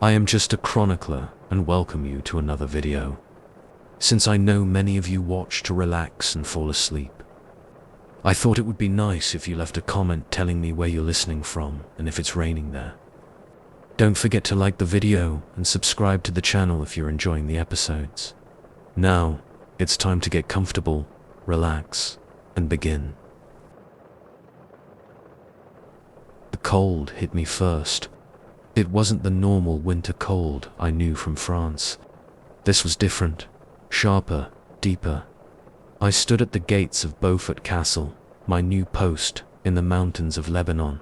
I am just a chronicler and welcome you to another video. Since I know many of you watch to relax and fall asleep, I thought it would be nice if you left a comment telling me where you're listening from and if it's raining there. Don't forget to like the video and subscribe to the channel if you're enjoying the episodes. Now, it's time to get comfortable, relax, and begin. The cold hit me first. It wasn't the normal winter cold I knew from France. This was different, sharper, deeper. I stood at the gates of Beaufort Castle, my new post in the mountains of Lebanon.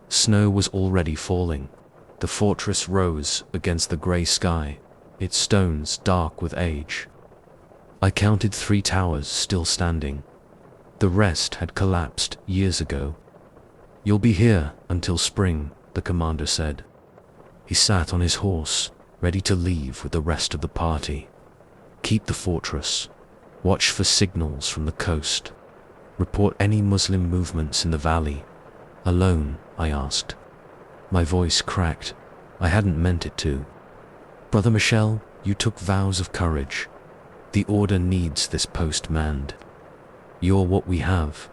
Snow was already falling. The fortress rose against the grey sky, its stones dark with age. I counted 3 towers still standing. The rest had collapsed years ago. "You'll be here until spring," the commander said. He sat on his horse, ready to leave with the rest of the party. "Keep the fortress. Watch for signals from the coast. Report any Muslim movements in the valley." "Alone?" I asked. My voice cracked. I hadn't meant it to. "Brother Michel, you took vows of courage. The order needs this post manned. You're what we have."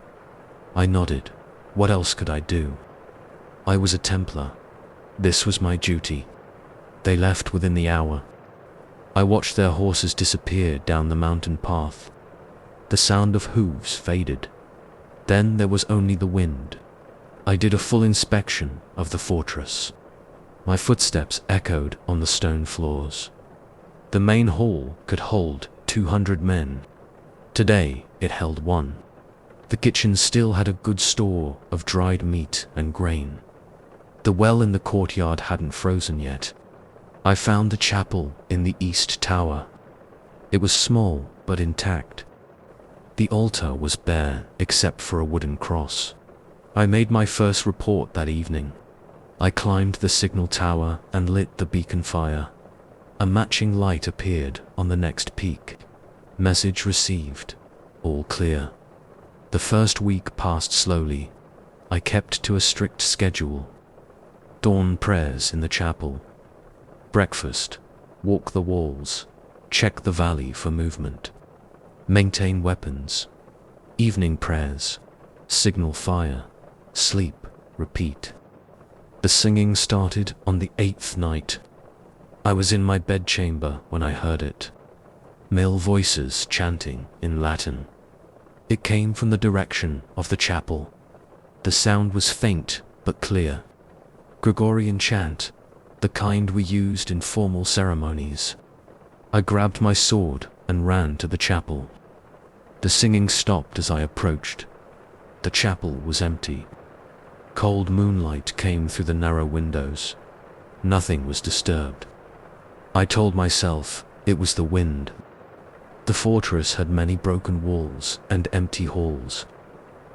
I nodded. What else could I do? I was a Templar. This was my duty. They left within the hour. I watched their horses disappear down the mountain path. The sound of hooves faded. Then there was only the wind. I did a full inspection of the fortress. My footsteps echoed on the stone floors. The main hall could hold 200 men. Today it held 1. The kitchen still had a good store of dried meat and grain. The well in the courtyard hadn't frozen yet. I found the chapel in the east tower. It was small but intact. The altar was bare except for a wooden cross. I made my first report that evening. I climbed the signal tower and lit the beacon fire. A matching light appeared on the next peak. Message received. All clear. The first week passed slowly. I kept to a strict schedule. Dawn prayers in the chapel. Breakfast. Walk the walls. Check the valley for movement. Maintain weapons. Evening prayers. Signal fire. Sleep. Repeat. The singing started on the 8th night. I was in my bedchamber when I heard it. Male voices chanting in Latin. It came from the direction of the chapel. The sound was faint but clear. Gregorian chant, the kind we used in formal ceremonies. I grabbed my sword and ran to the chapel. The singing stopped as I approached. The chapel was empty. Cold moonlight came through the narrow windows. Nothing was disturbed. I told myself it was the wind. The fortress had many broken walls and empty halls.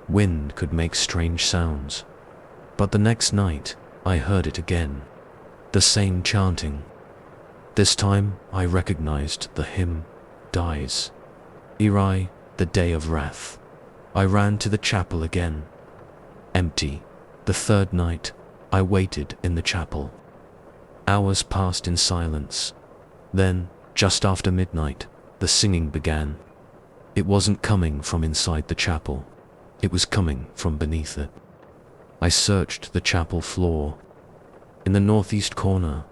Wind could make strange sounds. But the next night, I heard it again. The same chanting. This time, I recognized the hymn, Dies Irae, the day of wrath. I ran to the chapel again. Empty. The 3rd night, I waited in the chapel. Hours passed in silence. Then, just after midnight, the singing began. It wasn't coming from inside the chapel. It was coming from beneath it. I searched the chapel floor. In the northeast corner,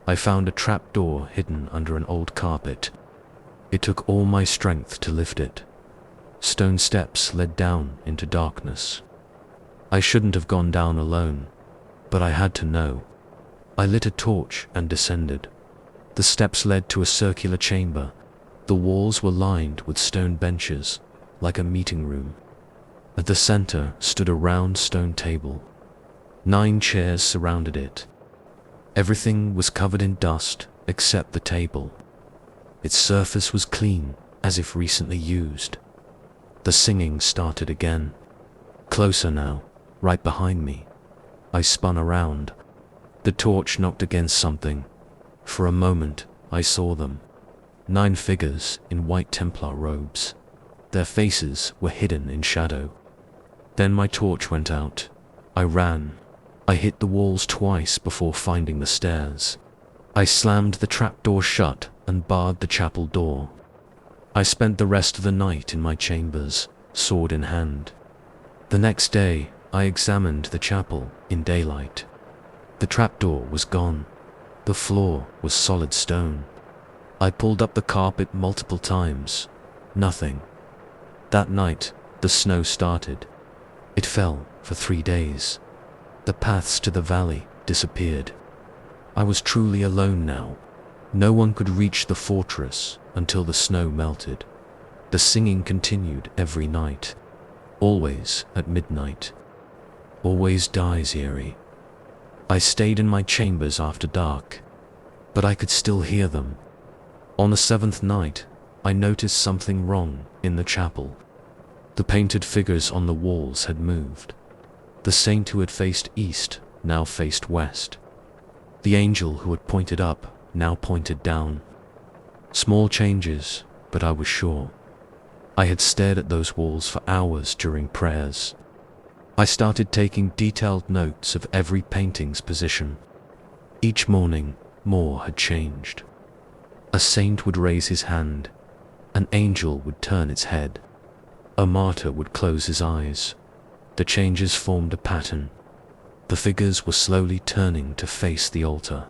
I found a trapdoor hidden under an old carpet. It took all my strength to lift it. Stone steps led down into darkness. I shouldn't have gone down alone, but I had to know. I lit a torch and descended. The steps led to a circular chamber. The walls were lined with stone benches, like a meeting room. At the center stood a round stone table. 9 chairs surrounded it. Everything was covered in dust except the table. Its surface was clean, as if recently used. The singing started again. Closer now, right behind me. I spun around. The torch knocked against something. For a moment, I saw them. 9 figures in white Templar robes. Their faces were hidden in shadow. Then my torch went out. I ran. I hit the walls twice before finding the stairs. I slammed the trapdoor shut and barred the chapel door. I spent the rest of the night in my chambers, sword in hand. The next day, I examined the chapel in daylight. The trapdoor was gone. The floor was solid stone. I pulled up the carpet multiple times. Nothing. That night, the snow started. It fell for 3 days. The paths to the valley disappeared. I was truly alone now. No one could reach the fortress until the snow melted. The singing continued every night. Always at midnight. Always dies eerie. I stayed in my chambers after dark, but I could still hear them. On the 7th night, I noticed something wrong in the chapel. The painted figures on the walls had moved. The saint who had faced east now faced west. The angel who had pointed up now pointed down. Small changes, but I was sure. I had stared at those walls for hours during prayers. I started taking detailed notes of every painting's position. Each morning, more had changed. A saint would raise his hand. An angel would turn its head. A martyr would close his eyes. The changes formed a pattern. The figures were slowly turning to face the altar.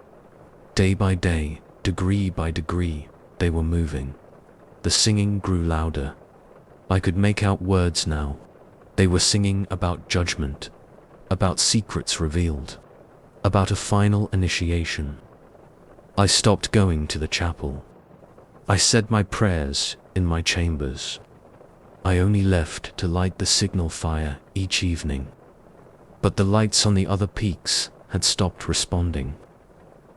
Day by day, degree by degree, they were moving. The singing grew louder. I could make out words now. They were singing about judgment, about secrets revealed, about a final initiation. I stopped going to the chapel. I said my prayers in my chambers. I only left to light the signal fire each evening. But the lights on the other peaks had stopped responding.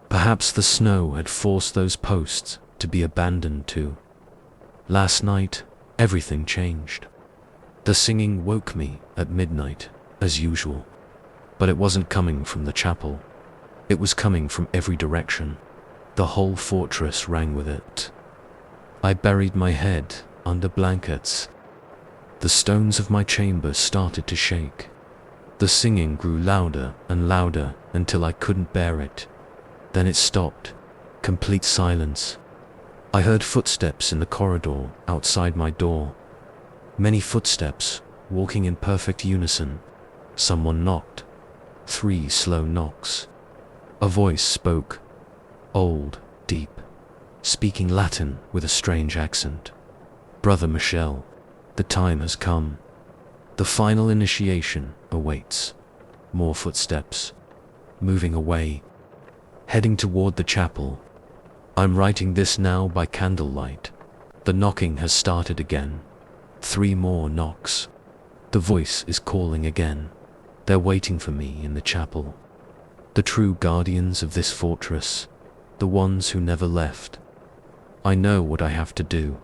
Perhaps the snow had forced those posts to be abandoned too. Last night, everything changed. The singing woke me at midnight, as usual. But it wasn't coming from the chapel. It was coming from every direction. The whole fortress rang with it. I buried my head under blankets. The stones of my chamber started to shake. The singing grew louder and louder until I couldn't bear it. Then it stopped. Complete silence. I heard footsteps in the corridor outside my door. Many footsteps, walking in perfect unison. Someone knocked. 3 slow knocks. A voice spoke. Old, deep. Speaking Latin with a strange accent. Brother Michel, the time has come. The final initiation awaits. More footsteps. Moving away. Heading toward the chapel. I'm writing this now by candlelight. The knocking has started again. 3 more knocks. The voice is calling again. They're waiting for me in the chapel. The true guardians of this fortress. The ones who never left. I know what I have to do.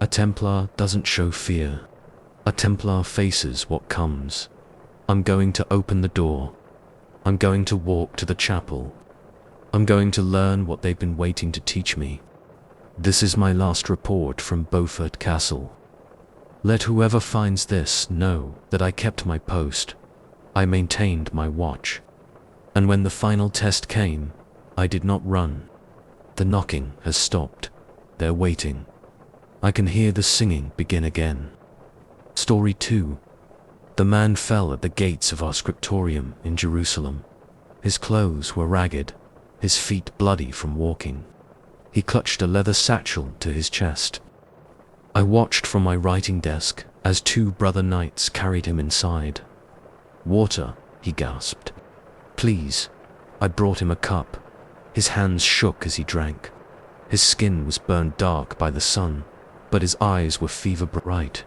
A Templar doesn't show fear. A Templar faces what comes. I'm going to open the door. I'm going to walk to the chapel. I'm going to learn what they've been waiting to teach me. This is my last report from Beaufort Castle. Let whoever finds this know that I kept my post. I maintained my watch. And when the final test came, I did not run. The knocking has stopped. They're waiting. I can hear the singing begin again. Story 2. The man fell at the gates of our scriptorium in Jerusalem. His clothes were ragged, his feet bloody from walking. He clutched a leather satchel to his chest. I watched from my writing desk as 2 brother knights carried him inside. Water, he gasped. Please. I brought him a cup. His hands shook as he drank. His skin was burned dark by the sun, but his eyes were fever bright.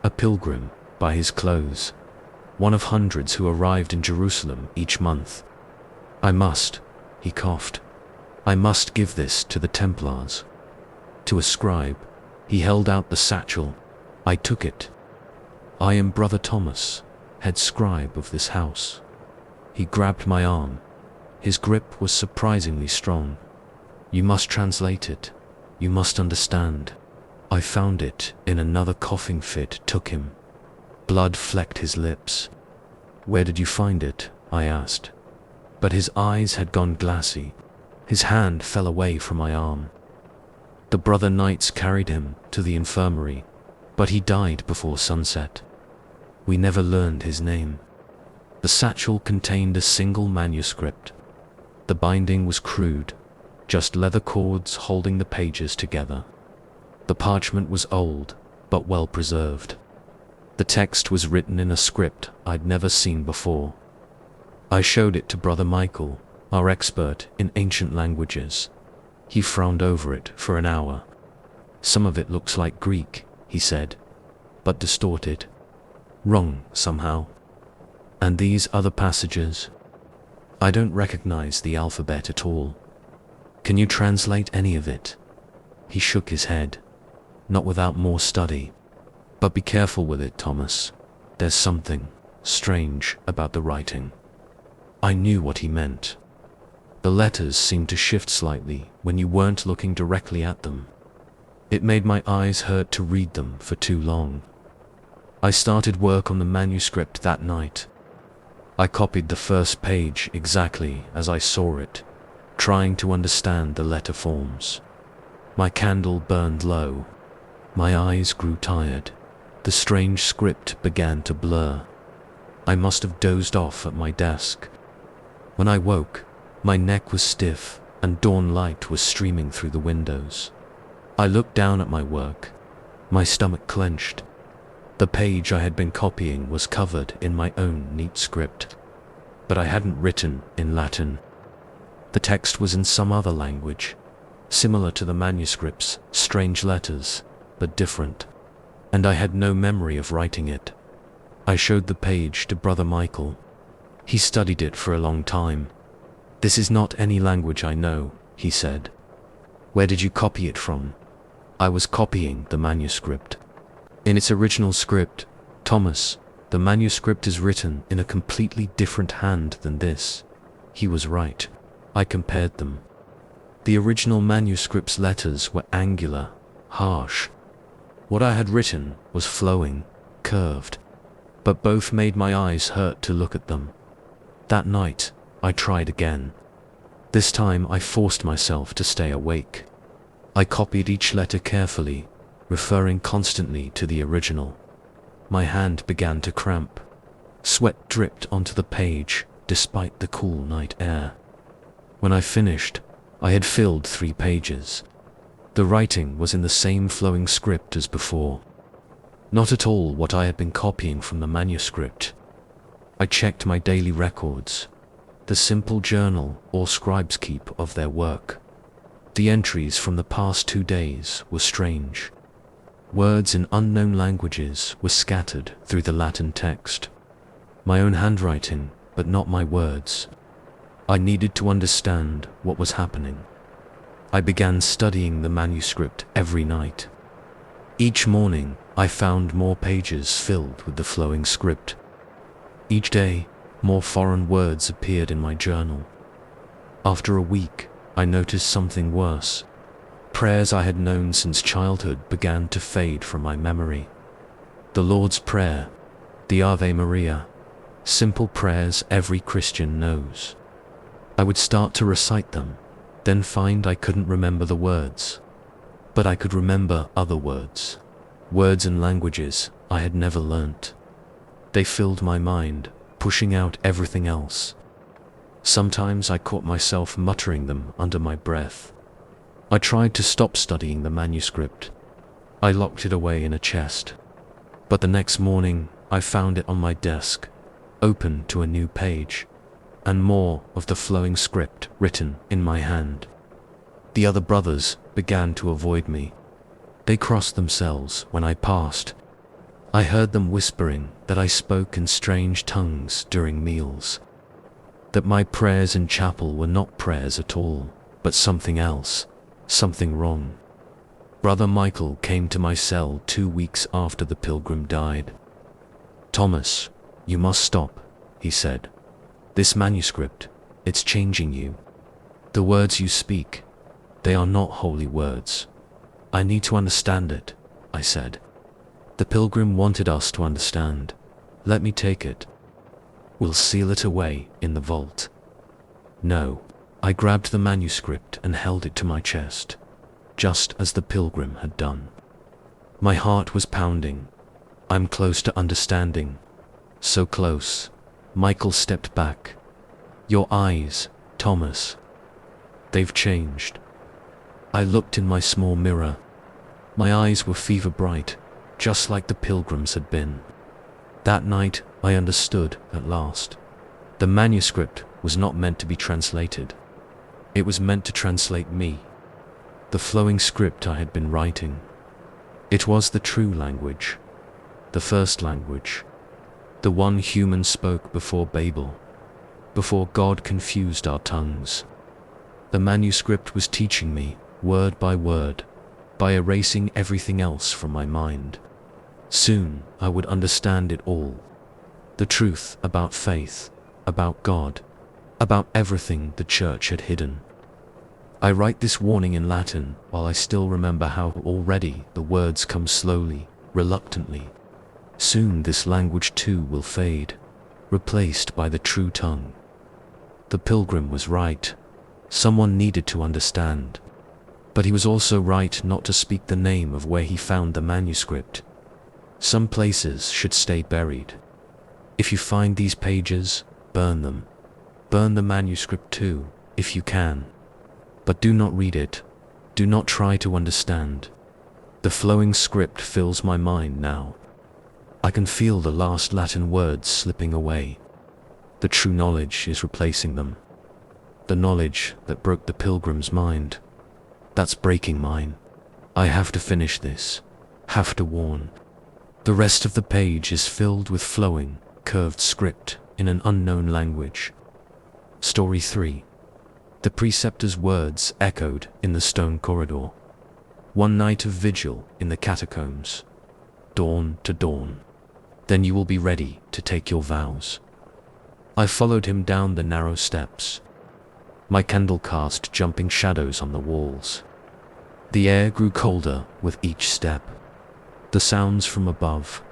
A pilgrim, by his clothes. One of hundreds who arrived in Jerusalem each month. I must, he coughed. I must give this to the Templars. To a scribe, he held out the satchel. I took it. I am Brother Thomas, head scribe of this house. He grabbed my arm. His grip was surprisingly strong. You must translate it. You must understand. I found it in another coughing fit took him. Blood flecked his lips. Where did you find it? I asked. But his eyes had gone glassy. His hand fell away from my arm. The brother knights carried him to the infirmary, but he died before sunset. We never learned his name. The satchel contained a single manuscript. The binding was crude, just leather cords holding the pages together. The parchment was old, but well preserved. The text was written in a script I'd never seen before. I showed it to Brother Michael, our expert in ancient languages. He frowned over it for an hour. "Some of it looks like Greek," he said, "but distorted. Wrong somehow. And these other passages? I don't recognize the alphabet at all. Can you translate any of it?" He shook his head. "Not without more study. But be careful with it, Thomas. There's something strange about the writing." I knew what he meant. The letters seemed to shift slightly when you weren't looking directly at them. It made my eyes hurt to read them for too long. I started work on the manuscript that night. I copied the first page exactly as I saw it, trying to understand the letter forms. My candle burned low. My eyes grew tired. The strange script began to blur. I must have dozed off at my desk. When I woke, my neck was stiff and dawn light was streaming through the windows. I looked down at my work. My stomach clenched. The page I had been copying was covered in my own neat script, but I hadn't written in Latin. The text was in some other language, similar to the manuscript's strange letters, but different, and I had no memory of writing it. I showed the page to Brother Michael. He studied it for a long time. "This is not any language I know," he said. "Where did you copy it from?" I was copying the manuscript. "In its original script, Thomas, the manuscript is written in a completely different hand than this." He was right. I compared them. The original manuscript's letters were angular, harsh. What I had written was flowing, curved, but both made my eyes hurt to look at them. That night, I tried again. This time I forced myself to stay awake. I copied each letter carefully, referring constantly to the original. My hand began to cramp. Sweat dripped onto the page, despite the cool night air. When I finished, I had filled 3 pages. The writing was in the same flowing script as before. Not at all what I had been copying from the manuscript. I checked my daily records, the simple journal all scribes keep of their work. The entries from the past 2 days were strange. Words in unknown languages were scattered through the Latin text. My own handwriting, but not my words. I needed to understand what was happening. I began studying the manuscript every night. Each morning, I found more pages filled with the flowing script. Each day, more foreign words appeared in my journal. After a week, I noticed something worse. Prayers I had known since childhood began to fade from my memory. The Lord's Prayer, the Ave Maria, simple prayers every Christian knows. I would start to recite them, then find I couldn't remember the words. But I could remember other words, words and languages I had never learnt. They filled my mind, pushing out everything else. Sometimes I caught myself muttering them under my breath. I tried to stop studying the manuscript. I locked it away in a chest. But the next morning, I found it on my desk, open to a new page, and more of the flowing script written in my hand. The other brothers began to avoid me. They crossed themselves when I passed. I heard them whispering that I spoke in strange tongues during meals, that my prayers in chapel were not prayers at all, but something else, something wrong. Brother Michael came to my cell 2 weeks after the pilgrim died. "Thomas, you must stop," he said. "This manuscript, it's changing you. The words you speak, they are not holy words. I need to understand it," I said. "The pilgrim wanted us to understand. Let me take it. We'll seal it away in the vault." "No," I grabbed the manuscript and held it to my chest, just as the pilgrim had done. My heart was pounding. I'm close to understanding. So close. Michael stepped back. Your eyes, Thomas. They've changed. I looked in my small mirror. My eyes were fever bright, just like the pilgrim's had been. That night, I understood at last. The manuscript was not meant to be translated. It was meant to translate me. The flowing script I had been writing. It was the true language. The first language. The one humans spoke before Babel. Before God confused our tongues. The manuscript was teaching me, word by word, by erasing everything else from my mind. Soon I would understand it all. The truth about faith, about God, about everything the church had hidden. I write this warning in Latin while I still remember how already the words come slowly, reluctantly. Soon this language too will fade, replaced by the true tongue. The pilgrim was right. Someone needed to understand. But he was also right not to speak the name of where he found the manuscript. Some places should stay buried. If you find these pages, burn them. Burn the manuscript too, if you can. But do not read it. Do not try to understand. The flowing script fills my mind now. I can feel the last Latin words slipping away. The true knowledge is replacing them. The knowledge that broke the pilgrim's mind. That's breaking mine. I have to finish this. Have to warn. The rest of the page is filled with flowing, curved script in an unknown language. Story 3. The preceptor's words echoed in the stone corridor. One night of vigil in the catacombs. Dawn to dawn. Then you will be ready to take your vows. I followed him down the narrow steps. My candle cast jumping shadows on the walls. The air grew colder with each step. The sounds from above.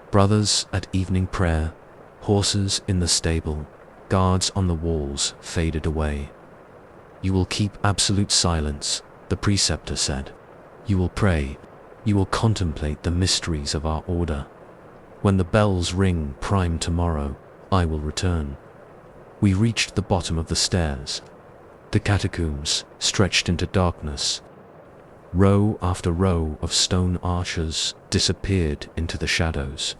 Brothers at evening prayer, horses in the stable, guards on the walls faded away. You will keep absolute silence, the preceptor said. You will pray. You will contemplate the mysteries of our order. When the bells ring prime tomorrow, I will return. We reached the bottom of the stairs. The catacombs stretched into darkness. Row after row of stone arches disappeared into the shadows.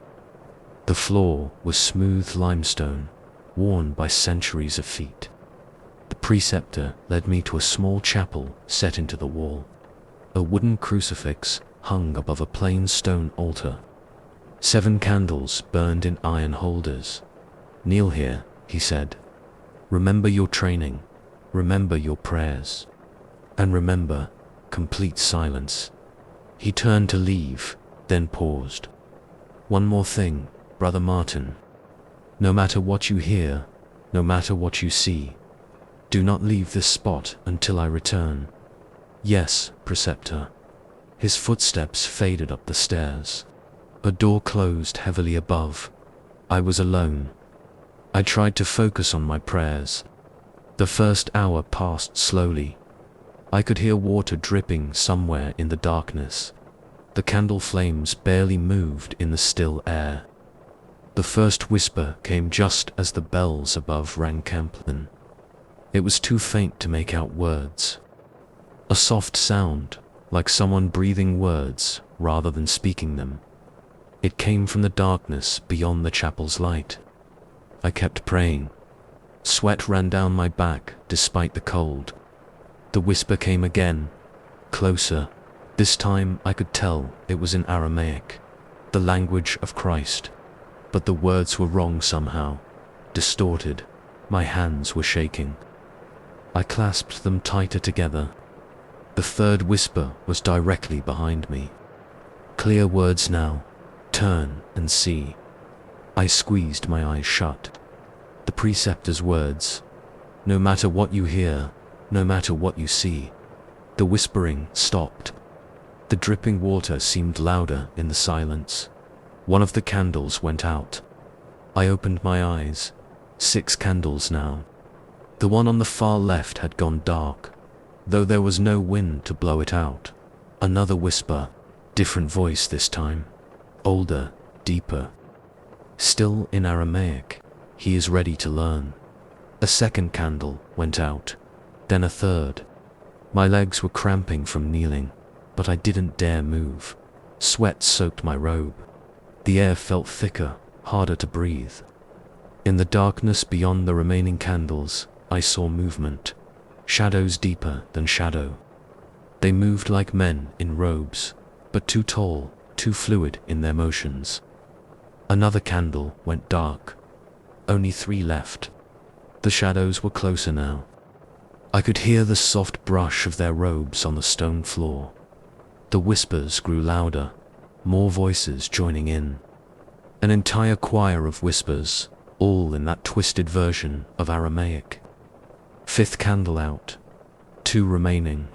The floor was smooth limestone, worn by centuries of feet. The preceptor led me to a small chapel set into the wall. A wooden crucifix hung above a plain stone altar. 7 candles burned in iron holders. Kneel here, he said. Remember your training. Remember your prayers. And remember, complete silence. He turned to leave, then paused. One more thing, Brother Martin. No matter what you hear, no matter what you see, do not leave this spot until I return. Yes, preceptor. His footsteps faded up the stairs. A door closed heavily above. I was alone. I tried to focus on my prayers. The first hour passed slowly. I could hear water dripping somewhere in the darkness. The candle flames barely moved in the still air. The first whisper came just as the bells above rang Compline. It was too faint to make out words. A soft sound, like someone breathing words rather than speaking them. It came from the darkness beyond the chapel's light. I kept praying. Sweat ran down my back despite the cold. The whisper came again, closer. This time I could tell it was in Aramaic, the language of Christ. But the words were wrong somehow, distorted. My hands were shaking. I clasped them tighter together. The third whisper was directly behind me. Clear words now. Turn and see. I squeezed my eyes shut. The preceptor's words. No matter what you hear, no matter what you see. The whispering stopped. The dripping water seemed louder in the silence. One of the candles went out. I opened my eyes. 6 candles now. The one on the far left had gone dark, though there was no wind to blow it out. Another whisper, different voice this time, older, deeper. Still in Aramaic, he is ready to learn. A second candle went out, then a third. My legs were cramping from kneeling, but I didn't dare move. Sweat soaked my robe. The air felt thicker, harder to breathe. In the darkness beyond the remaining candles, I saw movement, shadows deeper than shadow. They moved like men in robes, but too tall, too fluid in their motions. Another candle went dark. Only 3 left. The shadows were closer now. I could hear the soft brush of their robes on the stone floor. The whispers grew louder, more voices joining in. An entire choir of whispers, all in that twisted version of Aramaic. 5th candle out. 2 remaining.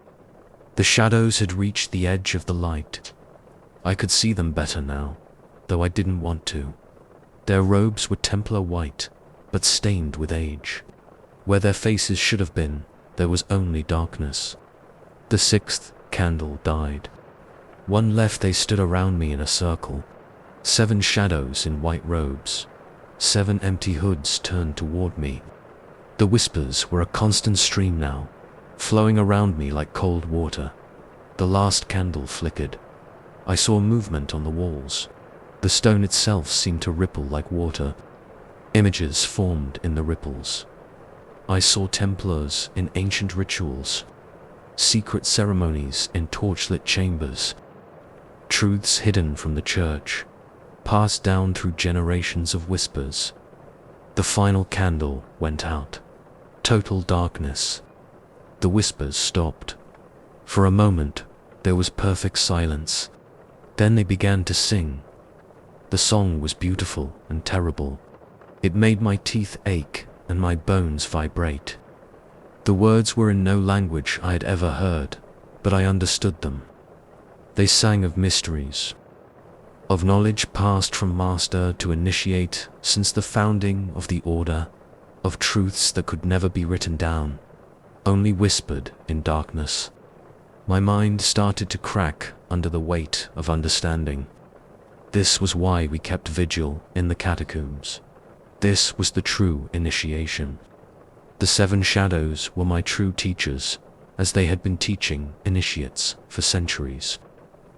The shadows had reached the edge of the light. I could see them better now, though I didn't want to. Their robes were Templar white, but stained with age. Where their faces should have been, there was only darkness. The 6th candle died. 1 left. They stood around me in a circle. 7 shadows in white robes. 7 empty hoods turned toward me. The whispers were a constant stream now, flowing around me like cold water. The last candle flickered. I saw movement on the walls. The stone itself seemed to ripple like water. Images formed in the ripples. I saw Templars in ancient rituals, secret ceremonies in torchlit chambers, truths hidden from the church, passed down through generations of whispers. The final candle went out. Total darkness. The whispers stopped. For a moment, there was perfect silence. Then they began to sing. The song was beautiful and terrible. It made my teeth ache and my bones vibrate. The words were in no language I had ever heard, but I understood them. They sang of mysteries, of knowledge passed from master to initiate since the founding of the order, of truths that could never be written down, only whispered in darkness. My mind started to crack under the weight of understanding. This was why we kept vigil in the catacombs. This was the true initiation. The 7 shadows were my true teachers, as they had been teaching initiates for centuries.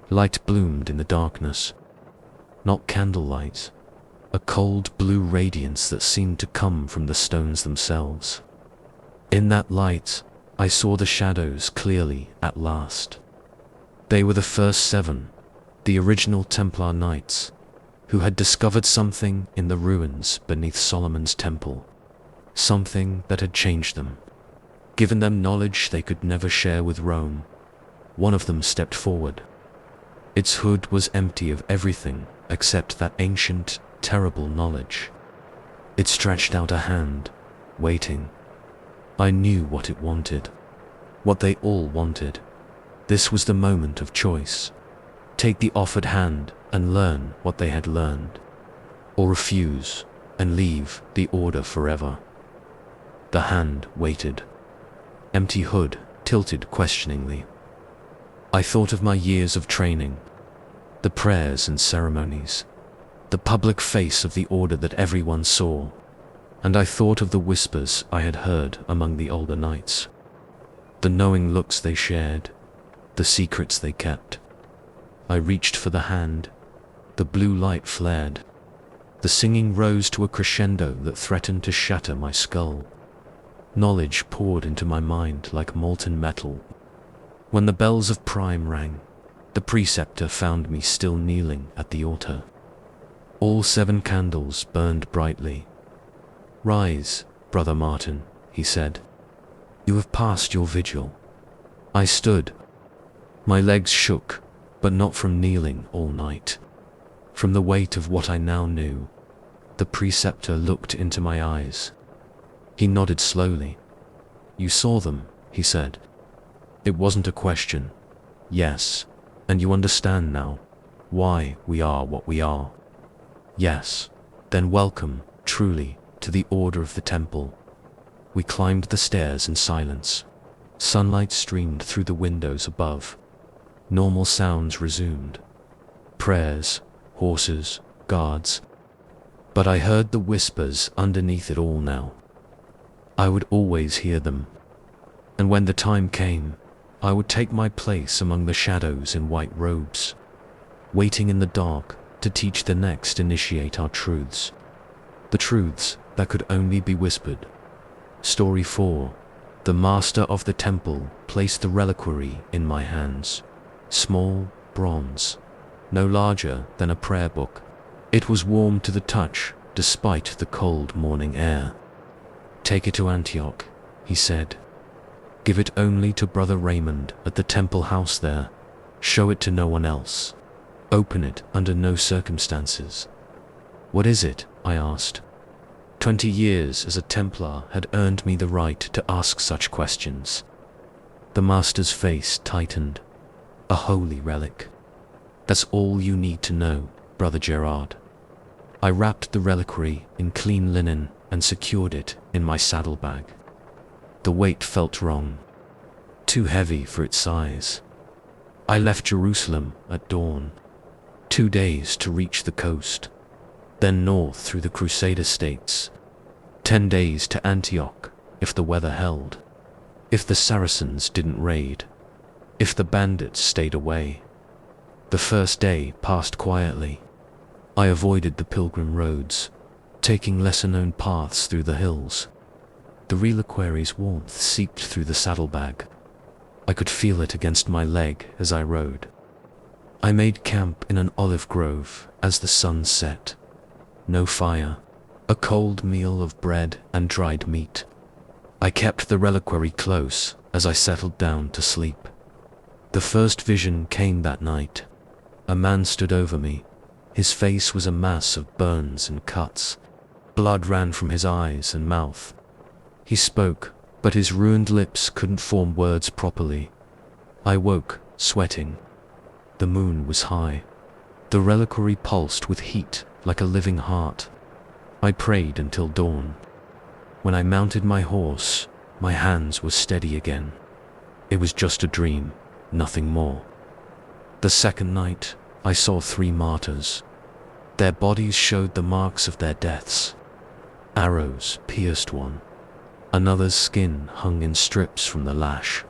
Light bloomed in the darkness. Not candlelight, a cold blue radiance that seemed to come from the stones themselves. In that light, I saw the shadows clearly at last. They were the first 7, the original Templar knights, who had discovered something in the ruins beneath Solomon's temple, something that had changed them, given them knowledge they could never share with Rome. One of them stepped forward. Its hood was empty of everything except that ancient, terrible knowledge. It stretched out a hand, waiting. I knew what it wanted, what they all wanted. This was the moment of choice. Take the offered hand and learn what they had learned, or refuse and leave the order forever. The hand waited. Empty hood tilted questioningly. I thought of my years of training, the prayers and ceremonies, the public face of the order that everyone saw, and I thought of the whispers I had heard among the older knights, the knowing looks they shared, the secrets they kept. I reached for the hand. The blue light flared. The singing rose to a crescendo that threatened to shatter my skull. Knowledge poured into my mind like molten metal. When the bells of Prime rang, the preceptor found me still kneeling at the altar. All 7 candles burned brightly. "Rise, Brother Martin," he said. "You have passed your vigil." I stood. My legs shook, but not from kneeling all night. From the weight of what I now knew. The preceptor looked into my eyes. He nodded slowly. "You saw them," he said. It wasn't a question. "Yes, and you understand now why we are what we are." "Yes, then welcome, truly, to the Order of the Temple." We climbed the stairs in silence. Sunlight streamed through the windows above. Normal sounds resumed. Prayers, horses, guards. But I heard the whispers underneath it all now. I would always hear them. And when the time came, I would take my place among the shadows in white robes, waiting in the dark to teach the next initiate our truths. The truths that could only be whispered. Story 4. The master of the temple placed the reliquary in my hands. Small, bronze, no larger than a prayer book. It was warm to the touch, despite the cold morning air. "Take it to Antioch," he said. "Give it only to Brother Raymond at the temple house there. Show it to no one else. Open it under no circumstances." "What is it?" I asked. 20 years as a Templar had earned me the right to ask such questions. The master's face tightened. "A holy relic. That's all you need to know, Brother Gerard." I wrapped the reliquary in clean linen and secured it in my saddlebag. The weight felt wrong, too heavy for its size. I left Jerusalem at dawn. 2 days to reach the coast, then north through the Crusader states. 10 days to Antioch if the weather held, if the Saracens didn't raid, if the bandits stayed away. The first day passed quietly. I avoided the pilgrim roads, taking lesser-known paths through the hills. The reliquary's warmth seeped through the saddlebag. I could feel it against my leg as I rode. I made camp in an olive grove as the sun set. No fire, a cold meal of bread and dried meat. I kept the reliquary close as I settled down to sleep. The first vision came that night. A man stood over me. His face was a mass of burns and cuts. Blood ran from his eyes and mouth. He spoke, but his ruined lips couldn't form words properly. I woke, sweating. The moon was high. The reliquary pulsed with heat like a living heart. I prayed until dawn. When I mounted my horse, my hands were steady again. It was just a dream, nothing more. The second night, I saw 3 martyrs. Their bodies showed the marks of their deaths. Arrows pierced one. Another's skin hung in strips from the lash.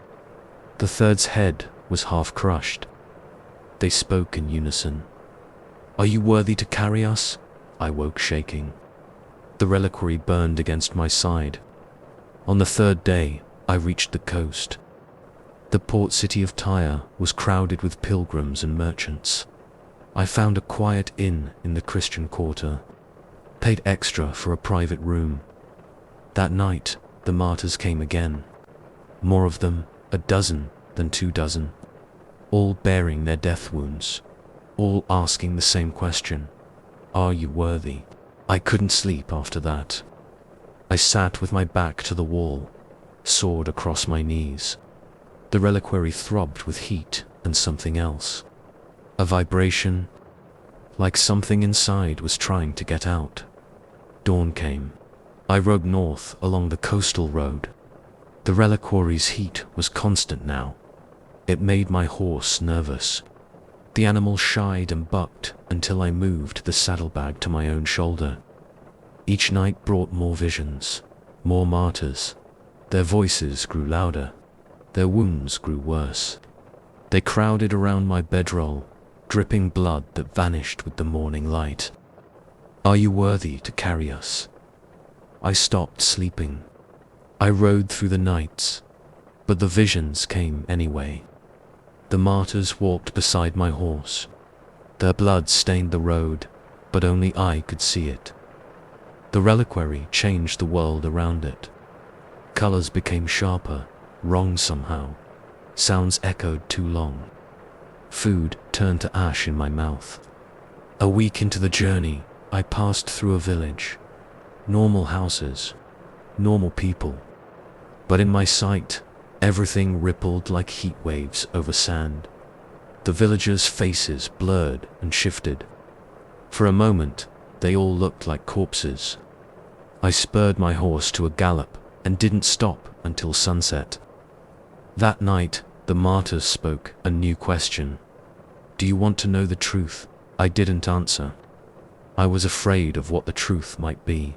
The third's head was half crushed. They spoke in unison. "Are you worthy to carry us?" I woke shaking. The reliquary burned against my side. On the 3rd day, I reached the coast. The port city of Tyre was crowded with pilgrims and merchants. I found a quiet inn in the Christian quarter, paid extra for a private room. That night, the martyrs came again. More of them, a dozen than 2 dozen, all bearing their death wounds, all asking the same question: "Are you worthy?" I couldn't sleep after that. I sat with my back to the wall, sword across my knees. The reliquary throbbed with heat and something else. A vibration, like something inside was trying to get out. Dawn came. I rode north along the coastal road. The reliquary's heat was constant now. It made my horse nervous. The animal shied and bucked until I moved the saddlebag to my own shoulder. Each night brought more visions, more martyrs. Their voices grew louder. Their wounds grew worse. They crowded around my bedroll, dripping blood that vanished with the morning light. "Are you worthy to carry us?" I stopped sleeping. I rode through the nights, but the visions came anyway. The martyrs walked beside my horse. Their blood stained the road, but only I could see it. The reliquary changed the world around it. Colors became sharper, wrong somehow. Sounds echoed too long. Food turned to ash in my mouth. A week into the journey, I passed through a village. Normal houses, normal people. But in my sight, everything rippled like heat waves over sand. The villagers' faces blurred and shifted. For a moment, they all looked like corpses. I spurred my horse to a gallop, and didn't stop until sunset. That night, the martyrs spoke a new question. Do you want to know the truth? I didn't answer. I was afraid of what the truth might be.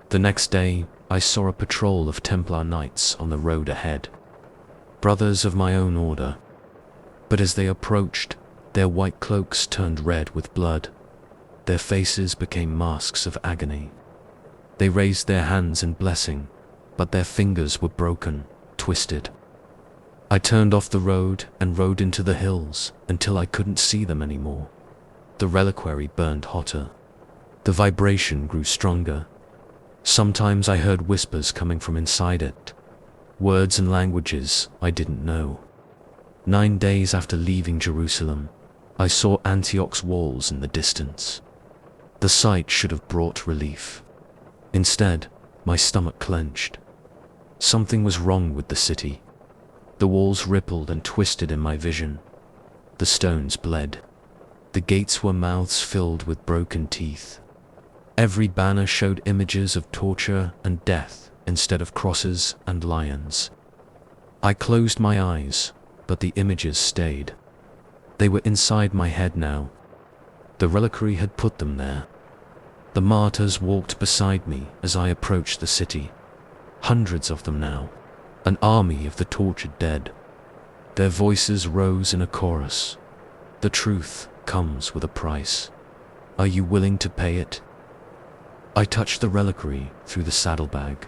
The next day, I saw a patrol of Templar knights on the road ahead. Brothers of my own order. But as they approached, their white cloaks turned red with blood. Their faces became masks of agony. They raised their hands in blessing, but their fingers were broken, twisted. I turned off the road and rode into the hills until I couldn't see them anymore. The reliquary burned hotter. The vibration grew stronger. Sometimes I heard whispers coming from inside it, words and languages I didn't know. 9 days after leaving Jerusalem, I saw Antioch's walls in the distance. The sight should have brought relief. Instead, my stomach clenched. Something was wrong with the city. The walls rippled and twisted in my vision. The stones bled. The gates were mouths filled with broken teeth. Every banner showed images of torture and death instead of crosses and lions. I closed my eyes, but the images stayed. They were inside my head now. The reliquary had put them there. The martyrs walked beside me as I approached the city. Hundreds of them now, an army of the tortured dead. Their voices rose in a chorus. The truth comes with a price. Are you willing to pay it? I touched the reliquary through the saddlebag.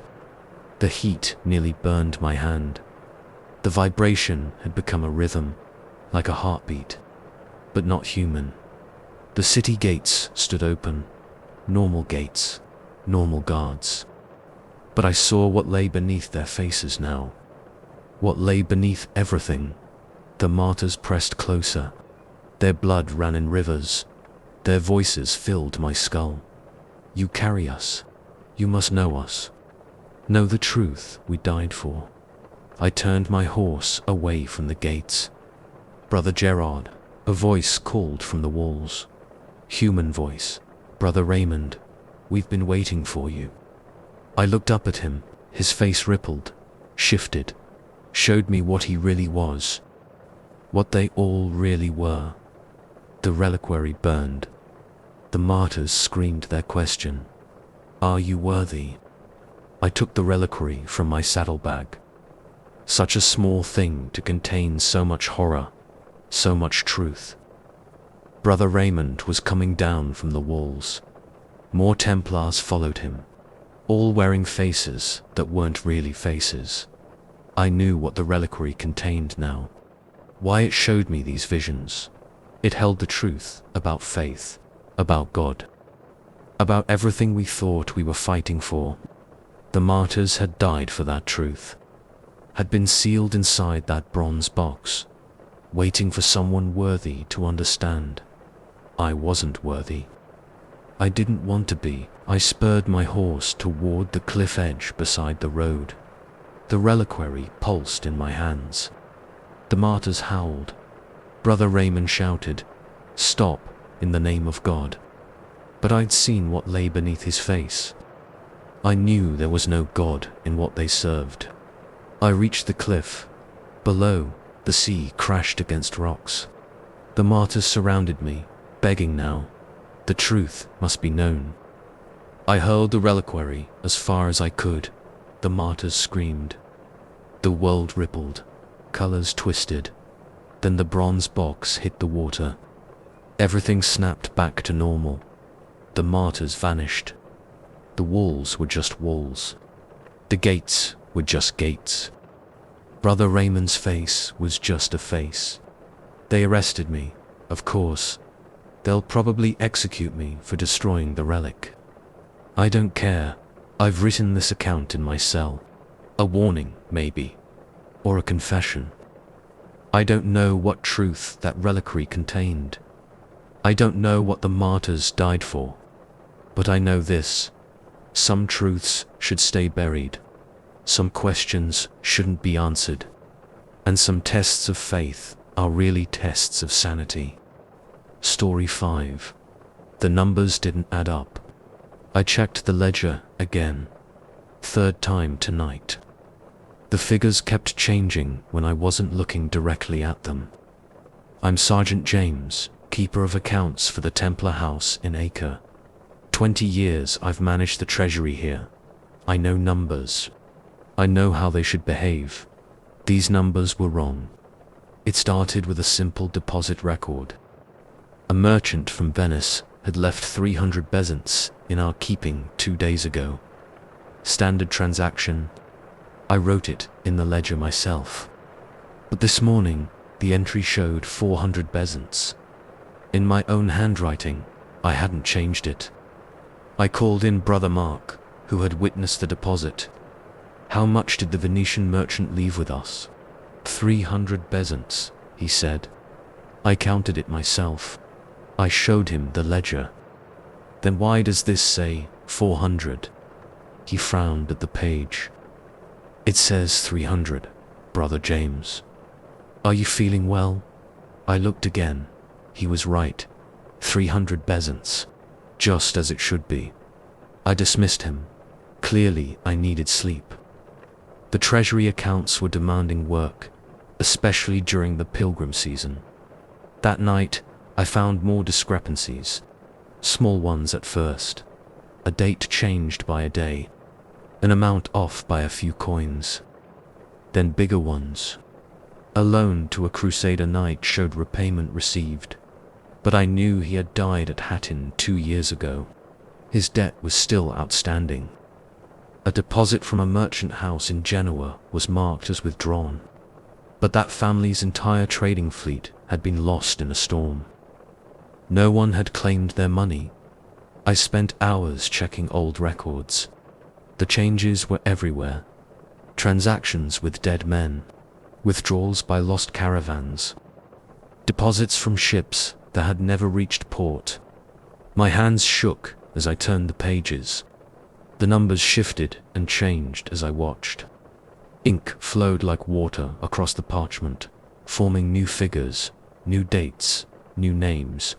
The heat nearly burned my hand. The vibration had become a rhythm, like a heartbeat, but not human. The city gates stood open, normal gates, normal guards. But I saw what lay beneath their faces now. What lay beneath everything. The martyrs pressed closer. Their blood ran in rivers. Their voices filled my skull. You carry us. You must know us. Know the truth we died for. I turned my horse away from the gates. Brother Gerard, a voice called from the walls. Human voice. Brother Raymond, we've been waiting for you. I looked up at him. His face rippled, shifted, showed me what he really was. What they all really were. The reliquary burned. The martyrs screamed their question. Are you worthy? I took the reliquary from my saddlebag. Such a small thing to contain so much horror, so much truth. Brother Raymond was coming down from the walls. More Templars followed him, all wearing faces that weren't really faces. I knew what the reliquary contained now. Why it showed me these visions. It held the truth about faith, about God, about everything we thought we were fighting for. The martyrs had died for that truth, had been sealed inside that bronze box, waiting for someone worthy to understand. I wasn't worthy. I didn't want to be. I spurred my horse toward the cliff edge beside the road. The reliquary pulsed in my hands. The martyrs howled. Brother Raymond shouted, "Stop, in the name of God." But I'd seen what lay beneath his face. I knew there was no God in what they served. I reached the cliff. Below, the sea crashed against rocks. The martyrs surrounded me, begging now. The truth must be known. I hurled the reliquary as far as I could. The martyrs screamed. The world rippled, colors twisted. Then the bronze box hit the water. Everything snapped back to normal. The martyrs vanished. The walls were just walls. The gates were just gates. Brother Raymond's face was just a face. They arrested me, of course. They'll probably execute me for destroying the relic. I don't care. I've written this account in my cell. A warning, maybe. Or a confession. I don't know what truth that reliquary contained. I don't know what the martyrs died for. But I know this. Some truths should stay buried. Some questions shouldn't be answered. And some tests of faith are really tests of sanity. Story 5. The numbers didn't add up. I checked the ledger again. Third time tonight. The figures kept changing when I wasn't looking directly at them. I'm Sergeant James, keeper of accounts for the Templar house in Acre. 20 years I've managed the treasury here. I know numbers. I know how they should behave. These numbers were wrong. It started with a simple deposit record. A merchant from Venice had left 300 bezants in our keeping 2 days ago. Standard transaction. I wrote it in the ledger myself. But this morning, the entry showed 400 bezants. In my own handwriting, I hadn't changed it. I called in Brother Mark, who had witnessed the deposit. How much did the Venetian merchant leave with us? 300 bezants, he said. I counted it myself. I showed him the ledger. Then why does this say 400? He frowned at the page. It says 300, Brother James. Are you feeling well? I looked again. He was right. 300 bezants. Just as it should be. I dismissed him. Clearly, I needed sleep. The treasury accounts were demanding work, especially during the pilgrim season. That night, I found more discrepancies. Small ones at first. A date changed by a day. An amount off by a few coins. Then bigger ones. A loan to a Crusader knight showed repayment received. But I knew he had died at Hattin 2 years ago. His debt was still outstanding. A deposit from a merchant house in Genoa was marked as withdrawn. But that family's entire trading fleet had been lost in a storm. No one had claimed their money. I spent hours checking old records. The changes were everywhere. Transactions with dead men. Withdrawals by lost caravans. Deposits from ships that had never reached port. My hands shook as I turned the pages. The numbers shifted and changed as I watched. Ink flowed like water across the parchment, forming new figures, new dates, new names.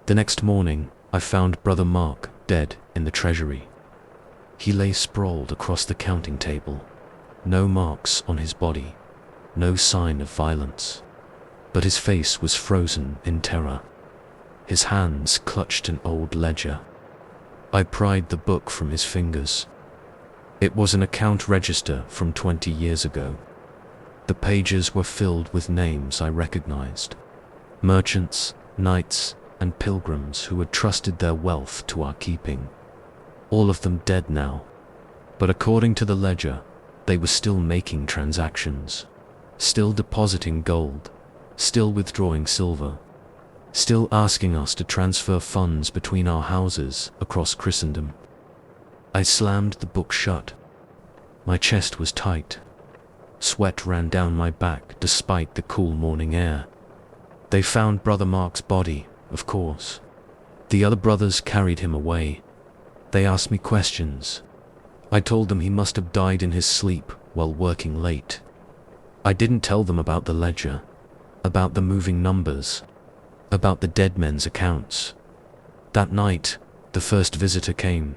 The next morning, I found Brother Mark dead in the treasury. He lay sprawled across the counting table. No marks on his body, no sign of violence. But his face was frozen in terror. His hands clutched an old ledger. I pried the book from his fingers. It was an account register from 20 years ago. The pages were filled with names I recognized. Merchants, knights, and pilgrims who had trusted their wealth to our keeping. All of them dead now. But according to the ledger, they were still making transactions. Still depositing gold. Still withdrawing silver. Still asking us to transfer funds between our houses across Christendom. I slammed the book shut. My chest was tight. Sweat ran down my back despite the cool morning air. They found Brother Mark's body, of course. The other brothers carried him away. They asked me questions. I told them he must have died in his sleep while working late. I didn't tell them about the ledger, about the moving numbers, about the dead men's accounts. That night, the first visitor came.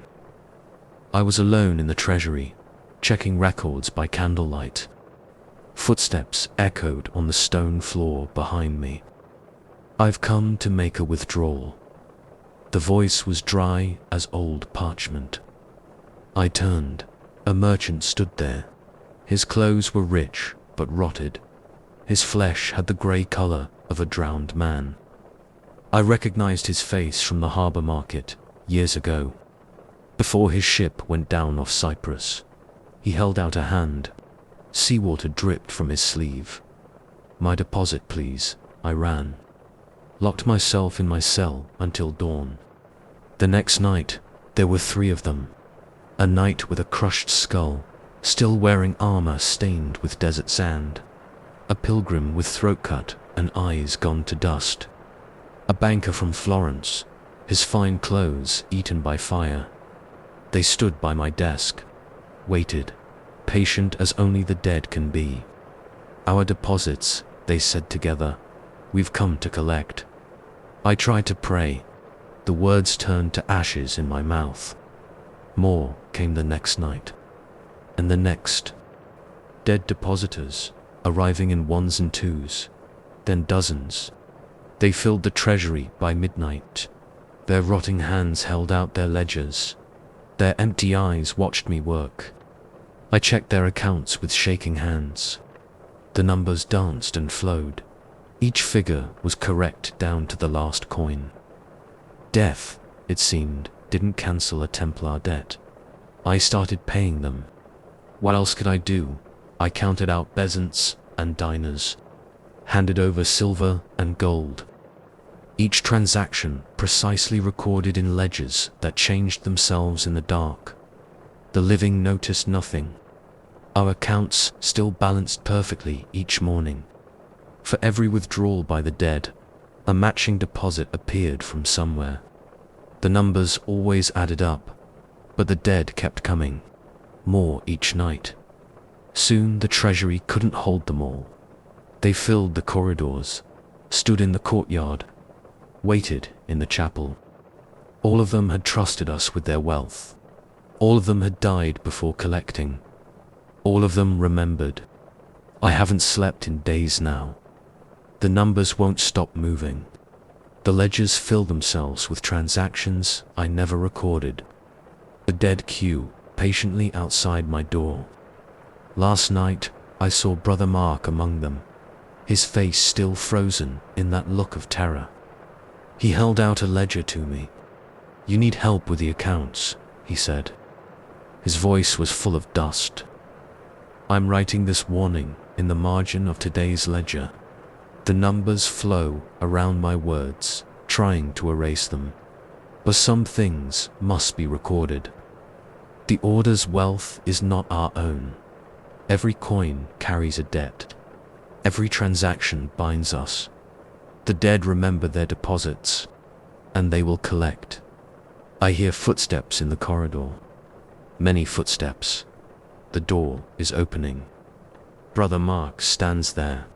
I was alone in the treasury, checking records by candlelight. Footsteps echoed on the stone floor behind me. I've come to make a withdrawal. The voice was dry as old parchment. I turned. A merchant stood there. His clothes were rich but rotted. His flesh had the grey color of a drowned man. I recognized his face from the harbor market years ago, before his ship went down off Cyprus. He held out a hand. Seawater dripped from his sleeve. "My deposit, please," I ran. Locked myself in my cell until dawn. The next night, there were 3 of them. A knight with a crushed skull, still wearing armor stained with desert sand. A pilgrim with throat cut and eyes gone to dust. A banker from Florence, his fine clothes eaten by fire. They stood by my desk, waited, patient as only the dead can be. "Our deposits," they said together. "We've come to collect." I tried to pray. The words turned to ashes in my mouth. More came the next night. and the next. Dead depositors, arriving in ones and twos, then dozens. They filled the treasury by midnight. Their rotting hands held out their ledgers. Their empty eyes watched me work. I checked their accounts with shaking hands. The numbers danced and flowed. Each figure was correct down to the last coin. Death, it seemed, didn't cancel a Templar debt. I started paying them. What else could I do? I counted out bezants and diners, handed over silver and gold. Each transaction precisely recorded in ledgers that changed themselves in the dark. The living noticed nothing. Our accounts still balanced perfectly each morning. For every withdrawal by the dead, a matching deposit appeared from somewhere. The numbers always added up, but the dead kept coming, more each night. Soon the treasury couldn't hold them all. They filled the corridors, stood in the courtyard, waited in the chapel. All of them had trusted us with their wealth. All of them had died before collecting. All of them remembered. I haven't slept in days now. The numbers won't stop moving. The ledgers fill themselves with transactions I never recorded. The dead queue patiently outside my door. Last night, I saw Brother Mark among them, his face still frozen in that look of terror. He held out a ledger to me. "You need help with the accounts," he said. His voice was full of dust. "I'm writing this warning in the margin of today's ledger." The numbers flow around my words, trying to erase them. But some things must be recorded. The Order's wealth is not our own. Every coin carries a debt. Every transaction binds us. The dead remember their deposits, and they will collect. I hear footsteps in the corridor. Many footsteps. The door is opening. Brother Mark stands there.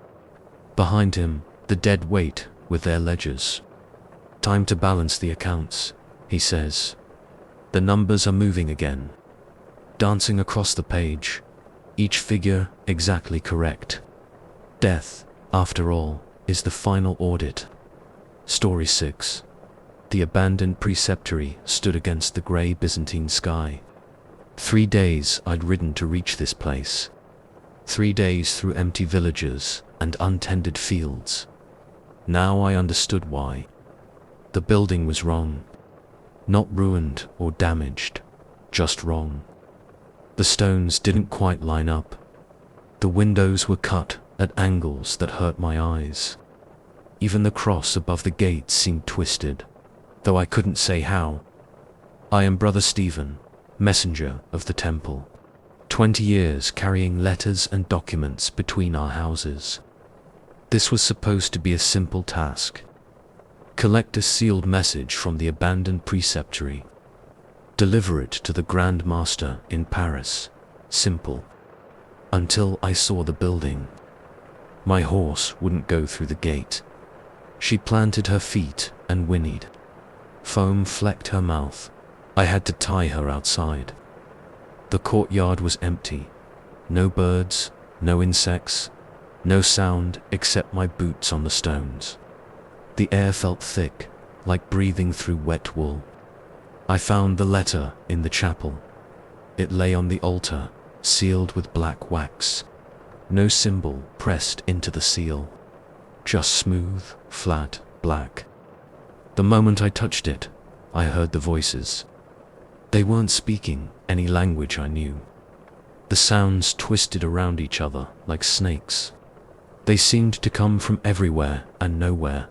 Behind him, the dead wait with their ledgers. "Time to balance the accounts," he says. The numbers are moving again, dancing across the page, each figure exactly correct. Death, after all, is the final audit. Story 6. The abandoned preceptory stood against the grey Byzantine sky. 3 days I'd ridden to reach this place. 3 days through empty villages and untended fields. Now I understood why. The building was wrong. Not ruined or damaged, just wrong. The stones didn't quite line up. The windows were cut at angles that hurt my eyes. Even the cross above the gate seemed twisted, though I couldn't say how. I am Brother Stephen, messenger of the temple. 20 years carrying letters and documents between our houses. This was supposed to be a simple task. Collect a sealed message from the abandoned preceptory. Deliver it to the Grand Master in Paris. Simple. Until I saw the building. My horse wouldn't go through the gate. She planted her feet and whinnied. Foam flecked her mouth. I had to tie her outside. The courtyard was empty. No birds, no insects, no sound except my boots on the stones. The air felt thick, like breathing through wet wool. I found the letter in the chapel. It lay on the altar, sealed with black wax. No symbol pressed into the seal. Just smooth, flat, black. The moment I touched it, I heard the voices. They weren't speaking any language I knew. The sounds twisted around each other like snakes. They seemed to come from everywhere and nowhere.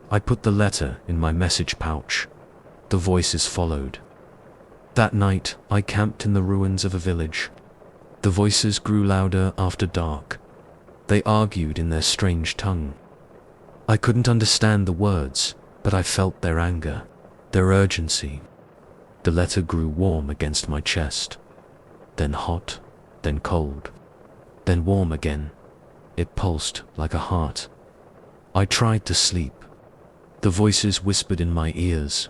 I put the letter in my message pouch. The voices followed. That night, I camped in the ruins of a village. The voices grew louder after dark. They argued in their strange tongue. I couldn't understand the words, but I felt their anger, their urgency. The letter grew warm against my chest, then hot, then cold, then warm again. It pulsed like a heart. I tried to sleep. The voices whispered in my ears.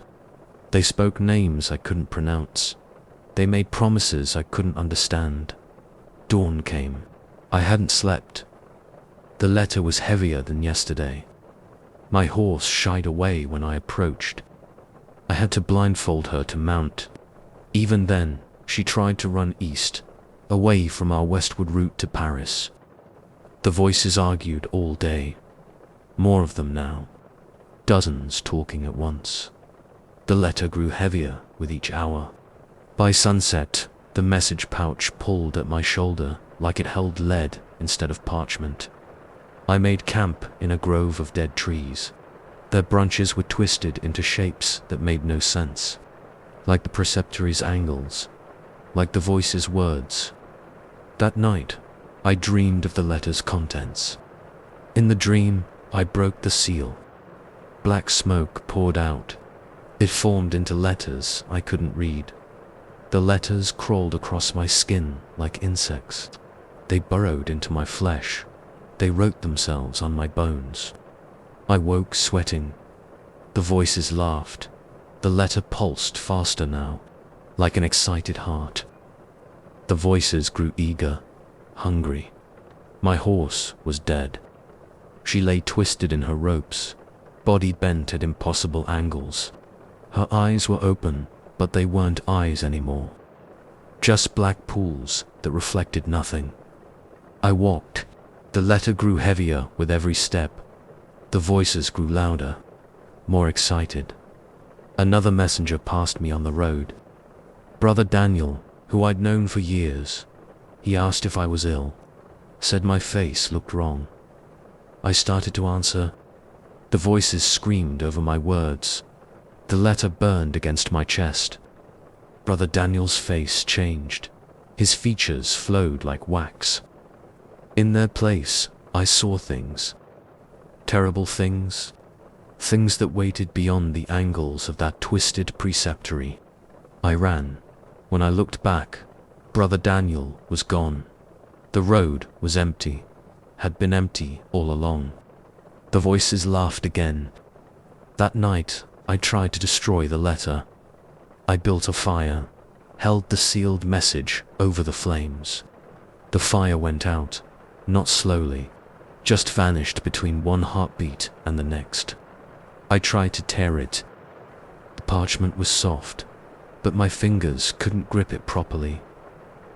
They spoke names I couldn't pronounce. They made promises I couldn't understand. Dawn came. I hadn't slept. The letter was heavier than yesterday. My horse shied away when I approached. I had to blindfold her to mount. Even then, she tried to run east, away from our westward route to Paris. The voices argued all day. More of them now. Dozens talking at once. The letter grew heavier with each hour. By sunset, the message pouch pulled at my shoulder like it held lead instead of parchment. I made camp in a grove of dead trees. Their branches were twisted into shapes that made no sense, like the preceptory's angles, like the voice's words. That night, I dreamed of the letter's contents. In the dream, I broke the seal. Black smoke poured out. It formed into letters I couldn't read. The letters crawled across my skin like insects. They burrowed into my flesh. They wrote themselves on my bones. I woke sweating. The voices laughed. The letter pulsed faster now, like an excited heart. The voices grew eager, hungry. My horse was dead. She lay twisted in her ropes, body bent at impossible angles. Her eyes were open, but they weren't eyes anymore. Just black pools that reflected nothing. I walked. The letter grew heavier with every step. The voices grew louder, more excited. Another messenger passed me on the road. Brother Daniel, who I'd known for years. He asked if I was ill, said my face looked wrong. I started to answer. The voices screamed over my words. The letter burned against my chest. Brother Daniel's face changed. His features flowed like wax. In their place, I saw things. Terrible things. Things that waited beyond the angles of that twisted preceptory. I ran. When I looked back, Brother Daniel was gone. The road was empty, had been empty all along. The voices laughed again. That night, I tried to destroy the letter. I built a fire, held the sealed message over the flames. The fire went out, not slowly, just vanished between one heartbeat and the next. I tried to tear it. The parchment was soft, but my fingers couldn't grip it properly.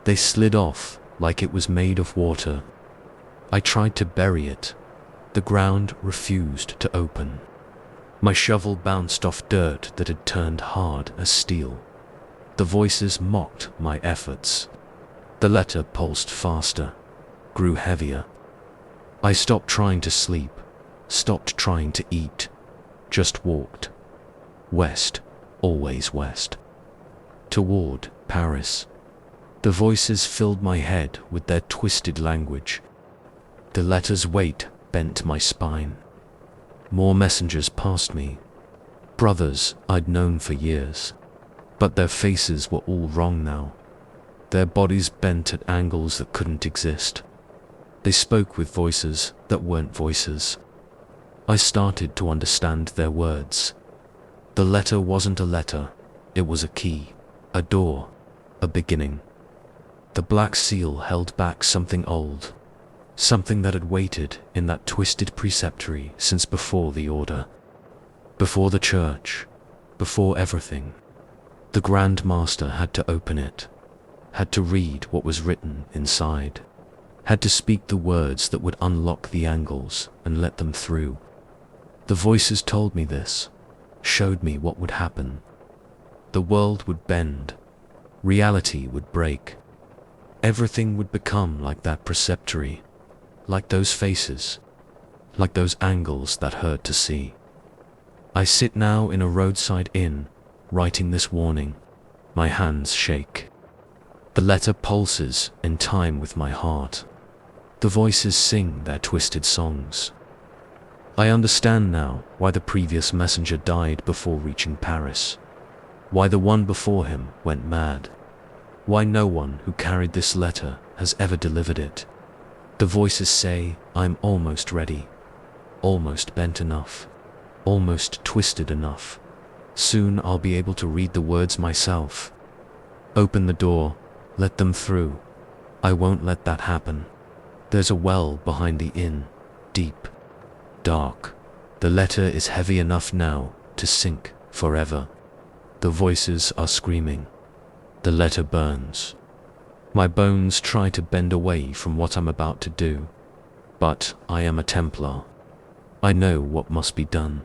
They slid off like it was made of water. I tried to bury it. The ground refused to open. My shovel bounced off dirt that had turned hard as steel. The voices mocked my efforts. The letter pulsed faster, grew heavier. I stopped trying to sleep, stopped trying to eat, just walked. West, always west. Toward Paris. The voices filled my head with their twisted language. The letter's weight bent my spine. More messengers passed me. Brothers I'd known for years. But their faces were all wrong now. Their bodies bent at angles that couldn't exist. They spoke with voices that weren't voices. I started to understand their words. The letter wasn't a letter. It was a key, a door, a beginning. The black seal held back something old, something that had waited in that twisted preceptory since before the order, before the church, before everything. The Grand Master had to open it, had to read what was written inside, had to speak the words that would unlock the angles and let them through. The voices told me this, showed me what would happen. The world would bend, reality would break. Everything would become like that preceptory, like those faces, like those angles that hurt to see. I sit now in a roadside inn, writing this warning. My hands shake. The letter pulses in time with my heart. The voices sing their twisted songs. I understand now why the previous messenger died before reaching Paris, why the one before him went mad, why no one who carried this letter has ever delivered it. The voices say I'm almost ready, almost bent enough, almost twisted enough. Soon I'll be able to read the words myself. Open the door. Let them through. I won't let that happen. There's a well behind the inn. Deep. Dark. The letter is heavy enough now to sink forever. The voices are screaming. The letter burns. My bones try to bend away from what I'm about to do. But I am a Templar. I know what must be done.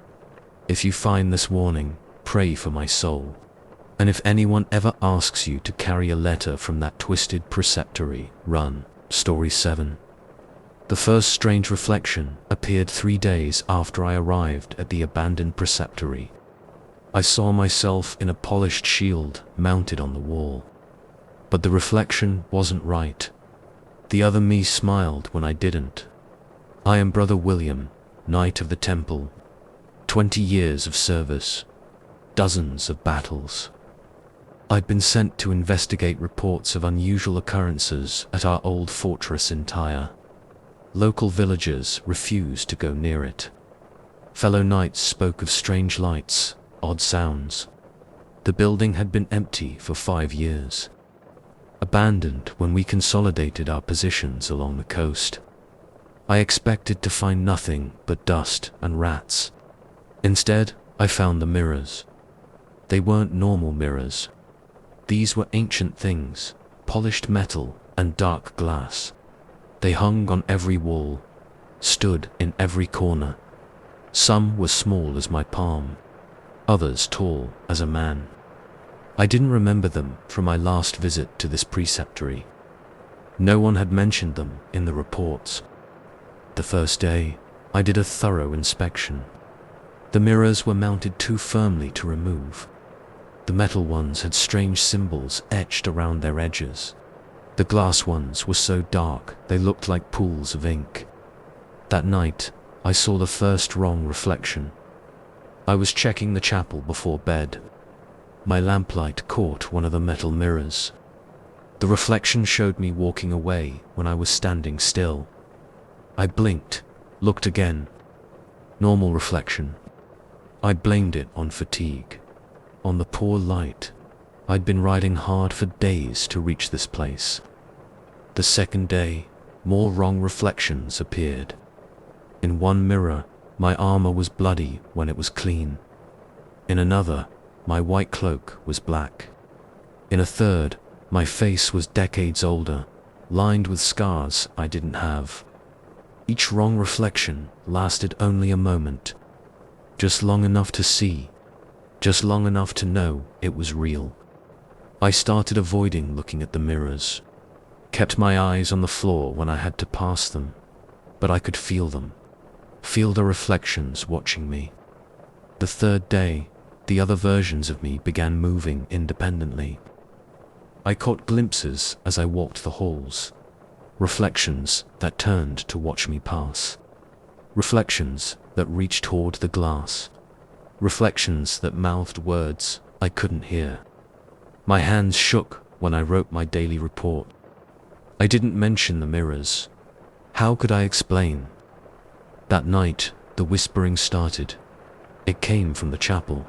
If you find this warning, pray for my soul. And if anyone ever asks you to carry a letter from that twisted preceptory, run. Story 7. The first strange reflection appeared 3 days after I arrived at the abandoned preceptory. I saw myself in a polished shield mounted on the wall. But the reflection wasn't right. The other me smiled when I didn't. I am Brother William, Knight of the Temple. 20 years of service. Dozens of battles. I'd been sent to investigate reports of unusual occurrences at our old fortress in Tyre. Local villagers refused to go near it. Fellow knights spoke of strange lights, odd sounds. The building had been empty for 5 years. Abandoned when we consolidated our positions along the coast. I expected to find nothing but dust and rats. Instead, I found the mirrors. They weren't normal mirrors. These were ancient things, polished metal and dark glass. They hung on every wall, stood in every corner. Some were small as my palm, others tall as a man. I didn't remember them from my last visit to this preceptory. No one had mentioned them in the reports. The first day, I did a thorough inspection. The mirrors were mounted too firmly to remove. The metal ones had strange symbols etched around their edges. The glass ones were so dark they looked like pools of ink. That night, I saw the first wrong reflection. I was checking the chapel before bed. My lamplight caught one of the metal mirrors. The reflection showed me walking away when I was standing still. I blinked, looked again. Normal reflection. I blamed it on fatigue, on the poor light. I'd been riding hard for days to reach this place. The second day, more wrong reflections appeared. In one mirror, my armor was bloody when it was clean. In another, my white cloak was black. In a third, my face was decades older, lined with scars I didn't have. Each wrong reflection lasted only a moment, just long enough to see, just long enough to know it was real. I started avoiding looking at the mirrors, kept my eyes on the floor when I had to pass them, but I could feel them, feel the reflections watching me. The third day, the other versions of me began moving independently. I caught glimpses as I walked the halls, reflections that turned to watch me pass, reflections that reached toward the glass, reflections that mouthed words I couldn't hear. My hands shook when I wrote my daily report. I didn't mention the mirrors. How could I explain? That night, the whispering started. It came from the chapel.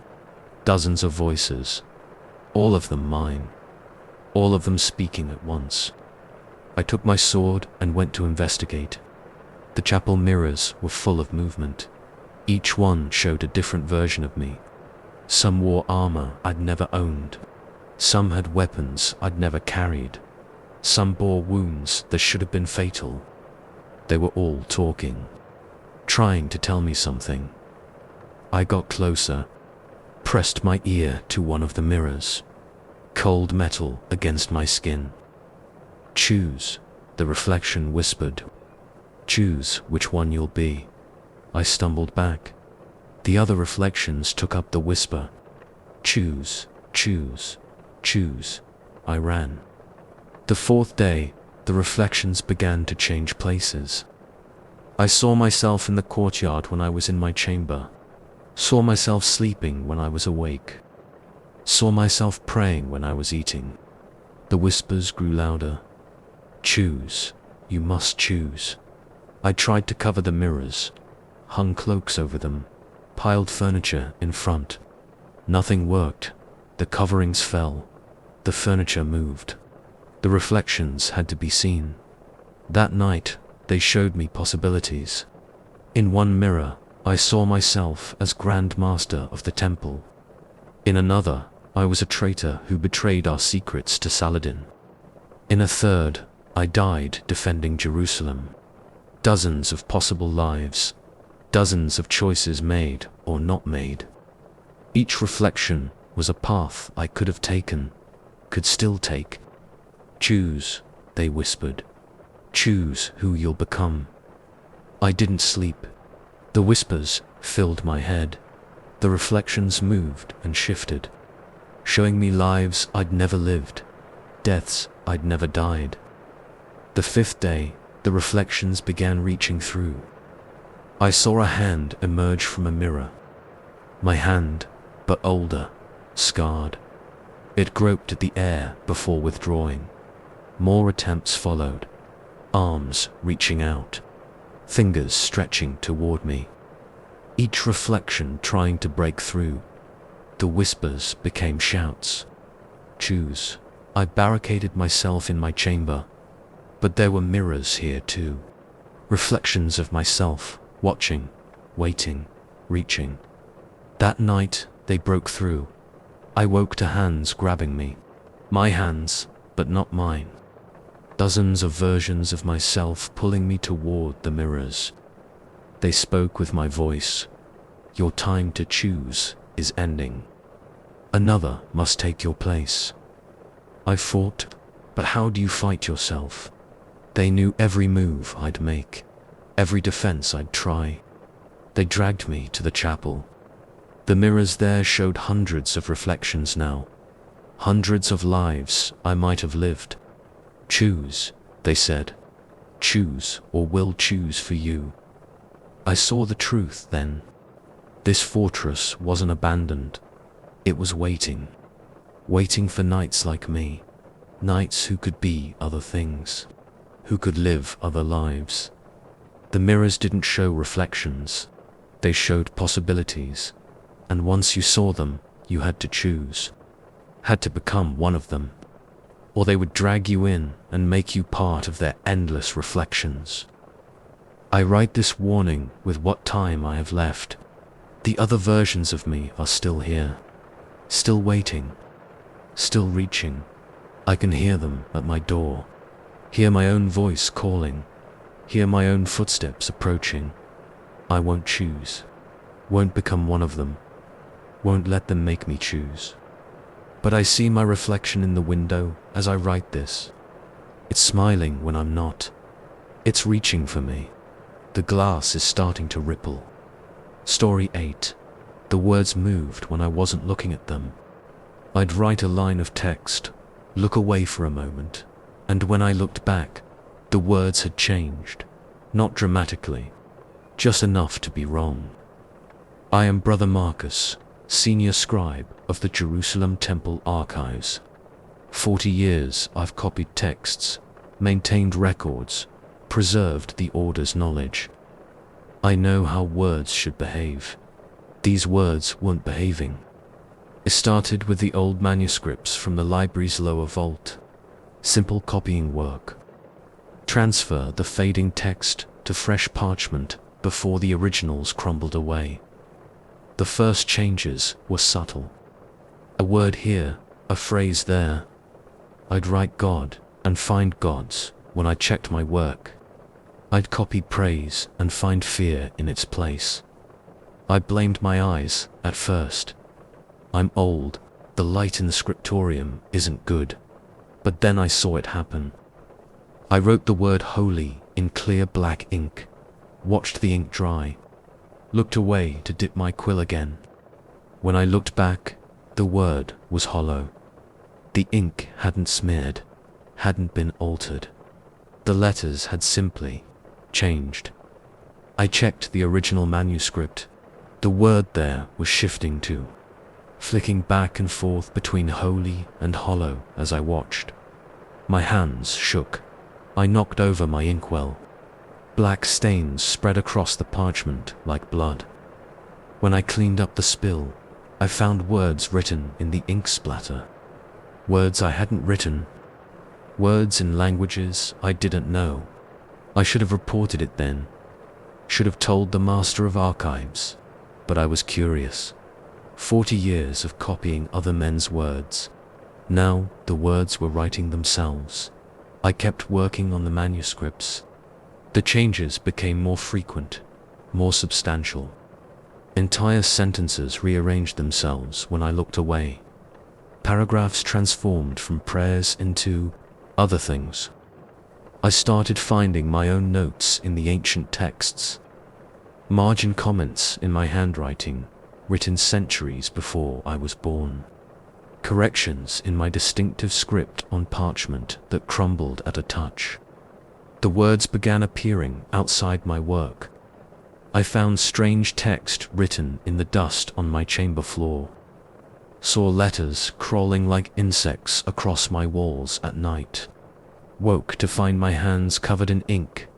Dozens of voices, all of them mine, all of them speaking at once. I took my sword and went to investigate. The chapel mirrors were full of movement. Each one showed a different version of me. Some wore armor I'd never owned. Some had weapons I'd never carried. Some bore wounds that should have been fatal. They were all talking, trying to tell me something. I got closer, pressed my ear to one of the mirrors. Cold metal against my skin. Choose, the reflection whispered. Choose which one you'll be. I stumbled back. The other reflections took up the whisper. Choose, choose, choose. I ran. The fourth day, the reflections began to change places. I saw myself in the courtyard when I was in my chamber. Saw myself sleeping when I was awake. Saw myself praying when I was eating. The whispers grew louder. Choose. You must choose. I tried to cover the mirrors, hung cloaks over them, piled furniture in front. Nothing worked. The coverings fell. The furniture moved. The reflections had to be seen. That night, they showed me possibilities. In one mirror, I saw myself as Grand Master of the temple. In another, I was a traitor who betrayed our secrets to Saladin. In a third, I died defending Jerusalem. Dozens of possible lives, dozens of choices made or not made. Each reflection was a path I could have taken, could still take. Choose, they whispered. Choose who you'll become. I didn't sleep. The whispers filled my head. The reflections moved and shifted, showing me lives I'd never lived, deaths I'd never died. The fifth day, the reflections began reaching through. I saw a hand emerge from a mirror. My hand, but older, scarred. It groped at the air before withdrawing. More attempts followed, arms reaching out, fingers stretching toward me. Each reflection trying to break through. The whispers became shouts. Choose. I barricaded myself in my chamber. But there were mirrors here too. Reflections of myself, watching, waiting, reaching. That night, they broke through. I woke to hands grabbing me. My hands, but not mine. Dozens of versions of myself pulling me toward the mirrors. They spoke with my voice. Your time to choose is ending. Another must take your place. I fought, but how do you fight yourself? They knew every move I'd make, every defense I'd try. They dragged me to the chapel. The mirrors there showed hundreds of reflections now, hundreds of lives I might have lived. Choose, they said. Choose, or we'll choose for you. I saw the truth then. This fortress wasn't abandoned. It was waiting. Waiting for knights like me. Knights who could be other things. Who could live other lives. The mirrors didn't show reflections. They showed possibilities. And once you saw them, you had to choose. Had to become one of them. Or they would drag you in and make you part of their endless reflections. I write this warning with what time I have left. The other versions of me are still here. Still waiting. Still reaching. I can hear them at my door. Hear my own voice calling. Hear my own footsteps approaching. I won't choose. Won't become one of them. Won't let them make me choose. But I see my reflection in the window as I write this. It's smiling when I'm not. It's reaching for me. The glass is starting to ripple. Story 8. The words moved when I wasn't looking at them. I'd write a line of text, look away for a moment, and when I looked back, the words had changed. Not dramatically, just enough to be wrong. I am Brother Marcus, senior scribe of the Jerusalem Temple archives. 40 years I've copied texts, maintained records, preserved the order's knowledge. I know how words should behave. These words weren't behaving. It started with the old manuscripts from the library's lower vault. Simple copying work. Transfer the fading text to fresh parchment before the originals crumbled away. The first changes were subtle. A word here, a phrase there. I'd write God and find gods when I checked my work. I'd copy praise and find fear in its place. I blamed my eyes at first. I'm old, the light in the scriptorium isn't good. But then I saw it happen. I wrote the word holy in clear black ink, watched the ink dry, looked away to dip my quill again. When I looked back, the word was hollow. The ink hadn't smeared, hadn't been altered. The letters had simply changed. I checked the original manuscript. The word there was shifting too, flicking back and forth between holy and hollow as I watched. My hands shook. I knocked over my inkwell. Black stains spread across the parchment like blood. When I cleaned up the spill, I found words written in the ink splatter. Words I hadn't written. Words in languages I didn't know. I should have reported it then. Should have told the Master of Archives. But I was curious. 40 years of copying other men's words. Now the words were writing themselves. I kept working on the manuscripts. The changes became more frequent, more substantial. Entire sentences rearranged themselves when I looked away. Paragraphs transformed from prayers into other things. I started finding my own notes in the ancient texts. Margin comments in my handwriting, written centuries before I was born. Corrections in my distinctive script on parchment that crumbled at a touch. The words began appearing outside my work. I found strange text written in the dust on my chamber floor. Saw letters crawling like insects across my walls at night. Woke to find my hands covered in ink,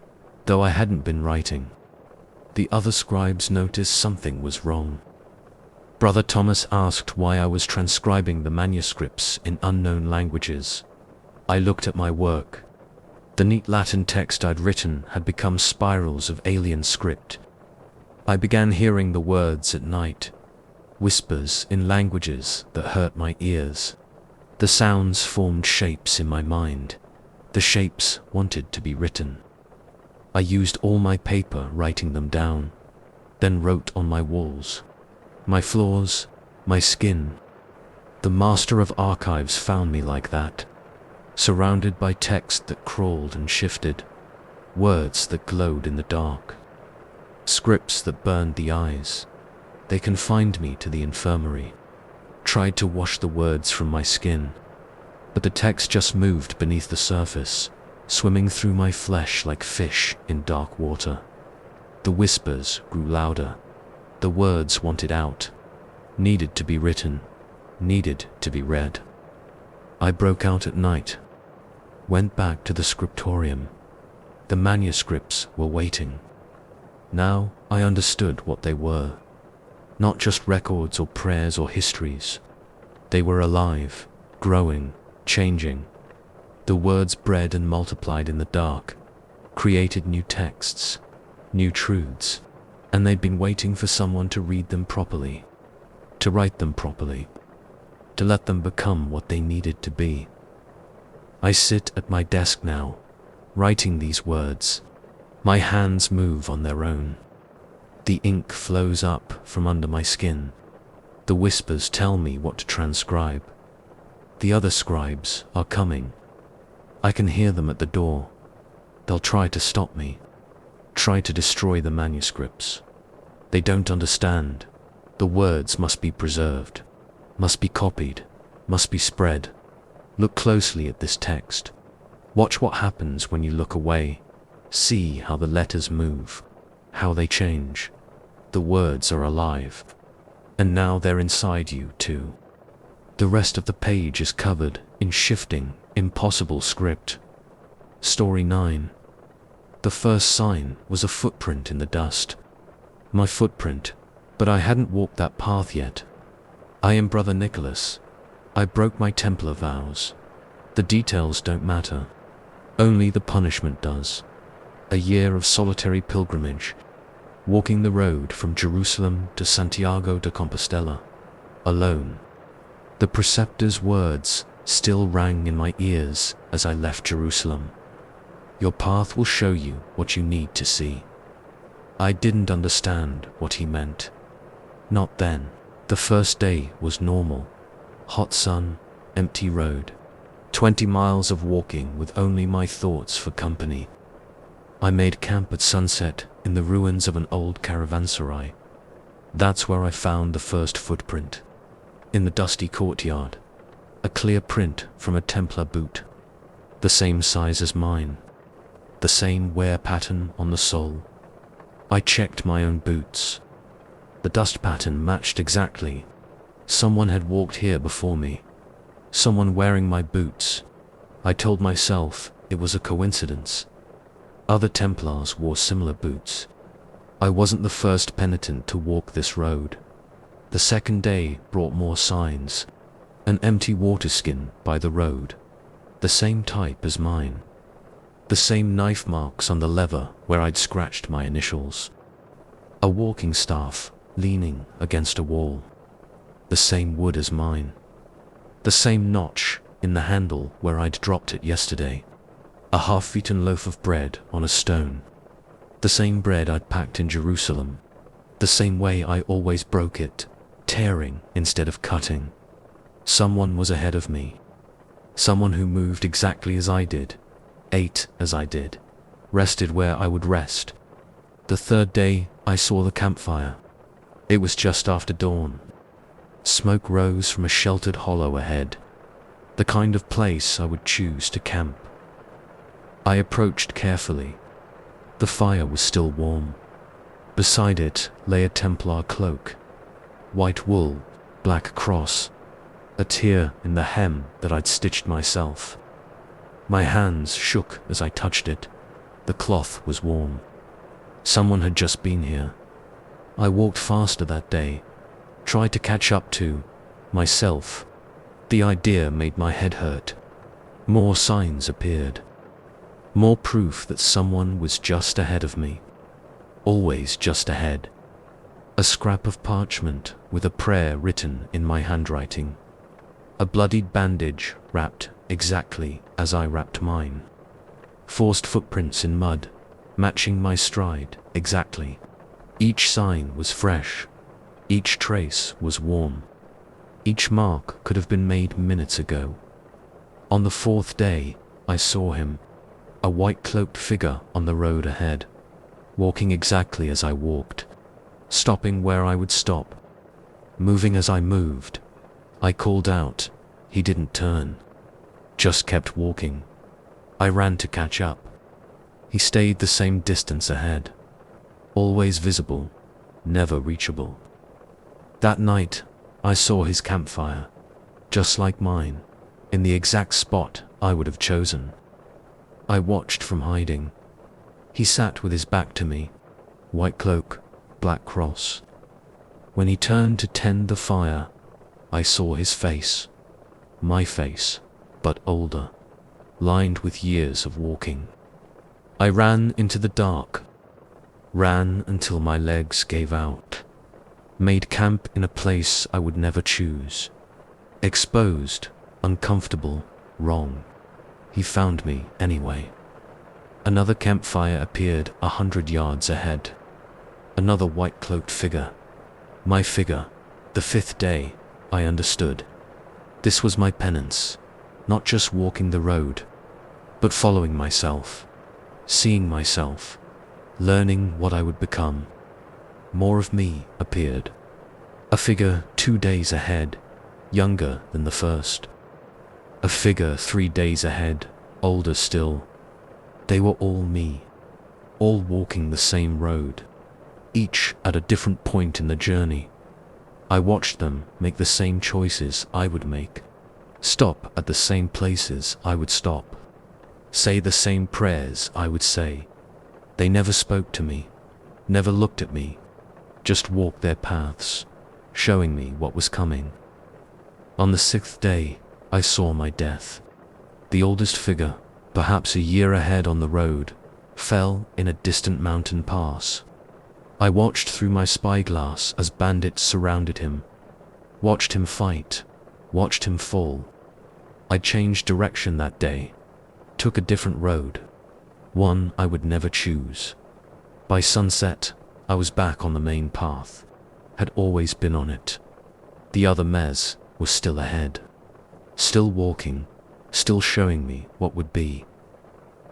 though I hadn't been writing. The other scribes noticed something was wrong. Brother Thomas asked why I was transcribing the manuscripts in unknown languages. I looked at my work. The neat Latin text I'd written had become spirals of alien script. I began hearing the words at night, whispers in languages that hurt my ears. The sounds formed shapes in my mind. The shapes wanted to be written. I used all my paper writing them down, then wrote on my walls, my floors, my skin. The Master of Archives found me like that, surrounded by text that crawled and shifted, words that glowed in the dark, scripts that burned the eyes. They confined me to the infirmary, tried to wash the words from my skin, but the text just moved beneath the surface, swimming through my flesh like fish in dark water. The whispers grew louder. The words wanted out, needed to be written, needed to be read. I broke out at night, went back to the scriptorium. The manuscripts were waiting. Now I understood what they were. Not just records or prayers or histories. They were alive, growing, changing. The words bred and multiplied in the dark, created new texts, new truths, and they'd been waiting for someone to read them properly, to write them properly, to let them become what they needed to be. I sit at my desk now, writing these words. My hands move on their own. The ink flows up from under my skin. The whispers tell me what to transcribe. The other scribes are coming. I can hear them at the door. They'll try to stop me, try to destroy the manuscripts. They don't understand. The words must be preserved, must be copied, must be spread. Look closely at this text. Watch what happens when you look away. See how the letters move, how they change. The words are alive, and now they're inside you too. The rest of the page is covered in shifting, impossible script. Story 9. The first sign was a footprint in the dust. My footprint, but I hadn't walked that path yet. I am Brother Nicholas. I broke my Templar vows. The details don't matter. Only the punishment does. A year of solitary pilgrimage, walking the road from Jerusalem to Santiago de Compostela, alone. The preceptor's words still rang in my ears as I left Jerusalem. Your path will show you what you need to see. I didn't understand what he meant. Not then. The first day was normal. Hot sun, empty road. 20 miles of walking with only my thoughts for company. I made camp at sunset in the ruins of an old caravanserai. That's where I found the first footprint. In the dusty courtyard, a clear print from a Templar boot, the same size as mine, the same wear pattern on the sole. I checked my own boots. The dust pattern matched exactly. Someone had walked here before me, someone wearing my boots. I told myself it was a coincidence. Other Templars wore similar boots. I wasn't the first penitent to walk this road. The second day brought more signs. An empty water skin by the road, the same type as mine. The same knife marks on the lever where I'd scratched my initials. A walking staff leaning against a wall. The same wood as mine. The same notch in the handle where I'd dropped it yesterday. A half-eaten loaf of bread on a stone. The same bread I'd packed in Jerusalem. The same way I always broke it, tearing instead of cutting. Someone was ahead of me. Someone who moved exactly as I did, ate as I did, rested where I would rest. The third day, I saw the campfire. It was just after dawn. Smoke rose from a sheltered hollow ahead, the kind of place I would choose to camp. I approached carefully. The fire was still warm. Beside it lay a Templar cloak, white wool, black cross, a tear in the hem that I'd stitched myself. My hands shook as I touched it. The cloth was warm. Someone had just been here. I walked faster that day, tried to catch up to myself. The idea made my head hurt. More signs appeared. More proof that someone was just ahead of me. Always just ahead. A scrap of parchment with a prayer written in my handwriting. A bloodied bandage wrapped exactly as I wrapped mine. Forced footprints in mud, matching my stride exactly. Each sign was fresh. Each trace was warm. Each mark could have been made minutes ago. On the fourth day, I saw him. A white-cloaked figure on the road ahead, walking exactly as I walked, stopping where I would stop, moving as I moved. I called out. He didn't turn, just kept walking. I ran to catch up. He stayed the same distance ahead, always visible, never reachable. That night, I saw his campfire, just like mine, in the exact spot I would have chosen. I watched from hiding. He sat with his back to me, white cloak, black cross. When he turned to tend the fire, I saw his face, my face, but older, lined with years of walking. I ran into the dark, ran until my legs gave out, made camp in a place I would never choose, exposed, uncomfortable, wrong. He found me anyway. Another campfire appeared 100 yards ahead. Another white-cloaked figure. My figure. The fifth day, I understood. This was my penance, not just walking the road, but following myself, seeing myself, learning what I would become. More of me appeared. A figure 2 days ahead, younger than the first. A figure 3 days ahead, older still. They were all me, all walking the same road, each at a different point in the journey. I watched them make the same choices I would make, stop at the same places I would stop, say the same prayers I would say. They never spoke to me, never looked at me, just walked their paths, showing me what was coming. On the 6th day, I saw my death. The oldest figure, perhaps a year ahead on the road, fell in a distant mountain pass. I watched through my spyglass as bandits surrounded him, watched him fight, watched him fall. I changed direction that day, took a different road, one I would never choose. By sunset, I was back on the main path, had always been on it. The other mez was still ahead, still walking, still showing me what would be.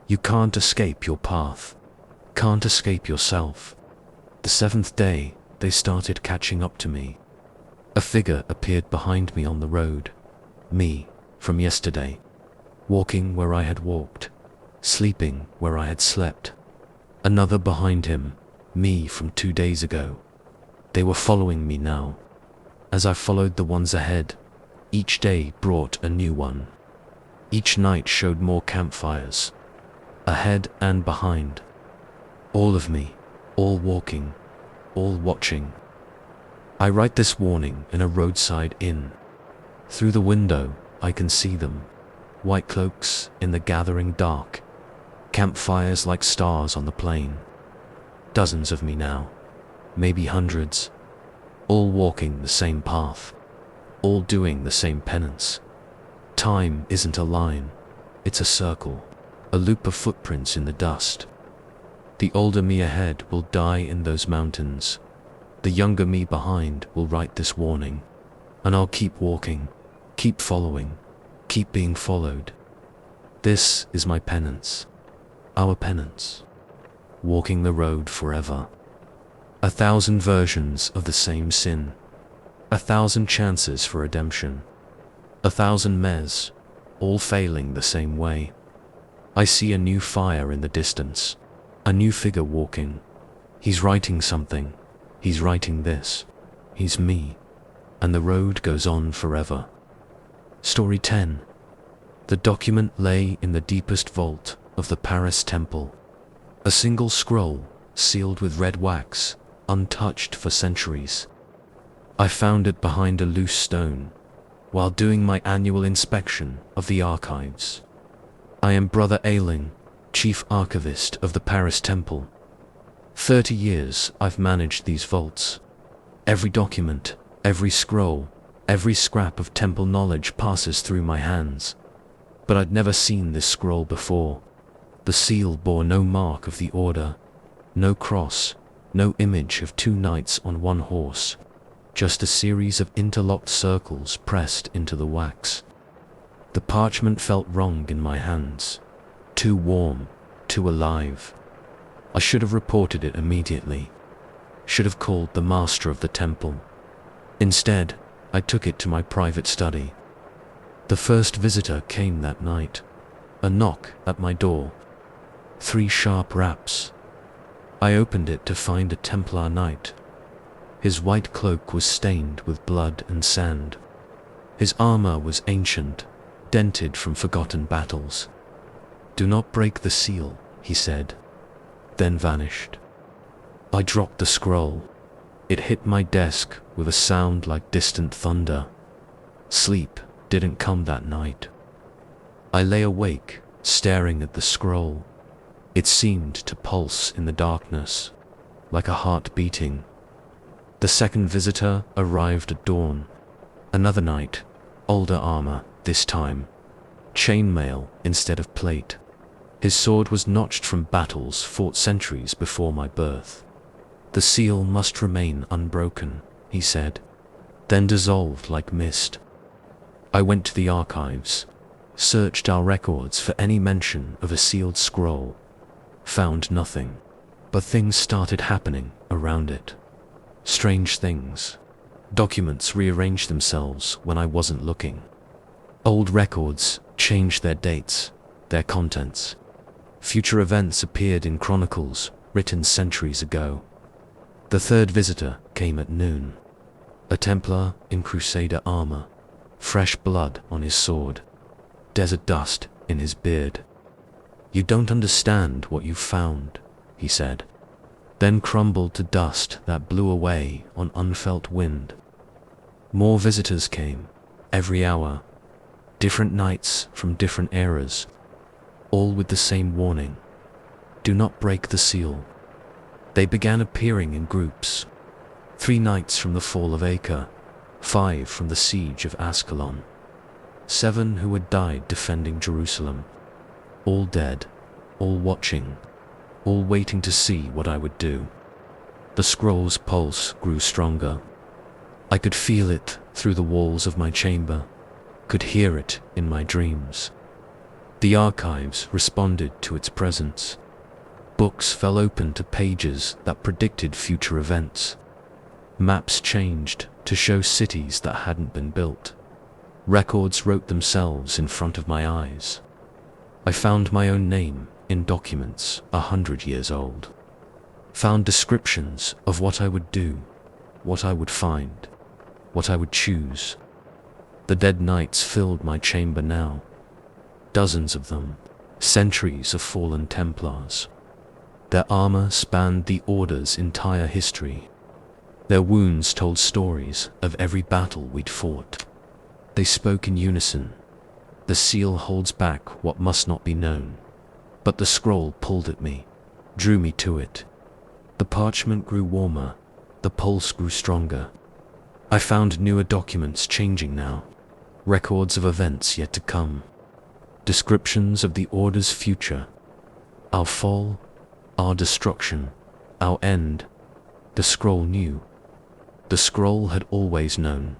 You can't escape your path, can't escape yourself. The 7th day, they started catching up to me. A figure appeared behind me on the road, me from yesterday, walking where I had walked, sleeping where I had slept. Another behind him, me from 2 days ago. They were following me now. As I followed the ones ahead, each day brought a new one. Each night showed more campfires, ahead and behind. All of me, all walking, all watching. I write this warning in a roadside inn. Through the window, I can see them. White cloaks in the gathering dark. Campfires like stars on the plain. Dozens of me now, maybe hundreds, all walking the same path, all doing the same penance. Time isn't a line, it's a circle, a loop of footprints in the dust. The older me ahead will die in those mountains. The younger me behind will write this warning. And I'll keep walking, keep following, keep being followed. This is my penance, our penance. Walking the road forever. 1,000 versions of the same sin. 1,000 chances for redemption. 1,000 mes, all failing the same way. I see a new fire in the distance, a new figure walking. He's writing something. He's writing this. He's me. And the road goes on forever. Story 10. The document lay in the deepest vault of the Paris temple. A single scroll, sealed with red wax, untouched for centuries. I found it behind a loose stone, while doing my annual inspection of the archives. I am Brother Ailing, Chief Archivist of the Paris Temple. 30 years I've managed these vaults. Every document, every scroll, every scrap of temple knowledge passes through my hands. But I'd never seen this scroll before. The seal bore no mark of the order, no cross, no image of 2 knights on 1 horse, just a series of interlocked circles pressed into the wax. The parchment felt wrong in my hands, too warm, too alive. I should have reported it immediately, should have called the master of the temple. Instead, I took it to my private study. The first visitor came that night, a knock at my door. 3 sharp raps. I opened it to find a Templar knight. His white cloak was stained with blood and sand. His armor was ancient, dented from forgotten battles. "Do not break the seal," he said, then vanished. I dropped the scroll. It hit my desk with a sound like distant thunder. Sleep didn't come that night. I lay awake, staring at the scroll. It seemed to pulse in the darkness, like a heart beating. The second visitor arrived at dawn. Another knight, older armor this time, chainmail instead of plate. His sword was notched from battles fought centuries before my birth. "The seal must remain unbroken," he said, then dissolved like mist. I went to the archives, searched our records for any mention of a sealed scroll. Found nothing, but things started happening around it. Strange things. Documents rearranged themselves when I wasn't looking. Old records changed their dates, their contents. Future events appeared in chronicles written centuries ago. The third visitor came at noon. A Templar in Crusader armor, fresh blood on his sword, desert dust in his beard. "You don't understand what you've found," he said, then crumbled to dust that blew away on unfelt wind. More visitors came, every hour, different knights from different eras, all with the same warning: do not break the seal. They began appearing in groups. 3 knights from the fall of Acre, 5 from the siege of Ascalon, 7 who had died defending Jerusalem. All dead, all watching, all waiting to see what I would do. The scroll's pulse grew stronger. I could feel it through the walls of my chamber, could hear it in my dreams. The archives responded to its presence. Books fell open to pages that predicted future events. Maps changed to show cities that hadn't been built. Records wrote themselves in front of my eyes. I found my own name in documents 100 years old. Found descriptions of what I would do, what I would find, what I would choose. The dead knights filled my chamber now. Dozens of them, centuries of fallen Templars. Their armor spanned the Order's entire history. Their wounds told stories of every battle we'd fought. They spoke in unison. The seal holds back what must not be known. But the scroll pulled at me, drew me to it. The parchment grew warmer, the pulse grew stronger. I found newer documents changing now, records of events yet to come, descriptions of the Order's future, our fall, our destruction, our end. The scroll knew. The scroll had always known.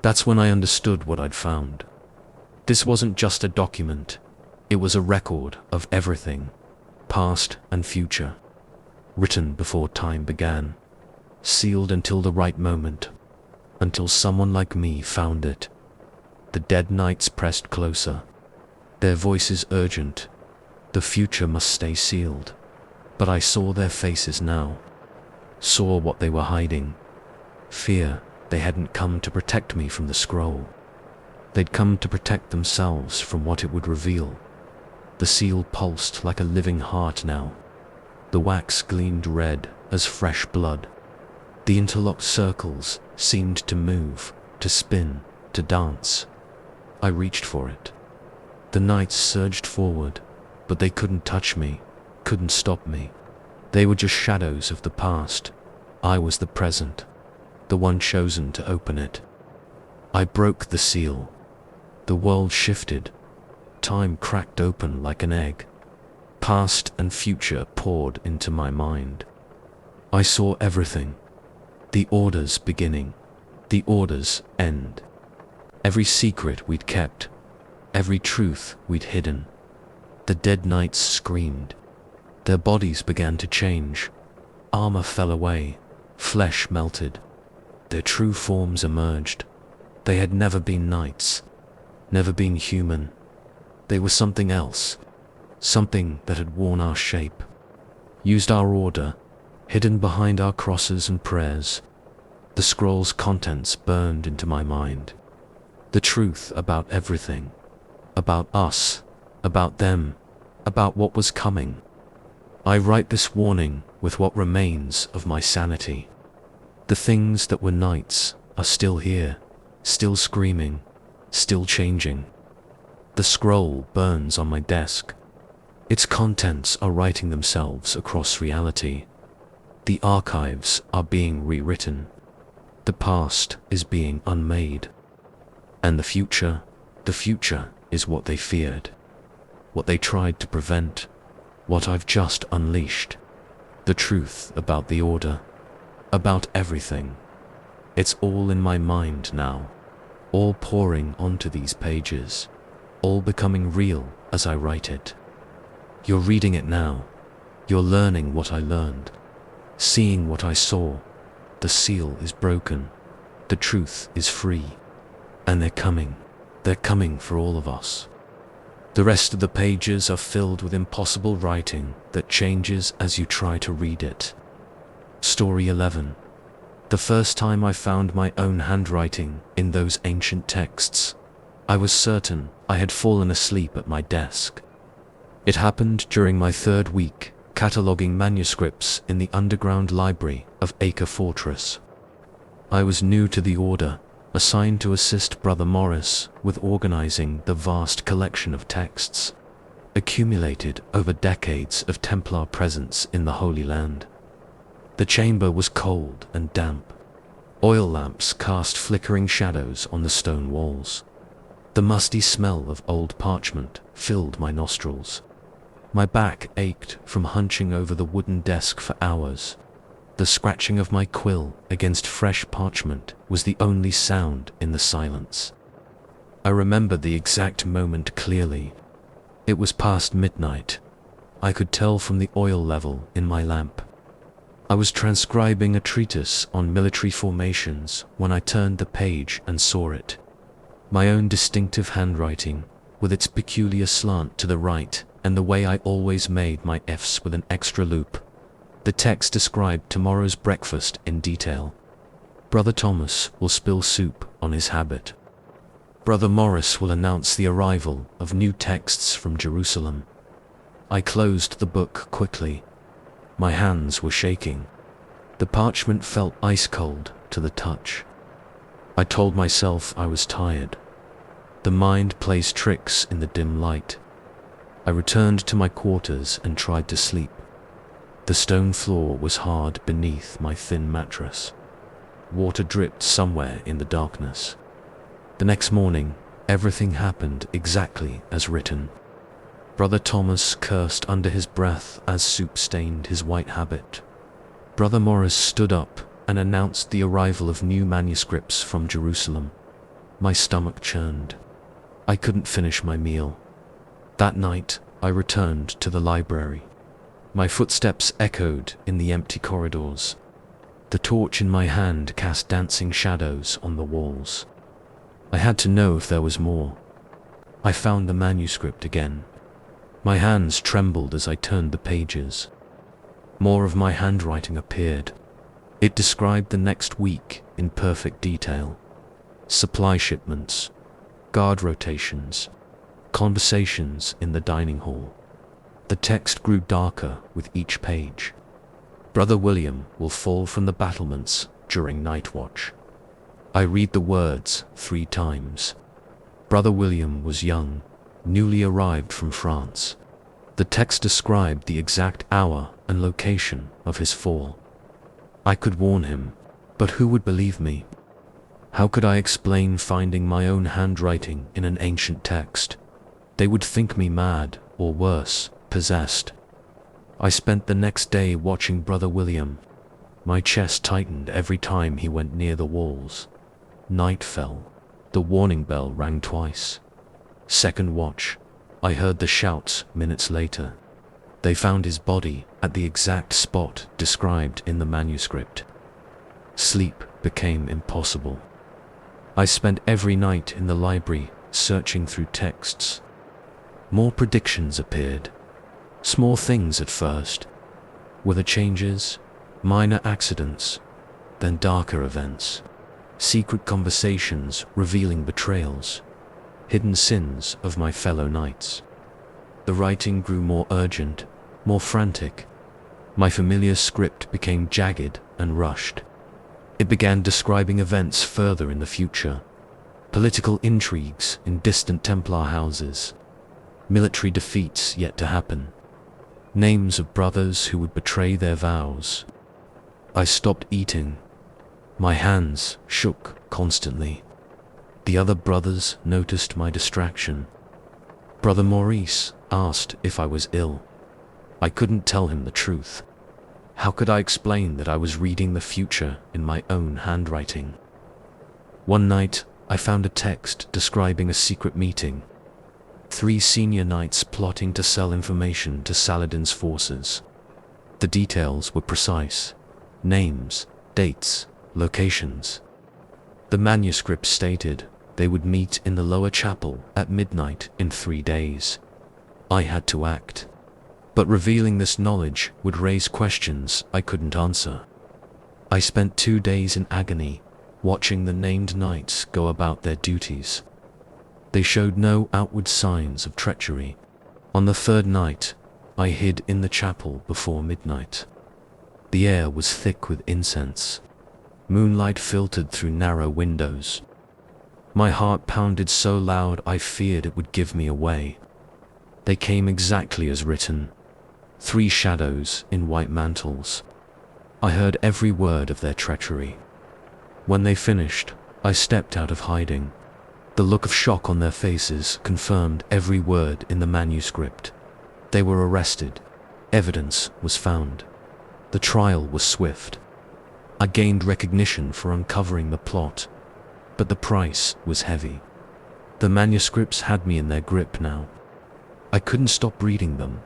That's when I understood what I'd found. This wasn't just a document, it was a record of everything, past and future, written before time began, sealed until the right moment, until someone like me found it. The dead knights pressed closer, their voices urgent. The future must stay sealed. But I saw their faces now, saw what they were hiding. Fear. They hadn't come to protect me from the scroll. They'd come to protect themselves from what it would reveal. The seal pulsed like a living heart now. The wax gleamed red as fresh blood. The interlocked circles seemed to move, to spin, to dance. I reached for it. The knights surged forward, but they couldn't touch me, couldn't stop me. They were just shadows of the past. I was the present, the one chosen to open it. I broke the seal. The world shifted. Time cracked open like an egg. Past and future poured into my mind. I saw everything. The Order's beginning, the Order's end. Every secret we'd kept, every truth we'd hidden. The dead knights screamed. Their bodies began to change. Armor fell away, flesh melted. Their true forms emerged. They had never been knights, never been human. They were something else, something that had worn our shape, used our order, hidden behind our crosses and prayers. The scroll's contents burned into my mind. The truth about everything, about us, about them, about what was coming. I write this warning with what remains of my sanity. The things that were knights are still here, still screaming, still changing. The scroll burns on my desk. Its contents are writing themselves across reality. The archives are being rewritten. The past is being unmade. And the future is what they feared, what they tried to prevent, what I've just unleashed. The truth about the Order, about everything. It's all in my mind now, all pouring onto these pages, all becoming real as I write it. You're reading it now. You're learning what I learned, seeing what I saw. The seal is broken. The truth is free. And they're coming. They're coming for all of us. The rest of the pages are filled with impossible writing that changes as you try to read it. Story 11. The first time I found my own handwriting in those ancient texts, I was certain I had fallen asleep at my desk. It happened during my third week cataloguing manuscripts in the underground library of Acre Fortress. I was new to the Order, assigned to assist Brother Morris with organizing the vast collection of texts, accumulated over decades of Templar presence in the Holy Land. The chamber was cold and damp. Oil lamps cast flickering shadows on the stone walls. The musty smell of old parchment filled my nostrils. My back ached from hunching over the wooden desk for hours. The scratching of my quill against fresh parchment was the only sound in the silence. I remember the exact moment clearly. It was past midnight. I could tell from the oil level in my lamp. I was transcribing a treatise on military formations when I turned the page and saw it. My own distinctive handwriting, with its peculiar slant to the right and the way I always made my F's with an extra loop. The text described tomorrow's breakfast in detail. Brother Thomas will spill soup on his habit. Brother Morris will announce the arrival of new texts from Jerusalem. I closed the book quickly. My hands were shaking. The parchment felt ice cold to the touch. I told myself I was tired. The mind plays tricks in the dim light. I returned to my quarters and tried to sleep. The stone floor was hard beneath my thin mattress. Water dripped somewhere in the darkness. The next morning, everything happened exactly as written. Brother Thomas cursed under his breath as soup stained his white habit. Brother Morris stood up and announced the arrival of new manuscripts from Jerusalem. My stomach churned. I couldn't finish my meal. That night, I returned to the library. My footsteps echoed in the empty corridors. The torch in my hand cast dancing shadows on the walls. I had to know if there was more. I found the manuscript again. My hands trembled as I turned the pages. More of my handwriting appeared. It described the next week in perfect detail. Supply shipments, guard rotations, conversations in the dining hall. The text grew darker with each page. Brother William will fall from the battlements during night watch. I read the words 3 times. Brother William was young, newly arrived from France. The text described the exact hour and location of his fall. I could warn him, but who would believe me? How could I explain finding my own handwriting in an ancient text? They would think me mad, or worse, possessed. I spent the next day watching Brother William. My chest tightened every time he went near the walls. Night fell. The warning bell rang twice. Second watch. I heard the shouts minutes later. They found his body at the exact spot described in the manuscript. Sleep became impossible. I spent every night in the library searching through texts. More predictions appeared. Small things at first. Weather changes, minor accidents, then darker events. Secret conversations revealing betrayals. Hidden sins of my fellow knights. The writing grew more urgent, more frantic. My familiar script became jagged and rushed. It began describing events further in the future. Political intrigues in distant Templar houses. Military defeats yet to happen. Names of brothers who would betray their vows. I stopped eating. My hands shook constantly. The other brothers noticed my distraction. Brother Maurice asked if I was ill. I couldn't tell him the truth. How could I explain that I was reading the future in my own handwriting? One night, I found a text describing a secret meeting. 3 senior knights plotting to sell information to Saladin's forces. The details were precise. Names, dates, locations. The manuscript stated they would meet in the lower chapel at midnight in 3 days. I had to act. But revealing this knowledge would raise questions I couldn't answer. I spent 2 days in agony, watching the named knights go about their duties. They showed no outward signs of treachery. On the 3rd night, I hid in the chapel before midnight. The air was thick with incense. Moonlight filtered through narrow windows. My heart pounded so loud I feared it would give me away. They came exactly as written. 3 shadows in white mantles. I heard every word of their treachery. When they finished, I stepped out of hiding. The look of shock on their faces confirmed every word in the manuscript. They were arrested. Evidence was found. The trial was swift. I gained recognition for uncovering the plot, but the price was heavy. The manuscripts had me in their grip now. I couldn't stop reading them.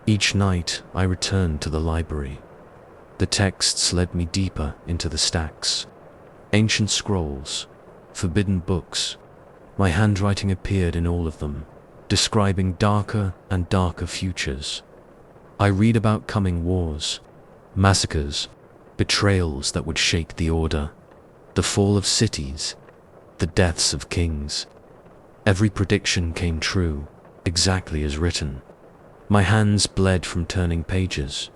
Each night, I returned to the library. The texts led me deeper into the stacks. Ancient scrolls, forbidden books. My handwriting appeared in all of them, describing darker and darker futures. I read about coming wars, massacres, betrayals that would shake the order, the fall of cities, the deaths of kings. Every prediction came true, exactly as written. My hands bled from turning pages.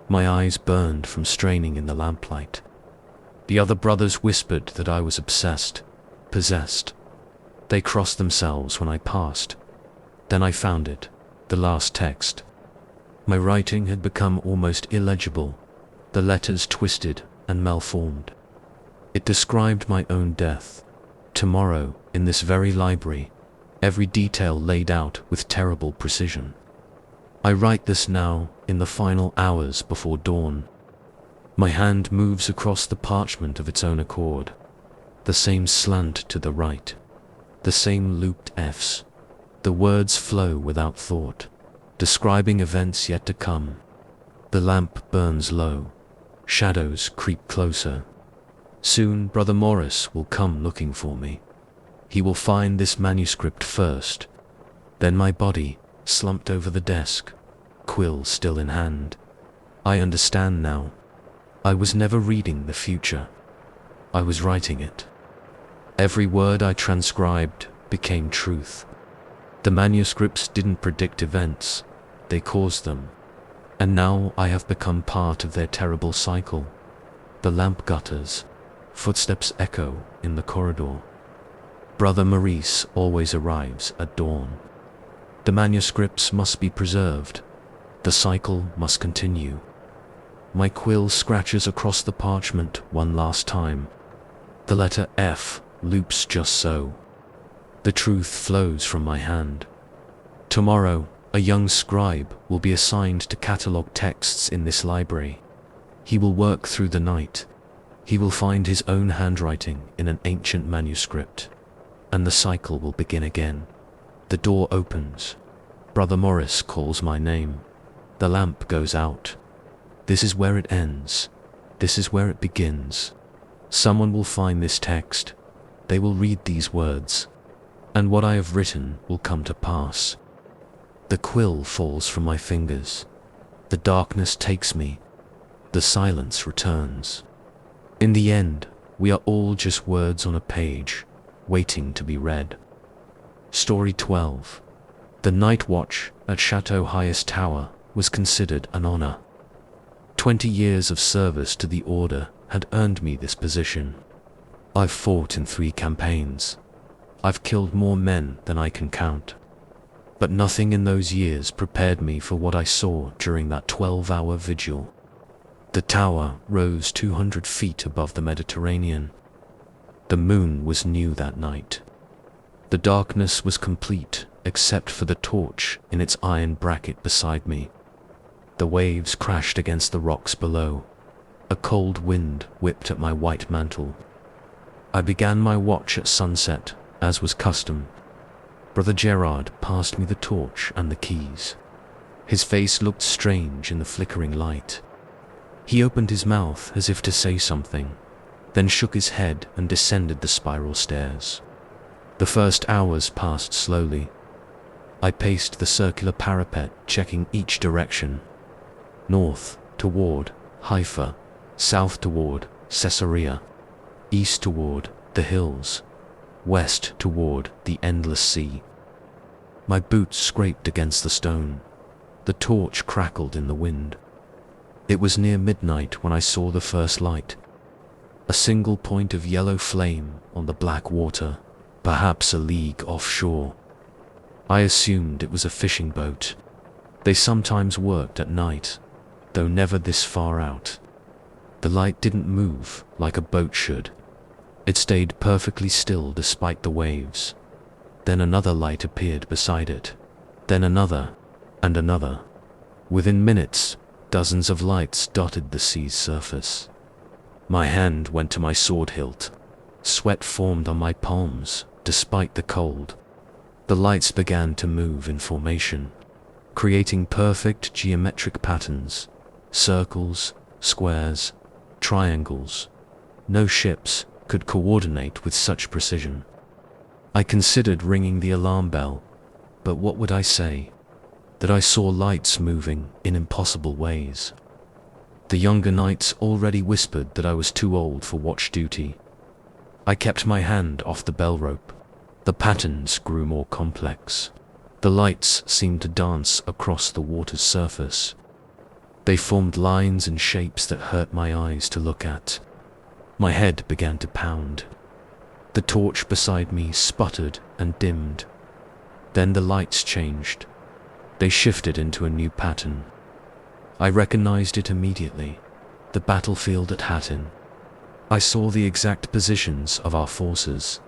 My eyes burned from straining in the lamplight. The other brothers whispered that I was obsessed, possessed. They crossed themselves when I passed. Then I found it, the last text. My writing had become almost illegible, the letters twisted and malformed. It described my own death. Tomorrow, in this very library, every detail laid out with terrible precision. I write this now, in the final hours before dawn. My hand moves across the parchment of its own accord. The same slant to the right. The same looped Fs. The words flow without thought, describing events yet to come. The lamp burns low. Shadows creep closer. Soon Brother Morris will come looking for me. He will find this manuscript first. Then my body, slumped over the desk, quill still in hand. I understand now. I was never reading the future. I was writing it. Every word I transcribed became truth. The manuscripts didn't predict events, they caused them. And now I have become part of their terrible cycle. The lamp gutters, footsteps echo in the corridor. Brother Maurice always arrives at dawn. The manuscripts must be preserved. The cycle must continue. My quill scratches across the parchment one last time. The letter F loops just so. The truth flows from my hand. Tomorrow, a young scribe will be assigned to catalogue texts in this library. He will work through the night. He will find his own handwriting in an ancient manuscript. And the cycle will begin again. The door opens. Brother Morris calls my name. The lamp goes out. This is where it ends. This is where it begins. Someone will find this text. They will read these words. And what I have written will come to pass. The quill falls from my fingers. The darkness takes me. The silence returns. In the end, we are all just words on a page, waiting to be read. Story 12. The night watch at Chateau Highest Tower was considered an honor. 20 years of service to the Order had earned me this position. I've fought in 3 campaigns. I've killed more men than I can count. But nothing in those years prepared me for what I saw during that 12-hour vigil. The tower rose 200 feet above the Mediterranean. The moon was new that night. The darkness was complete except for the torch in its iron bracket beside me. The waves crashed against the rocks below. A cold wind whipped at my white mantle. I began my watch at sunset, as was custom. Brother Gerard passed me the torch and the keys. His face looked strange in the flickering light. He opened his mouth as if to say something, then shook his head and descended the spiral stairs. The first hours passed slowly. I paced the circular parapet, checking each direction. North toward Haifa, south toward Caesarea, east toward the hills, west toward the endless sea. My boots scraped against the stone. The torch crackled in the wind. It was near midnight when I saw the first light. A single point of yellow flame on the black water, perhaps a league offshore. I assumed it was a fishing boat. They sometimes worked at night, though never this far out. The light didn't move like a boat should. It stayed perfectly still despite the waves. Then another light appeared beside it. Then another, and another. Within minutes, dozens of lights dotted the sea's surface. My hand went to my sword hilt. Sweat formed on my palms, despite the cold. The lights began to move in formation, creating perfect geometric patterns, circles, squares, triangles. No ships could coordinate with such precision. I considered ringing the alarm bell, but what would I say? That I saw lights moving in impossible ways. The younger knights already whispered that I was too old for watch duty. I kept my hand off the bell rope. The patterns grew more complex. The lights seemed to dance across the water's surface. They formed lines and shapes that hurt my eyes to look at. My head began to pound. The torch beside me sputtered and dimmed. Then the lights changed. They shifted into a new pattern. I recognized it immediately. The battlefield at Hattin. I saw the exact positions of our forces.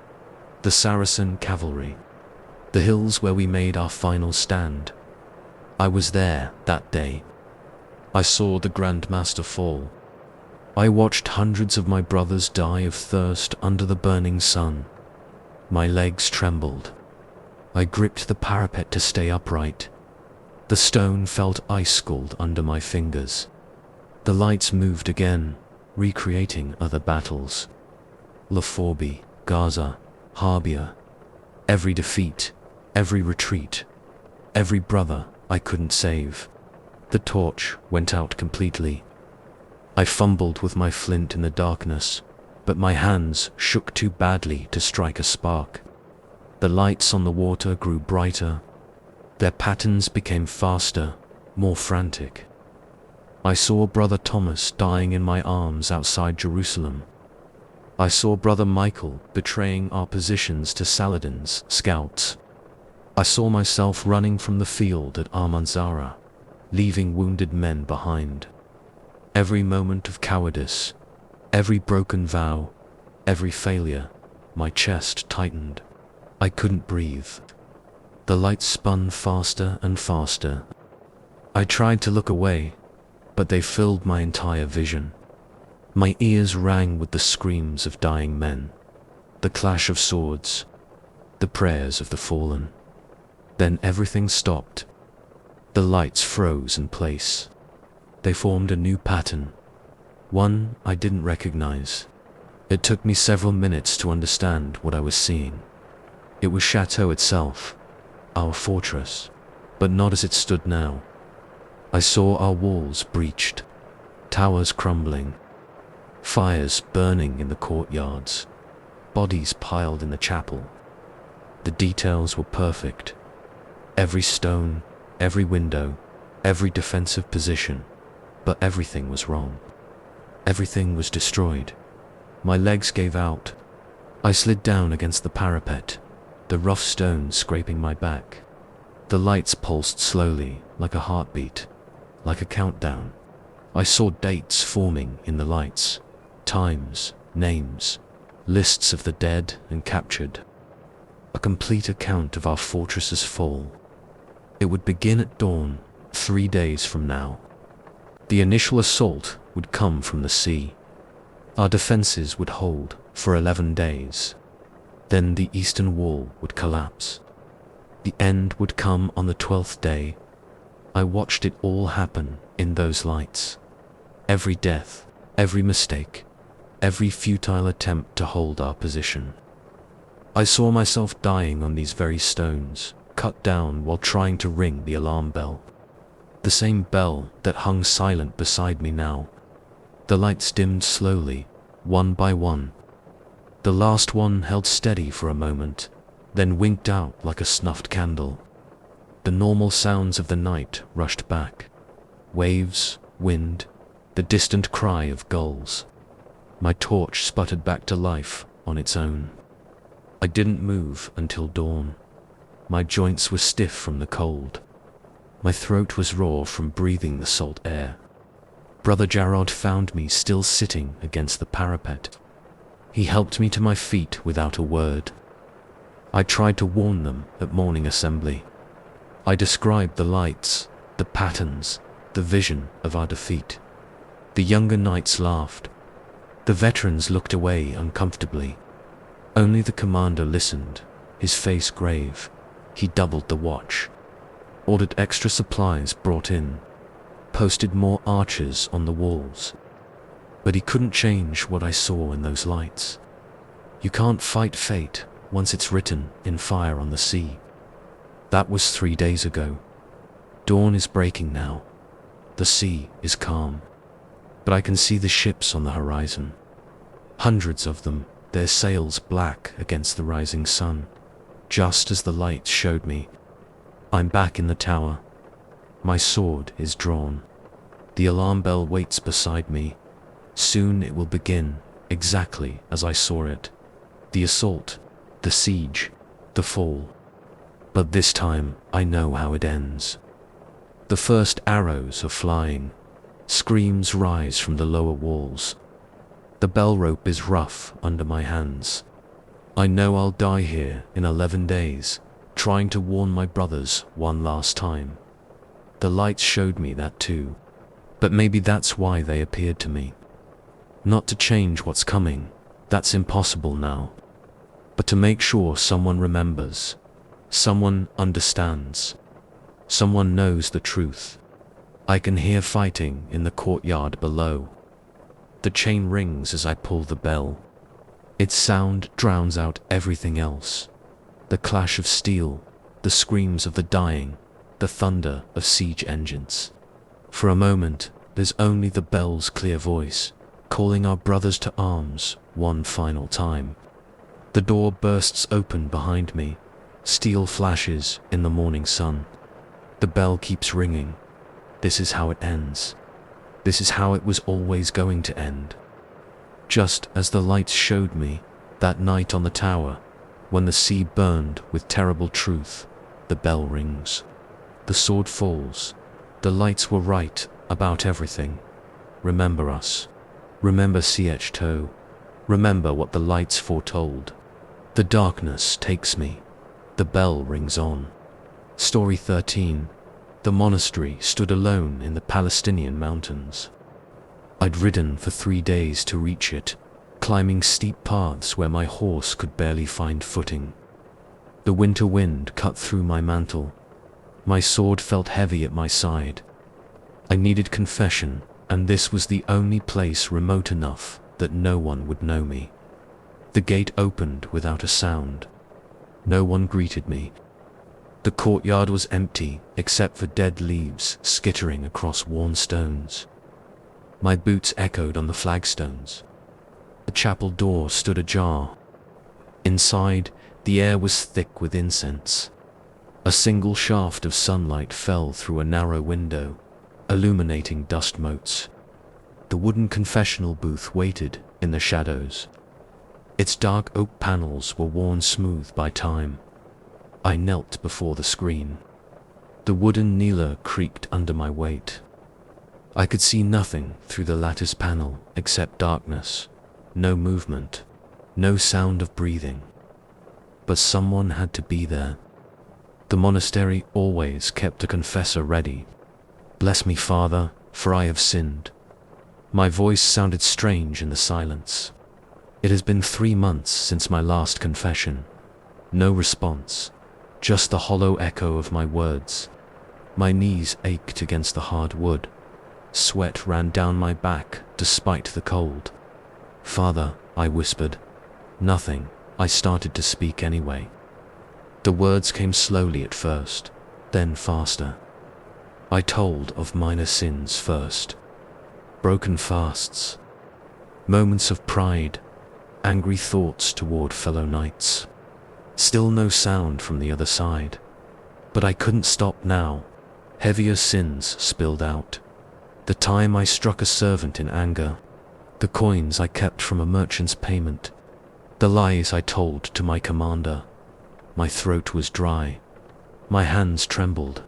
The Saracen cavalry. The hills where we made our final stand. I was there that day. I saw the Grand Master fall. I watched hundreds of my brothers die of thirst under the burning sun. My legs trembled. I gripped the parapet to stay upright. The stone felt ice-cold under my fingers. The lights moved again, recreating other battles. Laforbi, Gaza, Harbia. Every defeat, every retreat, every brother I couldn't save. The torch went out completely. I fumbled with my flint in the darkness, but my hands shook too badly to strike a spark. The lights on the water grew brighter. Their patterns became faster, more frantic. I saw Brother Thomas dying in my arms outside Jerusalem. I saw Brother Michael betraying our positions to Saladin's scouts. I saw myself running from the field at Almanzara, leaving wounded men behind. Every moment of cowardice, every broken vow, every failure, my chest tightened. I couldn't breathe. The lights spun faster and faster. I tried to look away, but they filled my entire vision. My ears rang with the screams of dying men, the clash of swords, the prayers of the fallen. Then everything stopped. The lights froze in place. They formed a new pattern, one I didn't recognize. It took me several minutes to understand what I was seeing. It was Chateau itself, our fortress, but not as it stood now. I saw our walls breached, towers crumbling, fires burning in the courtyards, bodies piled in the chapel. The details were perfect. Every stone, every window, every defensive position, but everything was wrong. Everything was destroyed. My legs gave out. I slid down against the parapet, the rough stones scraping my back. The lights pulsed slowly, like a heartbeat, like a countdown. I saw dates forming in the lights, times, names, lists of the dead and captured. A complete account of our fortress's fall. It would begin at dawn, 3 days from now. The initial assault would come from the sea. Our defenses would hold for 11 days. Then the eastern wall would collapse. The end would come on the 12th day. I watched it all happen in those lights. Every death, every mistake, every futile attempt to hold our position. I saw myself dying on these very stones, cut down while trying to ring the alarm bell. The same bell that hung silent beside me now. The lights dimmed slowly, one by one. The last one held steady for a moment, then winked out like a snuffed candle. The normal sounds of the night rushed back. Waves, wind, the distant cry of gulls. My torch sputtered back to life on its own. I didn't move until dawn. My joints were stiff from the cold. My throat was raw from breathing the salt air. Brother Jarrod found me still sitting against the parapet. He helped me to my feet without a word. I tried to warn them at morning assembly. I described the lights, the patterns, the vision of our defeat. The younger knights laughed. The veterans looked away uncomfortably. Only the commander listened, his face grave. He doubled the watch, ordered extra supplies brought in, posted more archers on the walls. But he couldn't change what I saw in those lights. You can't fight fate once it's written in fire on the sea. That was 3 days ago. Dawn is breaking now. The sea is calm. But I can see the ships on the horizon. Hundreds of them, their sails black against the rising sun, just as the lights showed me. I'm back in the tower. My sword is drawn. The alarm bell waits beside me. Soon it will begin, exactly as I saw it. The assault, the siege, the fall. But this time, I know how it ends. The first arrows are flying. Screams rise from the lower walls. The bell rope is rough under my hands. I know I'll die here in 11 days, trying to warn my brothers one last time. The lights showed me that too. But maybe that's why they appeared to me. Not to change what's coming, that's impossible now. But to make sure someone remembers, someone understands, someone knows the truth. I can hear fighting in the courtyard below. The chain rings as I pull the bell. Its sound drowns out everything else. The clash of steel, the screams of the dying, the thunder of siege engines. For a moment, there's only the bell's clear voice, calling our brothers to arms one final time. The door bursts open behind me. Steel flashes in the morning sun. The bell keeps ringing. This is how it ends. This is how it was always going to end. Just as the lights showed me that night on the tower, when the sea burned with terrible truth, the bell rings. The sword falls. The lights were right about everything. Remember us. Remember Ch. Remember what the lights foretold. The darkness takes me. The bell rings on. Story 13. The monastery stood alone in the Palestinian mountains. I'd ridden for 3 days to reach it, climbing steep paths where my horse could barely find footing. The winter wind cut through my mantle. My sword felt heavy at my side. I needed confession, and this was the only place remote enough that no one would know me. The gate opened without a sound. No one greeted me. The courtyard was empty except for dead leaves skittering across worn stones. My boots echoed on the flagstones. The chapel door stood ajar. Inside, the air was thick with incense. A single shaft of sunlight fell through a narrow window, illuminating dust motes. The wooden confessional booth waited in the shadows. Its dark oak panels were worn smooth by time. I knelt before the screen. The wooden kneeler creaked under my weight. I could see nothing through the lattice panel except darkness, no movement, no sound of breathing. But someone had to be there. The monastery always kept a confessor ready. Bless me, Father, for I have sinned. My voice sounded strange in the silence. It has been 3 months since my last confession. No response, just the hollow echo of my words. My knees ached against the hard wood. Sweat ran down my back despite the cold. Father, I whispered. Nothing. I started to speak anyway. The words came slowly at first, then faster. I told of minor sins first. Broken fasts. Moments of pride. Angry thoughts toward fellow knights. Still no sound from the other side. But I couldn't stop now. Heavier sins spilled out. The time I struck a servant in anger. The coins I kept from a merchant's payment. The lies I told to my commander. My throat was dry. My hands trembled.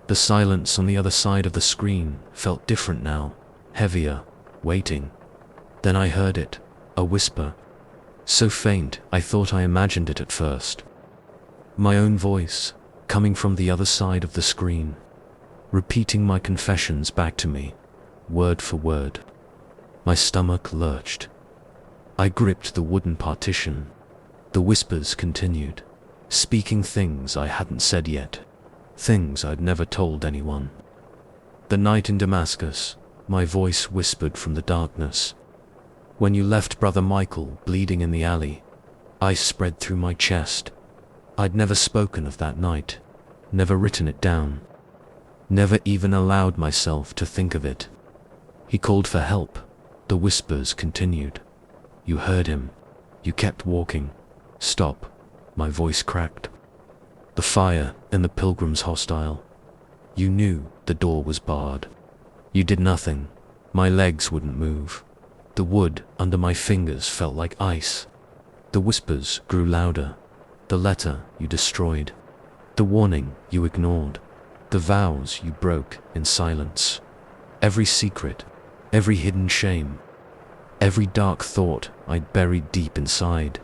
The silence on the other side of the screen felt different now, heavier, waiting. Then I heard it, a whisper. So faint I thought I imagined it at first. My own voice, coming from the other side of the screen, repeating my confessions back to me, word for word. My stomach lurched. I gripped the wooden partition. The whispers continued, speaking things I hadn't said yet, things I'd never told anyone. The night in Damascus, my voice whispered from the darkness. When you left Brother Michael bleeding in the alley, ice spread through my chest. I'd never spoken of that night, never written it down, never even allowed myself to think of it. He called for help. The whispers continued. You heard him. You kept walking. Stop. My voice cracked. The fire in the pilgrim's hostel. You knew the door was barred. You did nothing. My legs wouldn't move. The wood under my fingers felt like ice. The whispers grew louder. The letter you destroyed. The warning you ignored. The vows you broke in silence. Every secret, every hidden shame, every dark thought I'd buried deep inside.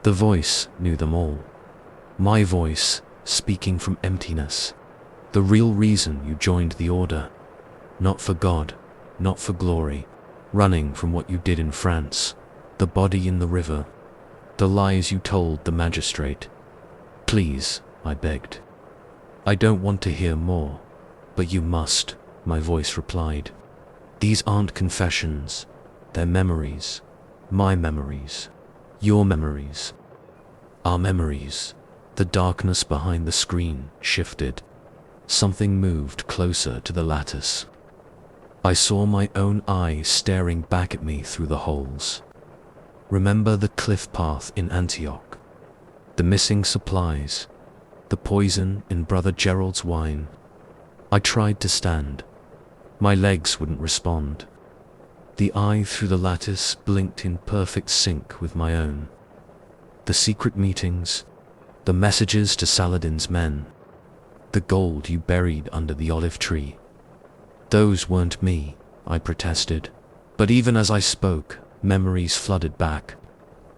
The voice knew them all. My voice, speaking from emptiness. The real reason you joined the order. Not for God, not for glory. Running from what you did in France. The body in the river. The lies you told the magistrate. Please, I begged. I don't want to hear more, but you must, my voice replied. These aren't confessions, they're memories. My memories. Your memories. Our memories. The darkness behind the screen shifted. Something moved closer to the lattice. I saw my own eyes staring back at me through the holes. Remember the cliff path in Antioch? The missing supplies? The poison in Brother Gerald's wine? I tried to stand. My legs wouldn't respond. The eye through the lattice blinked in perfect sync with my own. The secret meetings, the messages to Saladin's men, the gold you buried under the olive tree. Those weren't me, I protested. But even as I spoke, memories flooded back.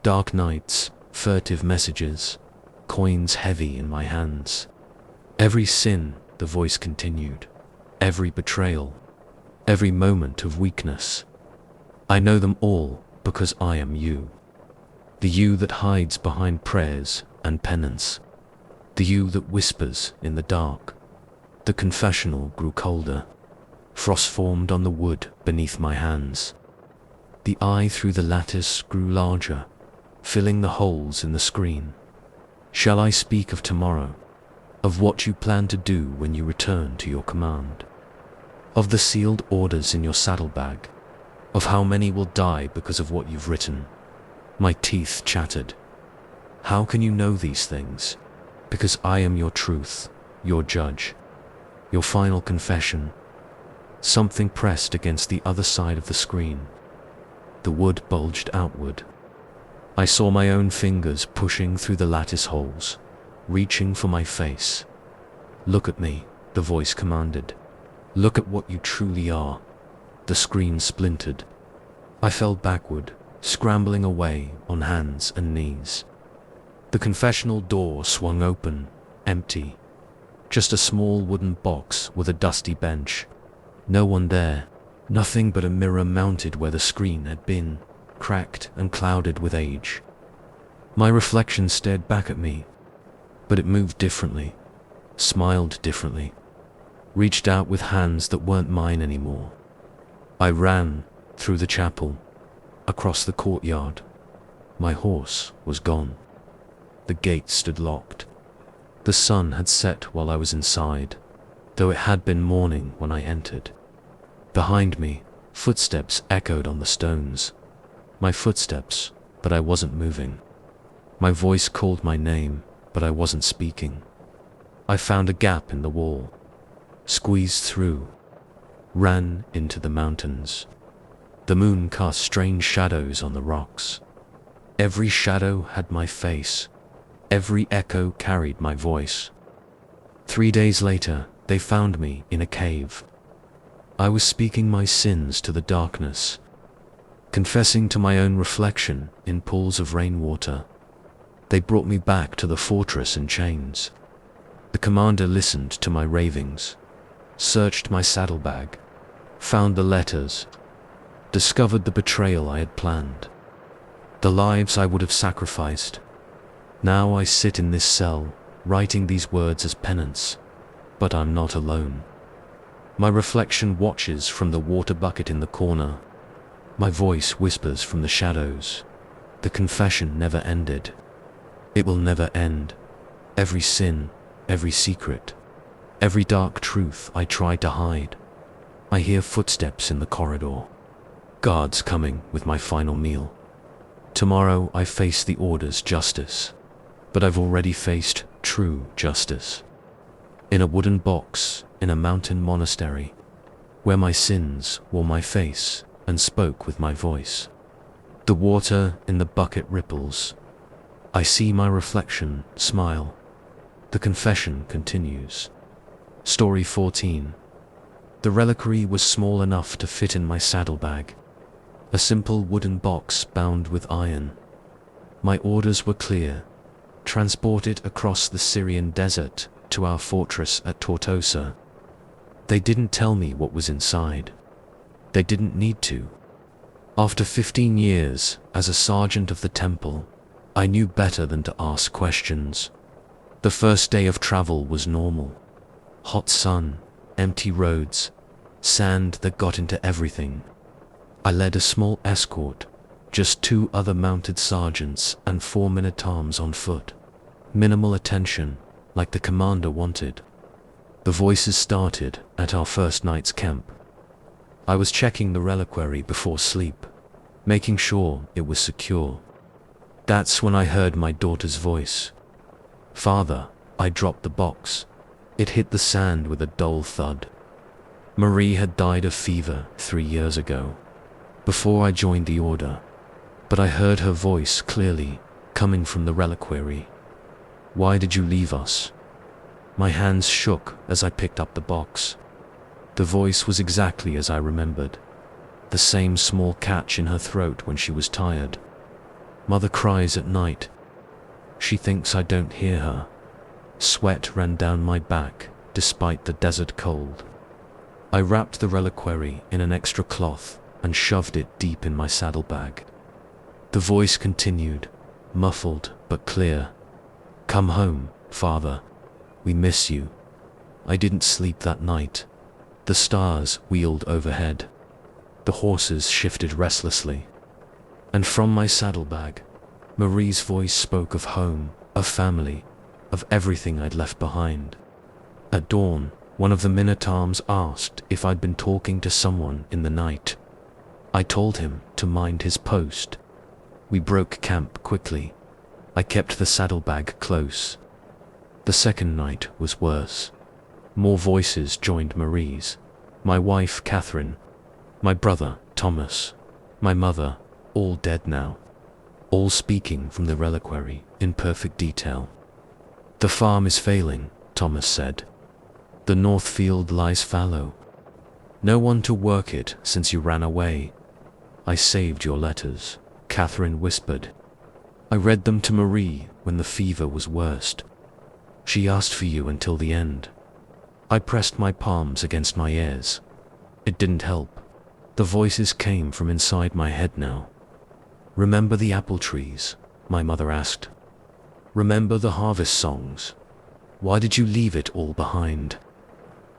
Dark nights, furtive messages, coins heavy in my hands. Every sin, the voice continued. Every betrayal, every moment of weakness. I know them all because I am you. The you that hides behind prayers and penance. The you that whispers in the dark. The confessional grew colder. Frost formed on the wood beneath my hands. The eye through the lattice grew larger, filling the holes in the screen. Shall I speak of tomorrow? Of what you plan to do when you return to your command? Of the sealed orders in your saddlebag? Of how many will die because of what you've written? My teeth chattered. How can you know these things? Because I am your truth, your judge, your final confession. Something pressed against the other side of the screen. The wood bulged outward. I saw my own fingers pushing through the lattice holes, reaching for my face. Look at me, the voice commanded. Look at what you truly are. The screen splintered. I fell backward, scrambling away on hands and knees. The confessional door swung open, empty. Just a small wooden box with a dusty bench. No one there, nothing but a mirror mounted where the screen had been, cracked and clouded with age. My reflection stared back at me, but it moved differently, smiled differently, reached out with hands that weren't mine anymore. I ran through the chapel, across the courtyard. My horse was gone. The gate stood locked. The sun had set while I was inside, though it had been morning when I entered. Behind me, footsteps echoed on the stones. My footsteps, but I wasn't moving. My voice called my name, but I wasn't speaking. I found a gap in the wall, squeezed through, ran into the mountains. The moon cast strange shadows on the rocks. Every shadow had my face. Every echo carried my voice. 3 days later, they found me in a cave. I was speaking my sins to the darkness, confessing to my own reflection in pools of rainwater. They brought me back to the fortress in chains. The commander listened to my ravings, searched my saddlebag, found the letters, discovered the betrayal I had planned, the lives I would have sacrificed. Now I sit in this cell, writing these words as penance, but I'm not alone. My reflection watches from the water bucket in the corner. My voice whispers from the shadows. The confession never ended. It will never end. Every sin, every secret, every dark truth I tried to hide. I hear footsteps in the corridor. Guards coming with my final meal. Tomorrow I face the order's justice, but I've already faced true justice. In a wooden box, in a mountain monastery, where my sins wore my face and spoke with my voice. The water in the bucket ripples. I see my reflection, smile. The confession continues. Story 14. The reliquary was small enough to fit in my saddlebag. A simple wooden box bound with iron. My orders were clear. Transport it across the Syrian desert to our fortress at Tortosa. They didn't tell me what was inside. They didn't need to. After 15 years as a sergeant of the temple, I knew better than to ask questions. The first day of travel was normal. Hot sun, empty roads, sand that got into everything. I led a small escort, just 2 other mounted sergeants and 4 men-at-arms on foot. Minimal attention, like the commander wanted. The voices started at our first night's camp. I was checking the reliquary before sleep, making sure it was secure. That's when I heard my daughter's voice. "Father," I dropped the box. It hit the sand with a dull thud. Marie had died of fever 3 years ago, before I joined the order, but I heard her voice clearly, coming from the reliquary. "Why did you leave us?" My hands shook as I picked up the box. The voice was exactly as I remembered. The same small catch in her throat when she was tired. "Mother cries at night. She thinks I don't hear her." Sweat ran down my back, despite the desert cold. I wrapped the reliquary in an extra cloth and shoved it deep in my saddlebag. The voice continued, muffled but clear. "Come home, Father. We miss you." I didn't sleep that night. The stars wheeled overhead. The horses shifted restlessly. And from my saddlebag, Marie's voice spoke of home, of family, of everything I'd left behind. At dawn, one of the men-at-arms asked if I'd been talking to someone in the night. I told him to mind his post. We broke camp quickly. I kept the saddlebag close. The second night was worse. More voices joined Marie's. My wife, Catherine. My brother, Thomas. My mother, all dead now. All speaking from the reliquary in perfect detail. "The farm is failing," Thomas said. "The north field lies fallow. No one to work it since you ran away. I saved your letters," Catherine whispered. "I read them to Marie when the fever was worst. She asked for you until the end." I pressed my palms against my ears. It didn't help. The voices came from inside my head now. "Remember the apple trees?" my mother asked. "Remember the harvest songs? Why did you leave it all behind?"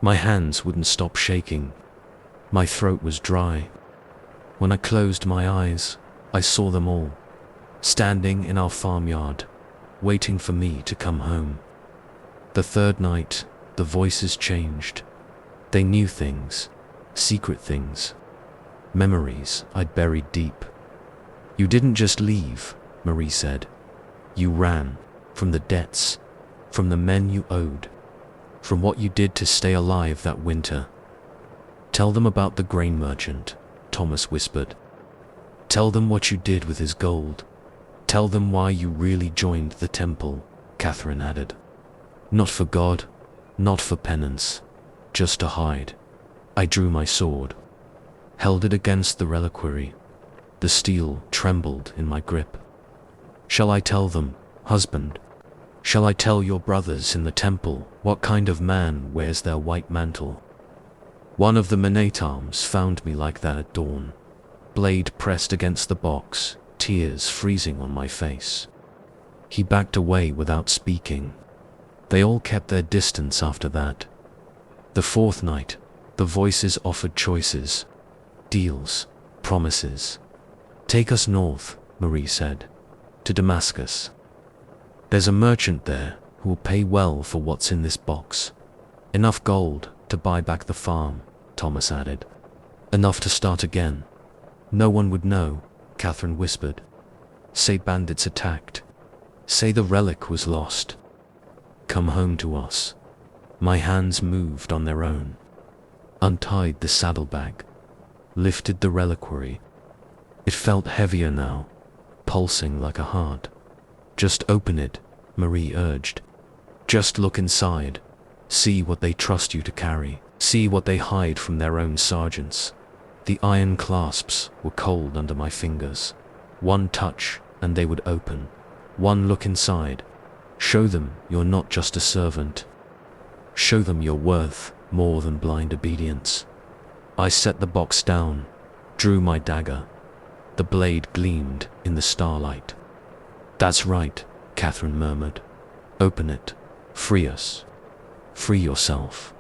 My hands wouldn't stop shaking. My throat was dry. When I closed my eyes, I saw them all, standing in our farmyard, waiting for me to come home. The third night, the voices changed. They knew things, secret things, memories I'd buried deep. "You didn't just leave," Marie said. "You ran, from the debts, from the men you owed, from what you did to stay alive that winter." "Tell them about the grain merchant," Thomas whispered. "Tell them what you did with his gold. Tell them why you really joined the temple," Catherine added. "Not for God, not for penance, just to hide." I drew my sword, held it against the reliquary. The steel trembled in my grip. "Shall I tell them, husband? Shall I tell your brothers in the temple what kind of man wears their white mantle?" One of the men-at-arms found me like that at dawn, blade pressed against the box, tears freezing on my face. He backed away without speaking. They all kept their distance after that. The fourth night, the voices offered choices, deals, promises. "Take us north," Marie said, "to Damascus. There's a merchant there who will pay well for what's in this box. Enough gold to buy back the farm," Thomas added. "Enough to start again." "No one would know," Catherine whispered. "Say bandits attacked. Say the relic was lost. Come home to us." My hands moved on their own, untied the saddlebag, lifted the reliquary. It felt heavier now, pulsing like a heart. "Just open it," Marie urged. "Just look inside. See what they trust you to carry. See what they hide from their own sergeants." The iron clasps were cold under my fingers. One touch and they would open. One look inside. Show them you're not just a servant. Show them you're worth more than blind obedience. I set the box down, drew my dagger. The blade gleamed in the starlight. "That's right," Catherine murmured. "Open it. Free us. Free yourself."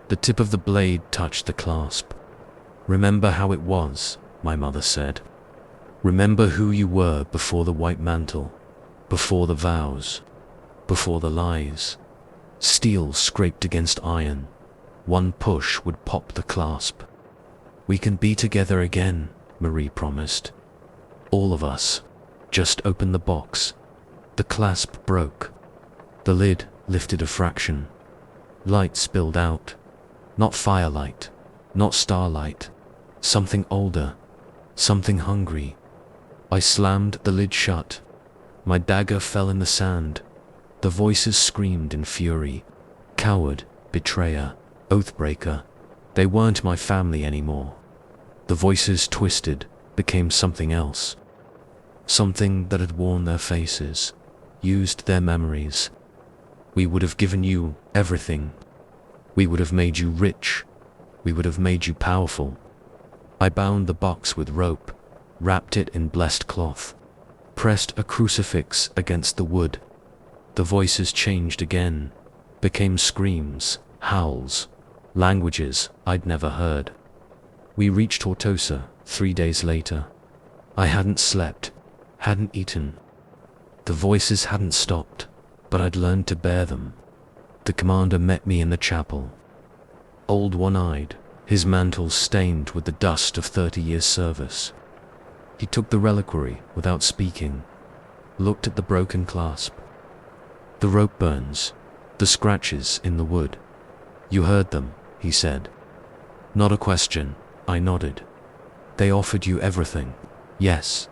The tip of the blade touched the clasp. "Remember how it was," my mother said. "Remember who you were before the white mantle, before the vows, before the lies." Steel scraped against iron. One push would pop the clasp. "We can be together again," Marie promised. "All of us. Just open the box." The clasp broke. The lid lifted a fraction. Light spilled out. Not firelight, not starlight. Something older, something hungry. I slammed the lid shut. My dagger fell in the sand. The voices screamed in fury. Coward, betrayer, oathbreaker. They weren't my family anymore. The voices twisted, became something else. Something that had worn their faces, used their memories. "We would have given you everything. We would have made you rich. We would have made you powerful." I bound the box with rope, wrapped it in blessed cloth, pressed a crucifix against the wood. The voices changed again, became screams, howls, languages I'd never heard. We reached Tortosa 3 days later. I hadn't slept, hadn't eaten. The voices hadn't stopped, but I'd learned to bear them. The commander met me in the chapel. Old one-eyed, his mantle stained with the dust of 30 years' service. He took the reliquary without speaking, looked at the broken clasp. "The rope burns, the scratches in the wood. You heard them," he said. "Not a question," I nodded. "They offered you everything." "Yes.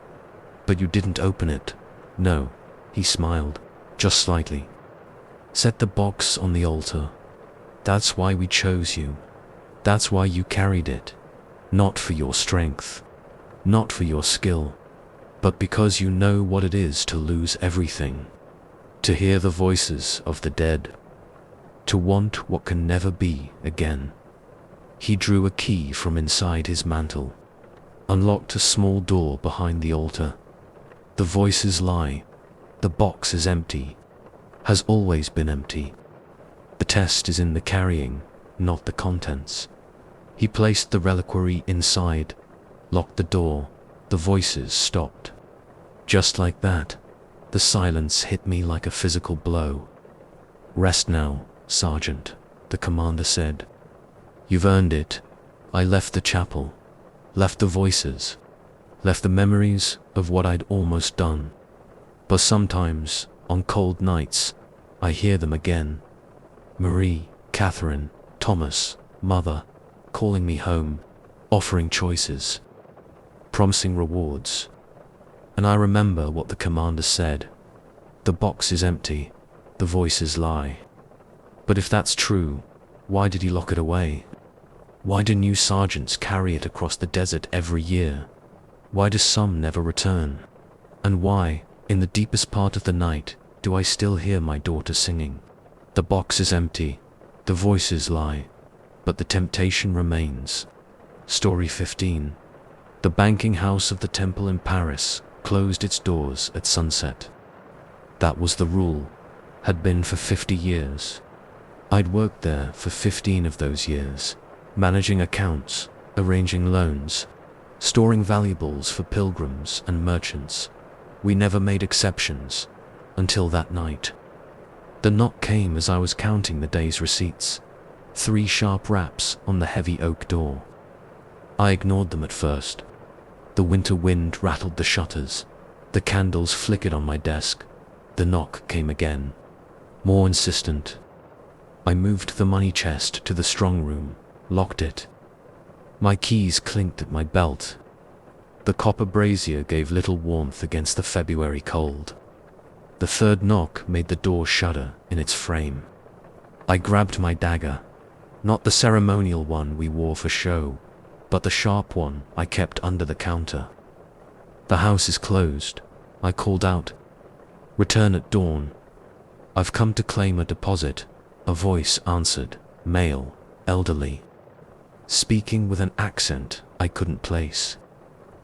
But you didn't open it." "No," he smiled, just slightly. "Set the box on the altar. That's why we chose you. That's why you carried it. Not for your strength, not for your skill, but because you know what it is to lose everything, to hear the voices of the dead, to want what can never be again." He drew a key from inside his mantle, unlocked a small door behind the altar. "The voices lie. The box is empty, has always been empty. The test is in the carrying, not the contents." He placed the reliquary inside, locked the door. The voices stopped. Just like that, the silence hit me like a physical blow. "Rest now, Sergeant," the commander said. "You've earned it." I left the chapel, left the voices, left the memories of what I'd almost done. But sometimes, on cold nights, I hear them again. Marie, Catherine, Thomas, Mother, calling me home, offering choices, promising rewards. And I remember what the commander said. "The box is empty, the voices lie." But if that's true, why did he lock it away? Why do new sergeants carry it across the desert every year? Why do some never return? And why, in the deepest part of the night, do I still hear my daughter singing? The box is empty, the voices lie, but the temptation remains. Story 15. The banking house of the Temple in Paris closed its doors at sunset. That was the rule, had been for 50 years. I'd worked there for 15 of those years, managing accounts, arranging loans, storing valuables for pilgrims and merchants. We never made exceptions, until that night. The knock came as I was counting the day's receipts. 3 sharp raps on the heavy oak door. I ignored them at first. The winter wind rattled the shutters. The candles flickered on my desk. The knock came again, more insistent. I moved the money chest to the strong room, locked it. My keys clinked at my belt. The copper brazier gave little warmth against the February cold. The third knock made the door shudder in its frame. I grabbed my dagger, not the ceremonial one we wore for show, but the sharp one I kept under the counter. "The house is closed," I called out. "Return at dawn." "I've come to claim a deposit," a voice answered, male, elderly, speaking with an accent I couldn't place.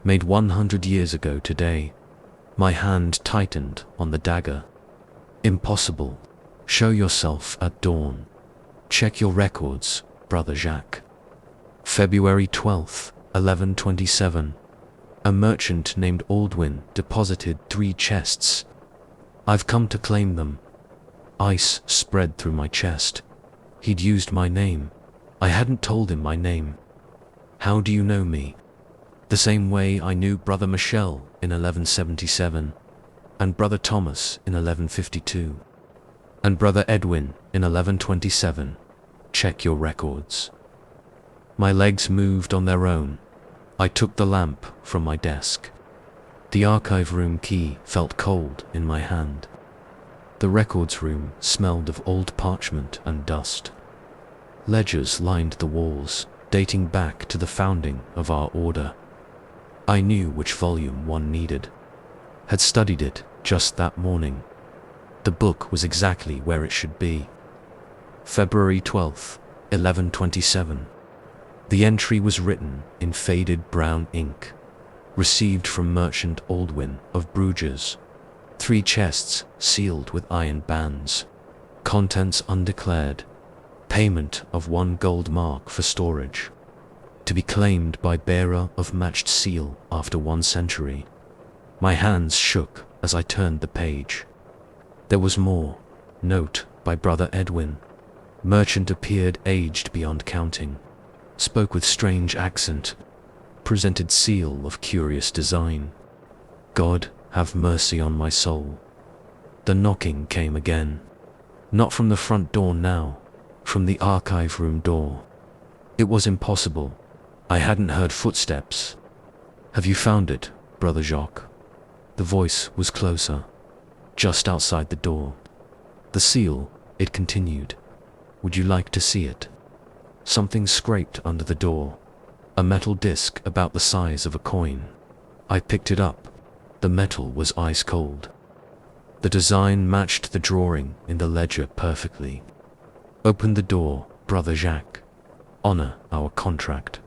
"Made 100 years ago today." My hand tightened on the dagger. "Impossible. Show yourself at dawn. Check your records, Brother Jacques." February 12th, 1127. A merchant named Aldwin deposited 3 chests. "I've come to claim them." Ice spread through my chest. He'd used my name. I hadn't told him my name. "How do you know me?" "The same way I knew Brother Michel in 1177, and Brother Thomas in 1152, and Brother Edwin in 1127. Check your records." My legs moved on their own. I took the lamp from my desk. The archive room key felt cold in my hand. The records room smelled of old parchment and dust. Ledgers lined the walls, dating back to the founding of our order. I knew which volume one needed. Had studied it just that morning. The book was exactly where it should be. February 12th, 1127. The entry was written in faded brown ink. Received from Merchant Aldwin of Bruges. 3 chests sealed with iron bands. Contents undeclared. Payment of 1 gold mark for storage. To be claimed by bearer of matched seal after 1 century. My hands shook as I turned the page. There was more. Note by Brother Edwin. Merchant appeared aged beyond counting. Spoke with strange accent. Presented seal of curious design. God, have mercy on my soul. The knocking came again. Not from the front door now, from the archive room door. It was impossible. I hadn't heard footsteps. "Have you found it, Brother Jacques?" The voice was closer, just outside the door. "The seal," it continued. "Would you like to see it?" Something scraped under the door. A metal disc about the size of a coin. I picked it up. The metal was ice cold. The design matched the drawing in the ledger perfectly. "Open the door, Brother Jacques. Honor our contract."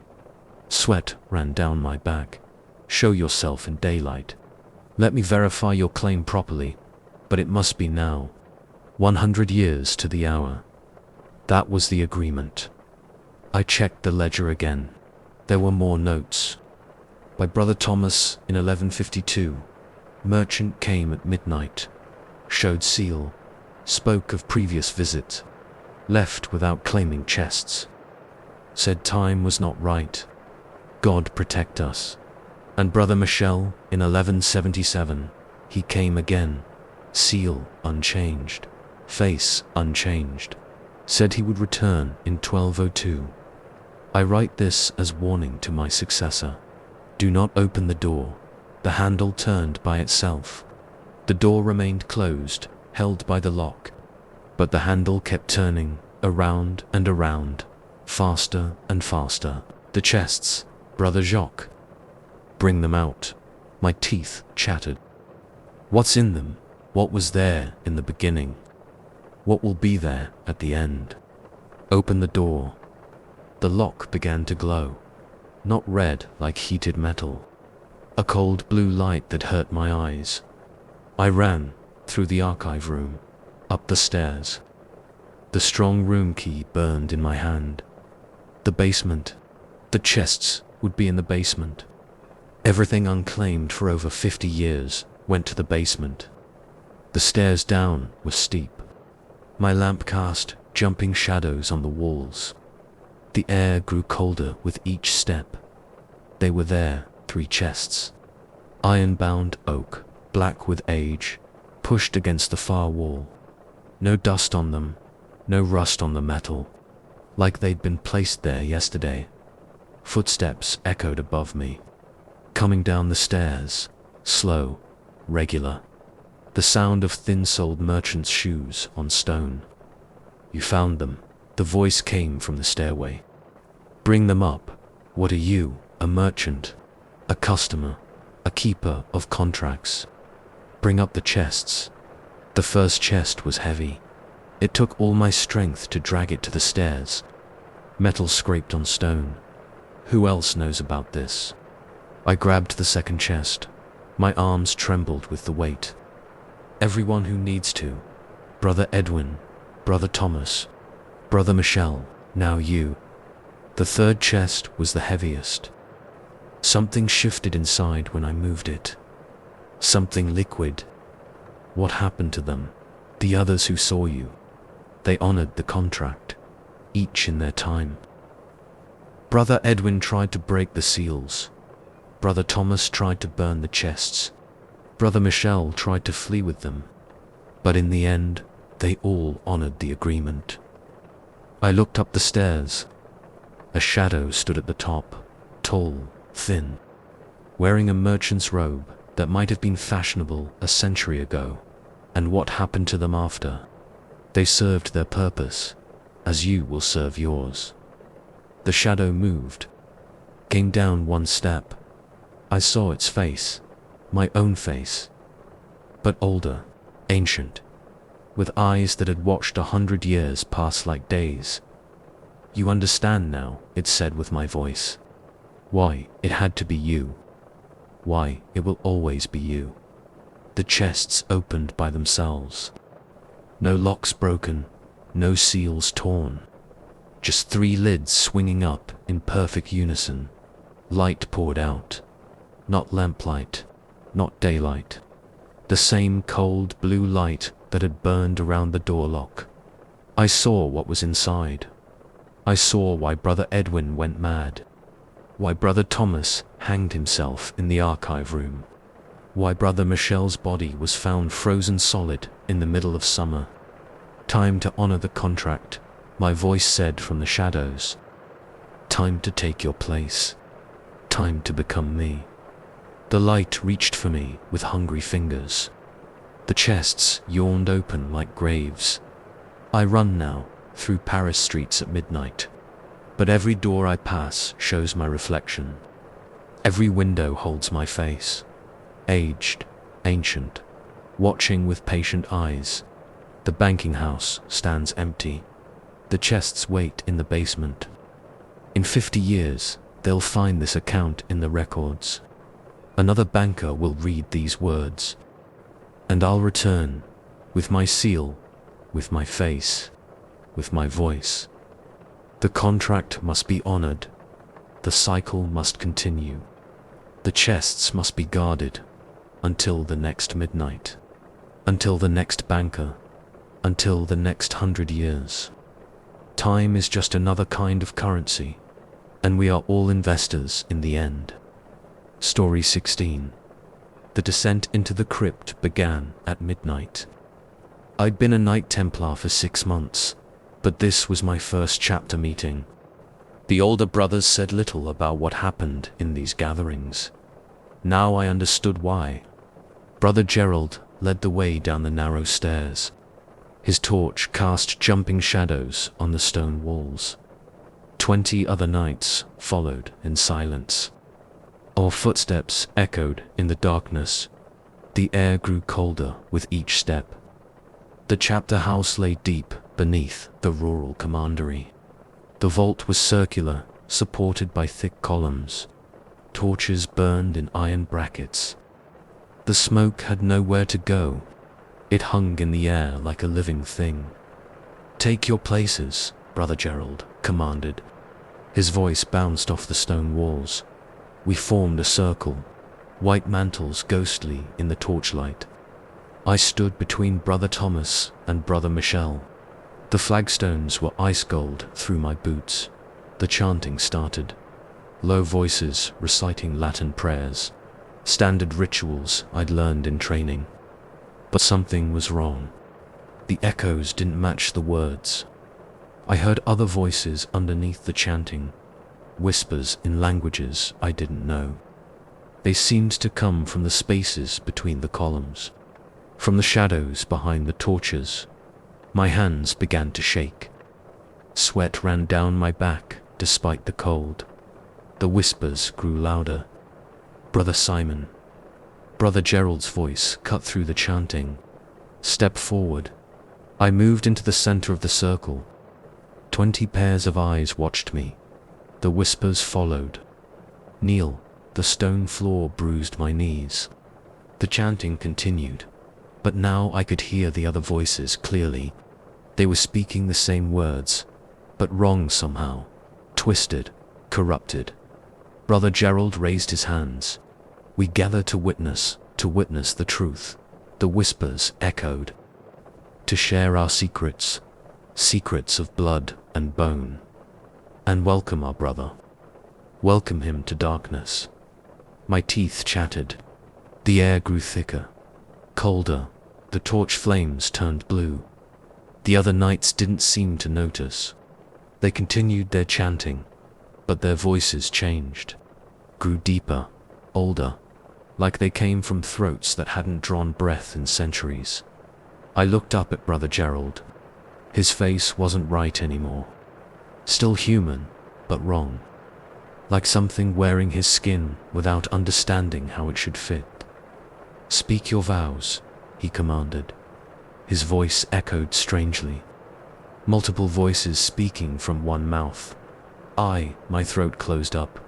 Sweat ran down my back. "Show yourself in daylight. Let me verify your claim properly, but it must be now. 100 years to the hour." That was the agreement. I checked the ledger again. There were more notes. By Brother Thomas in 1152. Merchant came at midnight. Showed seal. Spoke of previous visit. Left without claiming chests. Said time was not right. God protect us. And Brother Michel in 1177. He came again. Seal unchanged. Face unchanged. Said he would return in 1202. I write this as warning to my successor. Do not open the door. The handle turned by itself. The door remained closed, held by the lock. But the handle kept turning, around and around, faster and faster. "The chests, Brother Jacques." "Bring them out." My teeth chattered. "What's in them? What was there in the beginning? What will be there at the end?" "Open the door." The lock began to glow. Not red like heated metal. A cold blue light that hurt my eyes. I ran through the archive room, up the stairs. The strong room key burned in my hand. The basement. The chests would be in the basement. Everything unclaimed for over 50 years went to the basement. The stairs down were steep. My lamp cast jumping shadows on the walls. The air grew colder with each step. They were there, 3 chests. Iron-bound oak, black with age, pushed against the far wall. No dust on them, no rust on the metal, like they'd been placed there yesterday. Footsteps echoed above me, coming down the stairs, slow, regular. The sound of thin-soled merchants' shoes on stone. "You found them." The voice came from the stairway. "Bring them up." "What are you? A merchant? A customer? A keeper of contracts?" "Bring up the chests." The first chest was heavy. It took all my strength to drag it to the stairs. Metal scraped on stone. Who else knows about this? I grabbed the second chest. My arms trembled with the weight. Everyone who needs to. Brother Edwin, Brother Thomas, Brother Michel, now you. The third chest was the heaviest. Something shifted inside when I moved it. Something liquid. What happened to them? The others who saw you. They honored the contract, each in their time. Brother Edwin tried to break the seals. Brother Thomas tried to burn the chests. Brother Michel tried to flee with them. But in the end, they all honored the agreement. I looked up the stairs. A shadow stood at the top, tall, thin, wearing a merchant's robe that might have been fashionable a century ago. And what happened to them after? They served their purpose, as you will serve yours. The shadow moved, came down one step. I saw its face, my own face, but older, ancient, with eyes that had watched 100 years pass like days. "You understand now," it said with my voice. "Why it had to be you. Why it will always be you." The chests opened by themselves. No locks broken, no seals torn. Just 3 lids swinging up in perfect unison. Light poured out. Not lamplight, not daylight. The same cold blue light that had burned around the door lock. I saw what was inside. I saw why Brother Edwin went mad. Why Brother Thomas hanged himself in the archive room. Why Brother Michel's body was found frozen solid in the middle of summer. "Time to honor the contract," my voice said from the shadows. "Time to take your place. Time to become me." The light reached for me with hungry fingers. The chests yawned open like graves. I run now, through Paris streets at midnight. But every door I pass shows my reflection. Every window holds my face. Aged, ancient, watching with patient eyes. The banking house stands empty. The chests wait in the basement. In 50 years, they'll find this account in the records. Another banker will read these words. And I'll return, with my seal, with my face, with my voice. The contract must be honored. The cycle must continue. The chests must be guarded until the next midnight, until the next banker, until the next 100 years. Time is just another kind of currency, and we are all investors in the end. Story 16. The descent into the crypt began at midnight. I'd been a Knight Templar for 6 months, but this was my first chapter meeting. The older brothers said little about what happened in these gatherings. Now I understood why. Brother Gerald led the way down the narrow stairs. His torch cast jumping shadows on the stone walls. 20 other knights followed in silence. Our footsteps echoed in the darkness. The air grew colder with each step. The chapter house lay deep beneath the rural commandery. The vault was circular, supported by thick columns. Torches burned in iron brackets. The smoke had nowhere to go. It hung in the air like a living thing. "Take your places," Brother Gerald commanded. His voice bounced off the stone walls. We formed a circle, white mantles ghostly in the torchlight. I stood between Brother Thomas and Brother Michel. The flagstones were ice gold through my boots. The chanting started. Low voices reciting Latin prayers, standard rituals I'd learned in training. But something was wrong. The echoes didn't match the words. I heard other voices underneath the chanting. whispers in languages I didn't know. They seemed to come from the spaces between the columns, from the shadows behind the torches. My hands began to shake. Sweat ran down my back despite the cold. The whispers grew louder. "Brother Simon." Brother Gerald's voice cut through the chanting. "Step forward." I moved into the center of the circle. 20 pairs of eyes watched me. The whispers followed. "Kneel." The stone floor bruised my knees. The chanting continued, but now I could hear the other voices clearly. They were speaking the same words, but wrong somehow, twisted, corrupted. Brother Gerald raised his hands. "We gather to witness the truth," the whispers echoed. "To share our secrets, secrets of blood and bone. And welcome our brother. Welcome him to darkness." My teeth chattered. The air grew thicker, colder. The torch flames turned blue. The other knights didn't seem to notice. They continued their chanting, but their voices changed, grew deeper, older, like they came from throats that hadn't drawn breath in centuries. I looked up at Brother Gerald. His face wasn't right anymore. Still human, but wrong. Like something wearing his skin without understanding how it should fit. "Speak your vows," he commanded. His voice echoed strangely. Multiple voices speaking from one mouth. My throat closed up.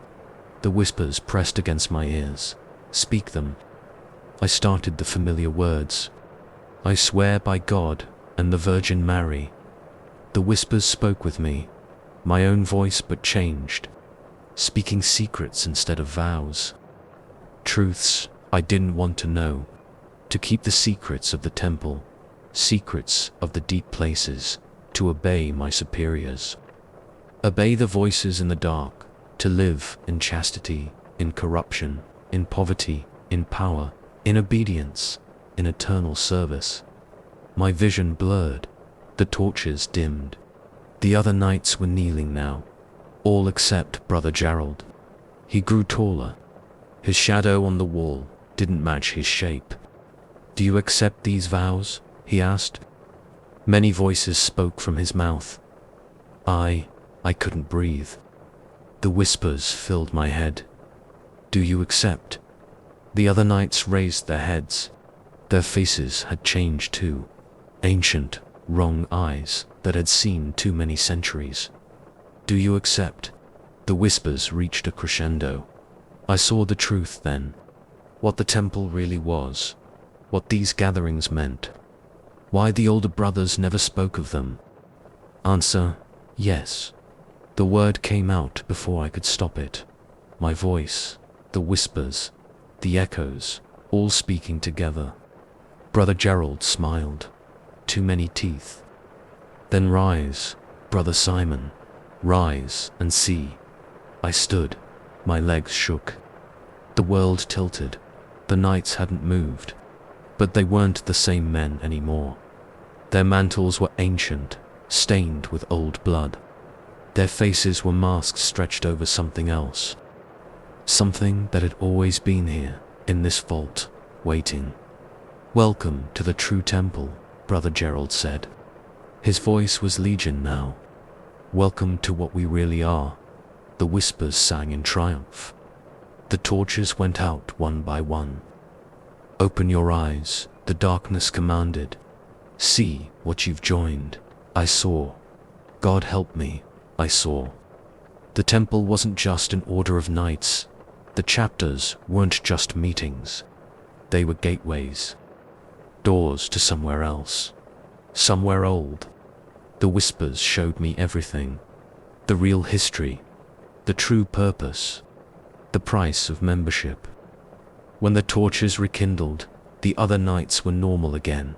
The whispers pressed against my ears. "Speak them." I started the familiar words. "I swear by God and the Virgin Mary." The whispers spoke with me, my own voice but changed, speaking secrets instead of vows. Truths I didn't want to know, to keep the secrets of the temple, secrets of the deep places, to obey my superiors. Obey the voices in the dark, to live in chastity, in corruption, in poverty, in power, in obedience, in eternal service. My vision blurred, the torches dimmed. The other knights were kneeling now, all except Brother Gerald. He grew taller. His shadow on the wall didn't match his shape. "Do you accept these vows?" he asked. Many voices spoke from his mouth. I couldn't breathe. The whispers filled my head. "Do you accept?" The other knights raised their heads. Their faces had changed too. Ancient, wrong eyes that had seen too many centuries. "Do you accept?" The whispers reached a crescendo. I saw the truth then. What the temple really was. What these gatherings meant. Why the older brothers never spoke of them. Answer: yes. The word came out before I could stop it. My voice, the whispers, the echoes, all speaking together. Brother Gerald smiled. Too many teeth. "Then rise, Brother Simon. Rise and see." I stood. My legs shook. The world tilted. The knights hadn't moved. But they weren't the same men anymore. Their mantles were ancient, stained with old blood. Their faces were masks stretched over something else. Something that had always been here, in this vault, waiting. "Welcome to the true temple," Brother Gerald said. His voice was legion now. "Welcome to what we really are." The whispers sang in triumph. The torches went out one by one. "Open your eyes," the darkness commanded. "See what you've joined." I saw. God help me, I saw. The temple wasn't just an order of knights. The chapters weren't just meetings. They were gateways. Doors to somewhere else. Somewhere old. The whispers showed me everything. The real history. The true purpose. The price of membership. When the torches rekindled, the other knights were normal again.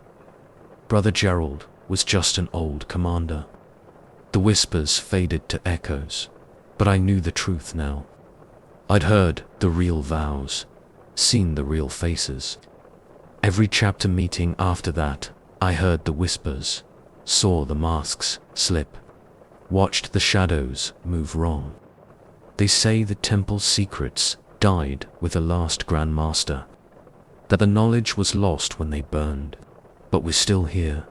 Brother Gerald was just an old commander. The whispers faded to echoes, but I knew the truth now. I'd heard the real vows, seen the real faces. Every chapter meeting after that, I heard the whispers, saw the masks slip, watched the shadows move wrong. They say the temple's secrets died with the last Grand Master, that the knowledge was lost when they burned. But we're still here,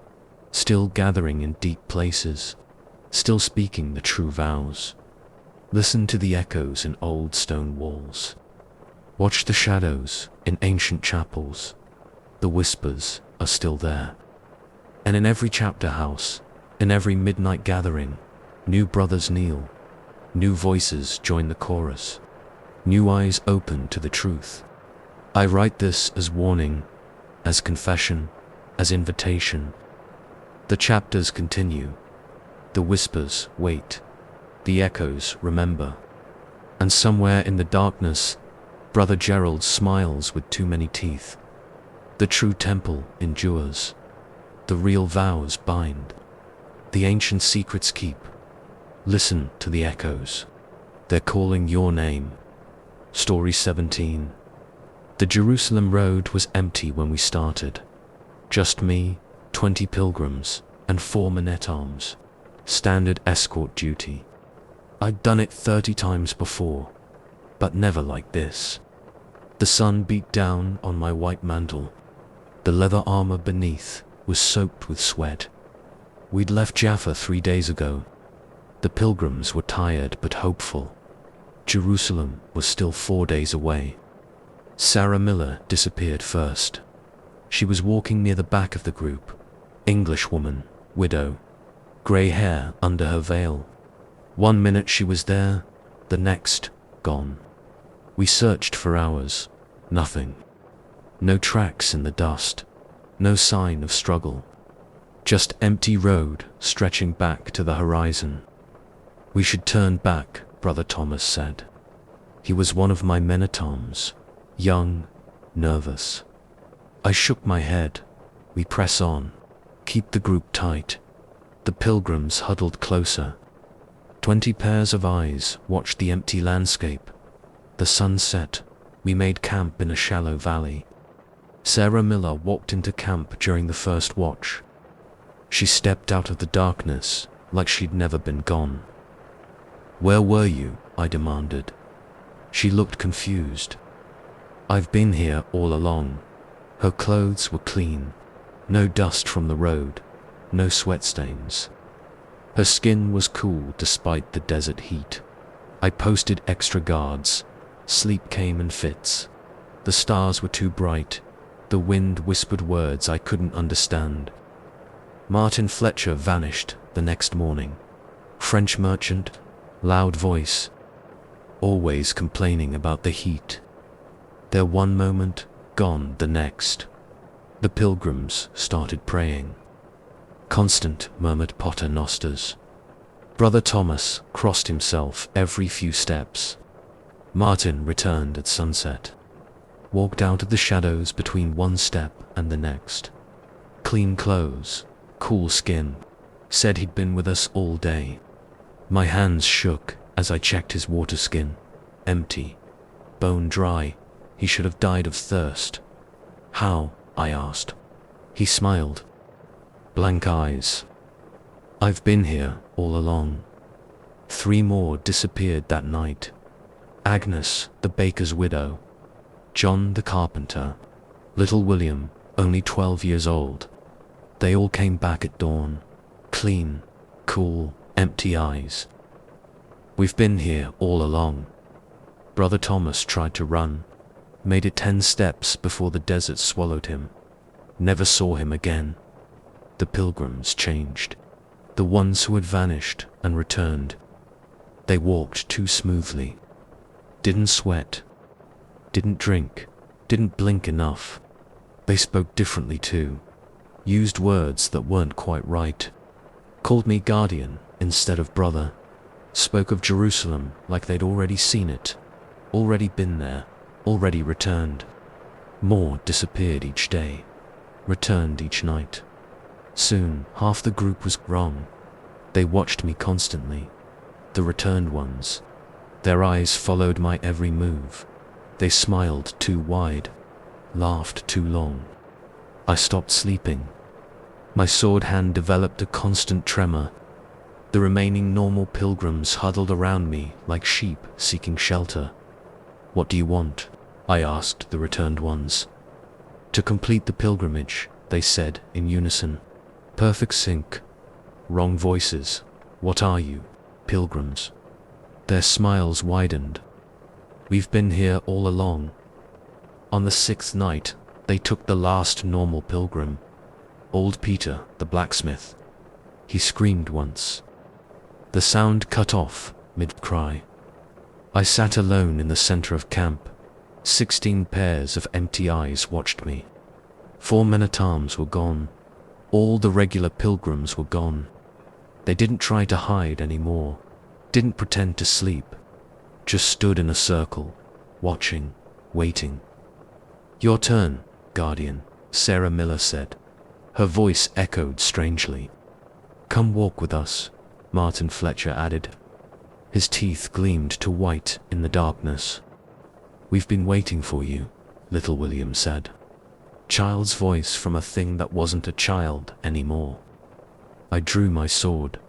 still gathering in deep places, still speaking the true vows. Listen to the echoes in old stone walls. Watch the shadows in ancient chapels. The whispers are still there. And in every chapter house, in every midnight gathering, new brothers kneel, new voices join the chorus, new eyes open to the truth. I write this as warning, as confession, as invitation. The chapters continue. The whispers wait. The echoes remember. And somewhere in the darkness, Brother Gerald smiles with too many teeth. The true temple endures. The real vows bind. The ancient secrets keep. Listen to the echoes. They're calling your name. Story 17. The Jerusalem road was empty when we started. Just me, 20 pilgrims, and 4 men-at-arms. Standard escort duty. I'd done it 30 times before, but never like this. The sun beat down on my white mantle. The leather armor beneath was soaked with sweat. We'd left Jaffa 3 days ago. The pilgrims were tired but hopeful. Jerusalem was still 4 days away. Sarah Miller disappeared first. She was walking near the back of the group. Englishwoman, widow, grey hair under her veil. 1 minute she was there, the next, gone. We searched for hours. Nothing. No tracks in the dust. No sign of struggle. Just empty road stretching back to the horizon. We should turn back, Brother Thomas said. He was one of my men-at-arms, young, nervous. I shook my head. We press on. Keep the group tight. The pilgrims huddled closer. 20 pairs of eyes watched the empty landscape. The sun set. We made camp in a shallow valley. Sarah Miller walked into camp during the first watch. She stepped out of the darkness like she'd never been gone. "Where were you?" I demanded. She looked confused. "I've been here all along." Her clothes were clean. No dust from the road. No sweat stains. Her skin was cool despite the desert heat. I posted extra guards. Sleep came in fits. The stars were too bright. The wind whispered words I couldn't understand. Martin Fletcher vanished the next morning. French merchant, loud voice, always complaining about the heat. There one moment, gone the next. The pilgrims started praying. "Constant," murmured Pater Nosters. Brother Thomas crossed himself every few steps. Martin returned at sunset. Walked out of the shadows between one step and the next. Clean clothes, cool skin. Said he'd been with us all day. My hands shook as I checked his water skin. Empty. Bone dry. He should have died of thirst. "How?" I asked. He smiled. Blank eyes. "I've been here all along." 3 more disappeared that night. Agnes, the baker's widow. John the carpenter. Little William, only 12 years old. They all came back at dawn. Clean, cool, empty eyes. "We've been here all along." Brother Thomas tried to run. Made it 10 steps before the desert swallowed him. Never saw him again. The pilgrims changed. The ones who had vanished and returned. They walked too smoothly. Didn't sweat. Didn't drink. Didn't blink enough. They spoke differently too. Used words that weren't quite right. Called me guardian instead of brother. Spoke of Jerusalem like they'd already seen it. Already been there. Already returned. More disappeared each day. Returned each night. Soon, half the group was wrong. They watched me constantly. The returned ones. Their eyes followed my every move. They smiled too wide. Laughed too long. I stopped sleeping. My sword hand developed a constant tremor. The remaining normal pilgrims huddled around me like sheep seeking shelter. "What do you want?" I asked the returned ones. "To complete the pilgrimage," they said in unison. Perfect sync. Wrong voices. "What are you, pilgrims?" Their smiles widened. "We've been here all along." On the 6th night, they took the last normal pilgrim, old Peter, the blacksmith. He screamed once. The sound cut off mid-cry. I sat alone in the center of camp. 16 pairs of empty eyes watched me. 4 men-at-arms were gone. All the regular pilgrims were gone. They didn't try to hide anymore, didn't pretend to sleep, just stood in a circle, watching, waiting. "Your turn, Guardian," Sarah Miller said. Her voice echoed strangely. "Come walk with us," Martin Fletcher added. His teeth gleamed to white in the darkness. "We've been waiting for you," little William said. Child's voice from a thing that wasn't a child anymore. I drew my sword.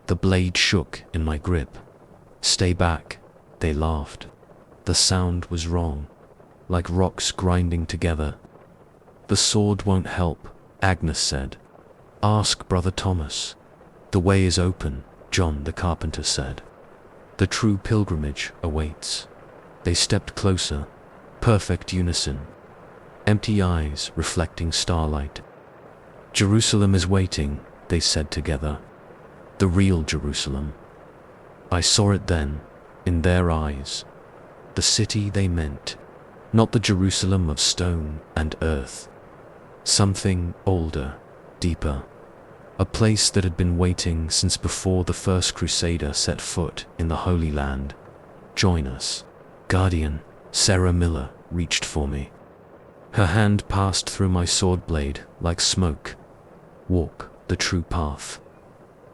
The blade shook in my grip. "Stay back," they laughed. The sound was wrong, like rocks grinding together. "The sword won't help," Agnes said. "Ask Brother Thomas." "The way is open," John the carpenter said. "The true pilgrimage awaits." They stepped closer, perfect unison, empty eyes reflecting starlight. "Jerusalem is waiting," they said together. "The real Jerusalem." I saw it then, in their eyes. The city they meant, not the Jerusalem of stone and earth. Something older, deeper. A place that had been waiting since before the first crusader set foot in the Holy Land. "Join us, Guardian." Sarah Miller reached for me. Her hand passed through my sword blade like smoke. "Walk the true path."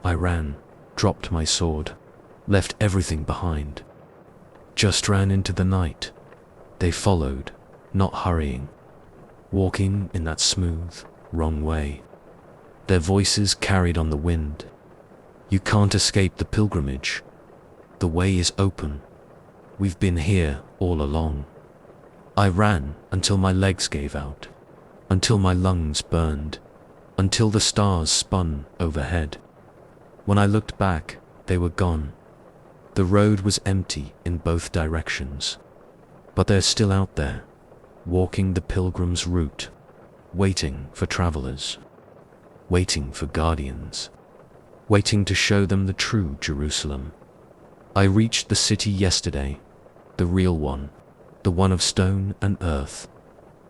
I ran, dropped my sword, left everything behind. Just ran into the night. They followed, not hurrying, walking in that smooth, wrong way. Their voices carried on the wind. "You can't escape the pilgrimage. The way is open. We've been here all along." I ran until my legs gave out, until my lungs burned, until the stars spun overhead. When I looked back, they were gone. The road was empty in both directions. But they're still out there, walking the pilgrim's route, waiting for travelers, waiting for guardians, waiting to show them the true Jerusalem. I reached the city yesterday, the real one, the one of stone and earth,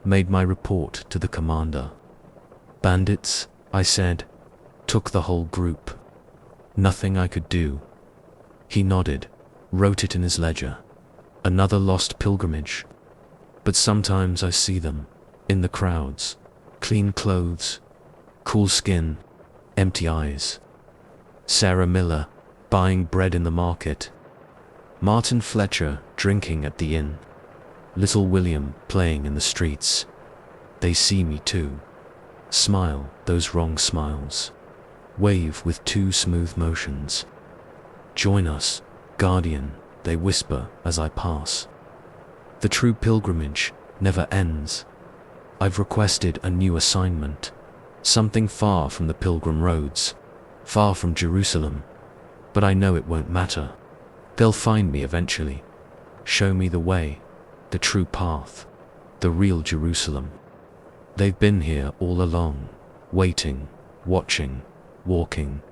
made my report to the commander. "Bandits," I said, "took the whole group. Nothing I could do." He nodded, wrote it in his ledger. "Another lost pilgrimage. But sometimes I see them, in the crowds, clean clothes, cool skin, empty eyes. Sarah Miller, buying bread in the market. Martin Fletcher, drinking at the inn. Little William, playing in the streets. They see me too. Smile those wrong smiles. Wave with 2 smooth motions. "Join us, Guardian," they whisper as I pass. The true pilgrimage never ends. I've requested a new assignment, something far from the pilgrim roads, far from Jerusalem, but I know it won't matter. They'll find me eventually, show me the way, the true path, the real Jerusalem. They've been here all along, waiting, watching, walking,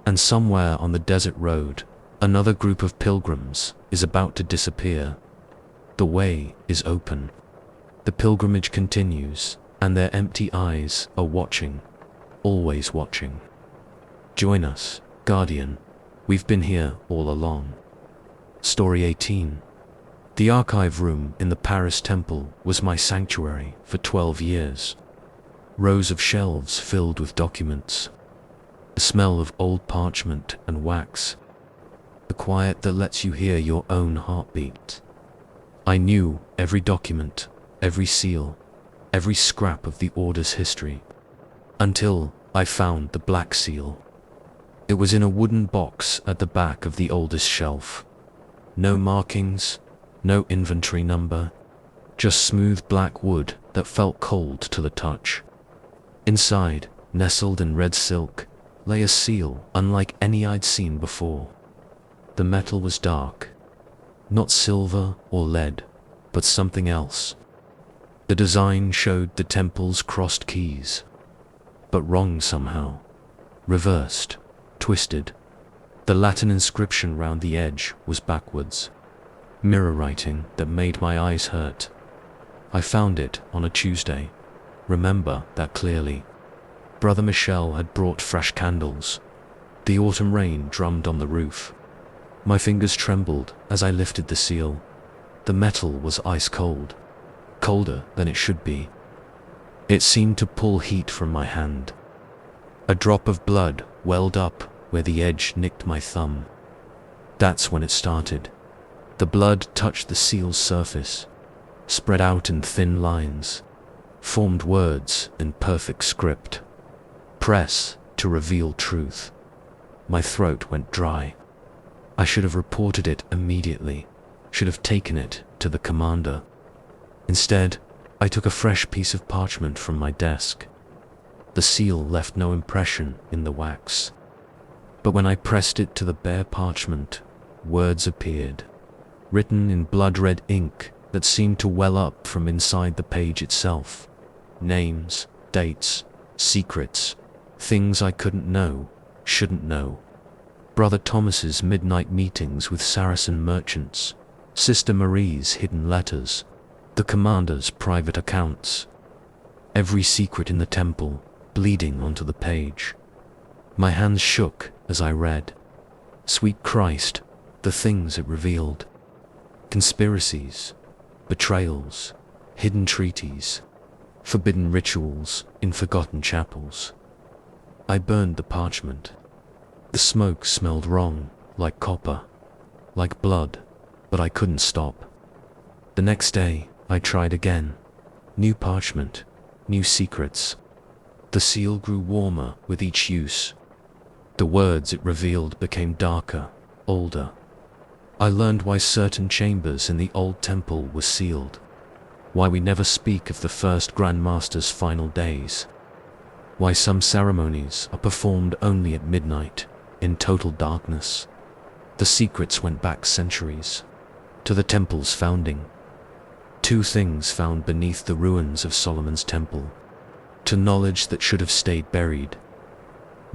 and somewhere on the desert road, another group of pilgrims is about to disappear. The way is open. The pilgrimage continues, and their empty eyes are watching, always watching. Join us, Guardian. We've been here all along. Story 18. The archive room in the Paris Temple was my sanctuary for 12 years. Rows of shelves filled with documents. The smell of old parchment and wax. The quiet that lets you hear your own heartbeat. I knew every document, every seal, every scrap of the Order's history, until I found the Black Seal. It was in a wooden box at the back of the oldest shelf. No markings, no inventory number, just smooth black wood that felt cold to the touch. Inside, nestled in red silk, lay a seal unlike any I'd seen before. The metal was dark, not silver or lead, but something else. The design showed the temple's crossed keys, but wrong somehow, reversed, twisted. The Latin inscription round the edge was backwards, mirror writing that made my eyes hurt. I found it on a Tuesday. Remember that clearly. Brother Michel had brought fresh candles. The autumn rain drummed on the roof. My fingers trembled as I lifted the seal. The metal was ice cold, colder than it should be. It seemed to pull heat from my hand. A drop of blood welled up where the edge nicked my thumb. That's when it started. The blood touched the seal's surface, spread out in thin lines, formed words in perfect script. Press to reveal truth. My throat went dry. I should have reported it immediately, should have taken it to the commander. Instead, I took a fresh piece of parchment from my desk. The seal left no impression in the wax. But when I pressed it to the bare parchment, words appeared, written in blood-red ink that seemed to well up from inside the page itself. Names, dates, secrets, things I couldn't know, shouldn't know. Brother Thomas's midnight meetings with Saracen merchants, Sister Marie's hidden letters, the commander's private accounts. Every secret in the temple bleeding onto the page. My hands shook as I read. Sweet Christ, the things it revealed. Conspiracies, betrayals, hidden treaties, forbidden rituals in forgotten chapels. I burned the parchment. The smoke smelled wrong, like copper, like blood, but I couldn't stop. The next day, I tried again. New parchment, new secrets. The seal grew warmer with each use. The words it revealed became darker, older. I learned why certain chambers in the old temple were sealed, why we never speak of the first Grand Master's final days, why some ceremonies are performed only at midnight, in total darkness. The secrets went back centuries, to the temple's founding. 2 things found beneath the ruins of Solomon's temple, to knowledge that should have stayed buried.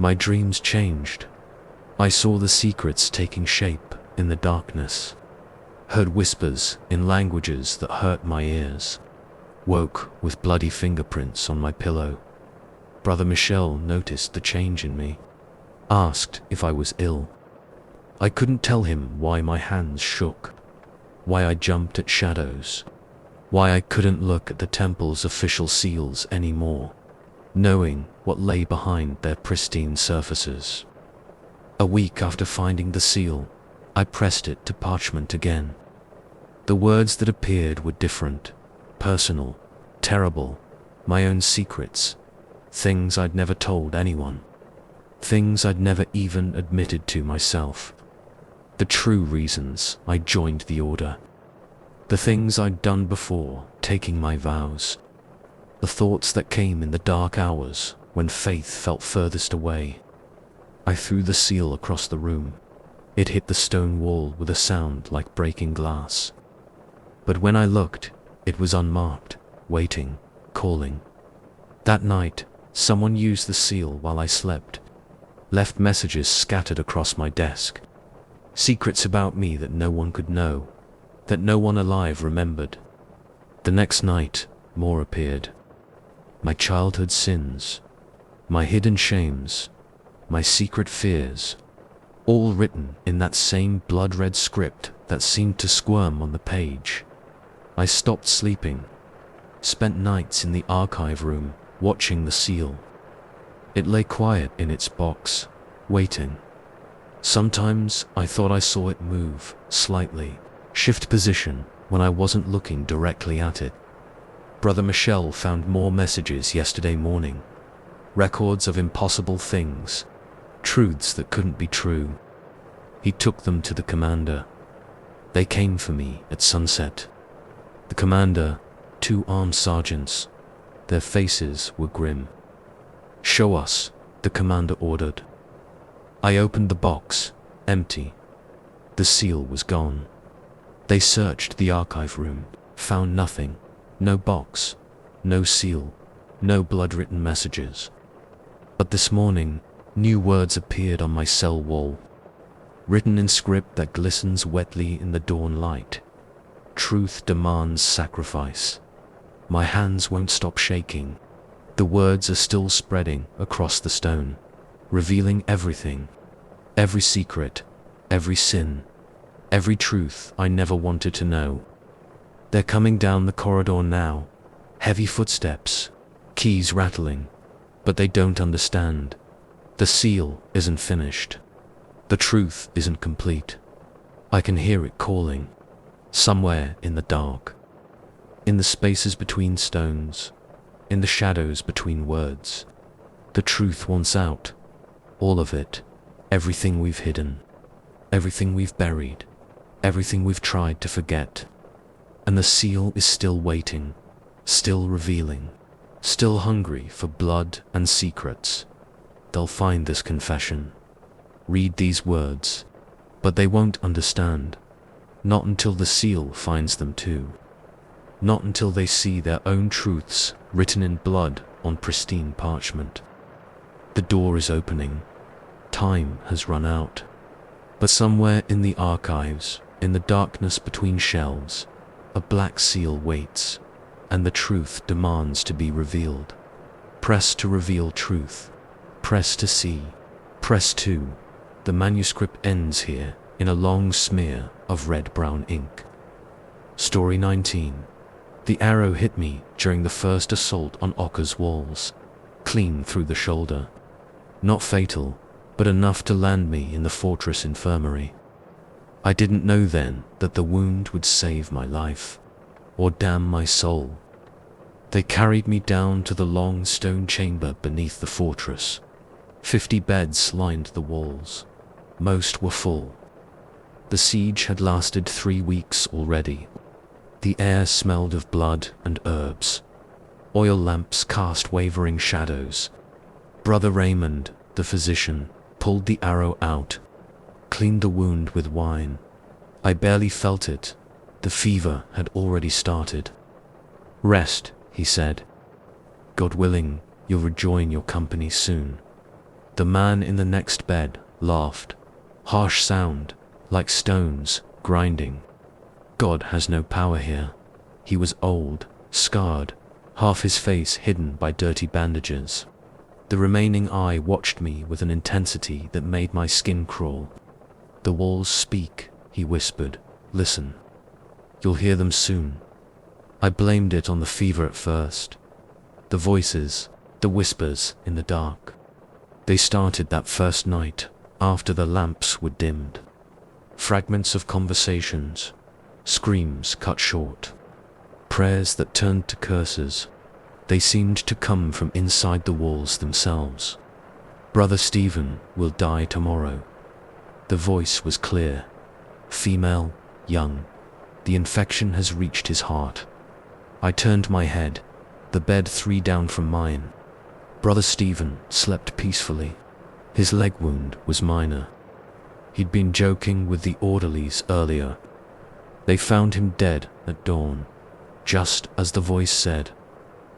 My dreams changed. I saw the secrets taking shape in the darkness, heard whispers in languages that hurt my ears, woke with bloody fingerprints on my pillow. Brother Michel noticed the change in me, asked if I was ill. I couldn't tell him why my hands shook, why I jumped at shadows, why I couldn't look at the temple's official seals anymore, knowing what lay behind their pristine surfaces. A week after finding the seal, I pressed it to parchment again. The words that appeared were different, personal, terrible, my own secrets, things I'd never told anyone, things I'd never even admitted to myself. The true reasons I joined the order, the things I'd done before taking my vows, the thoughts that came in the dark hours when faith felt furthest away. I threw the seal across the room. It hit the stone wall with a sound like breaking glass. But when I looked, it was unmarked, waiting, calling. That night, someone used the seal while I slept, left messages scattered across my desk. Secrets about me that no one could know, that no one alive remembered. The next night, more appeared. My childhood sins, my hidden shames, my secret fears, all written in that same blood-red script that seemed to squirm on the page. I stopped sleeping, spent nights in the archive room watching the seal. It lay quiet in its box, waiting. Sometimes I thought I saw it move, slightly, shift position when I wasn't looking directly at it. Brother Michel found more messages yesterday morning. Records of impossible things, truths that couldn't be true. He took them to the commander. They came for me at sunset. The commander, 2 armed sergeants, their faces were grim. "Show us," the commander ordered. I opened the box, empty. The seal was gone. They searched the archive room, found nothing. No box, no seal, no blood-written messages. But this morning, new words appeared on my cell wall, written in script that glistens wetly in the dawn light. Truth demands sacrifice. My hands won't stop shaking. The words are still spreading across the stone, revealing everything, every secret, every sin, every truth I never wanted to know. They're coming down the corridor now, heavy footsteps, keys rattling, but they don't understand. The seal isn't finished. The truth isn't complete. I can hear it calling, somewhere in the dark, in the spaces between stones, in the shadows between words. The truth wants out, all of it, everything we've hidden, everything we've buried, everything we've tried to forget. And the seal is still waiting, still revealing, still hungry for blood and secrets. They'll find this confession, read these words, but they won't understand. Not until the seal finds them too. Not until they see their own truths written in blood on pristine parchment. The door is opening. Time has run out. But somewhere in the archives, in the darkness between shelves, a black seal waits, and the truth demands to be revealed. Press to reveal truth. Press to see. Press to. The manuscript ends here in a long smear of red-brown ink. Story 19. The arrow hit me during the first assault on Ocker's walls, clean through the shoulder. Not fatal, but enough to land me in the fortress infirmary. I didn't know then that the wound would save my life, or damn my soul. They carried me down to the long stone chamber beneath the fortress. 50 beds lined the walls. Most were full. The siege had lasted 3 weeks already. The air smelled of blood and herbs. Oil lamps cast wavering shadows. Brother Raymond, the physician, pulled the arrow out, cleaned the wound with wine. I barely felt it. The fever had already started. "Rest," he said. "God willing, you'll rejoin your company soon." The man in the next bed laughed. Harsh sound, like stones grinding. God has no power here. He was old, scarred, half his face hidden by dirty bandages. The remaining eye watched me with an intensity that made my skin crawl. "The walls speak," he whispered. "Listen. You'll hear them soon." I blamed it on the fever at first. The voices, the whispers in the dark. They started that first night, after the lamps were dimmed. Fragments of conversations, screams cut short, prayers that turned to curses. They seemed to come from inside the walls themselves. "Brother Stephen will die tomorrow." The voice was clear. Female, young. The infection has reached his heart. I turned my head, the bed 3 down from mine. Brother Stephen slept peacefully. His leg wound was minor. He'd been joking with the orderlies earlier. They found him dead at dawn, just as the voice said.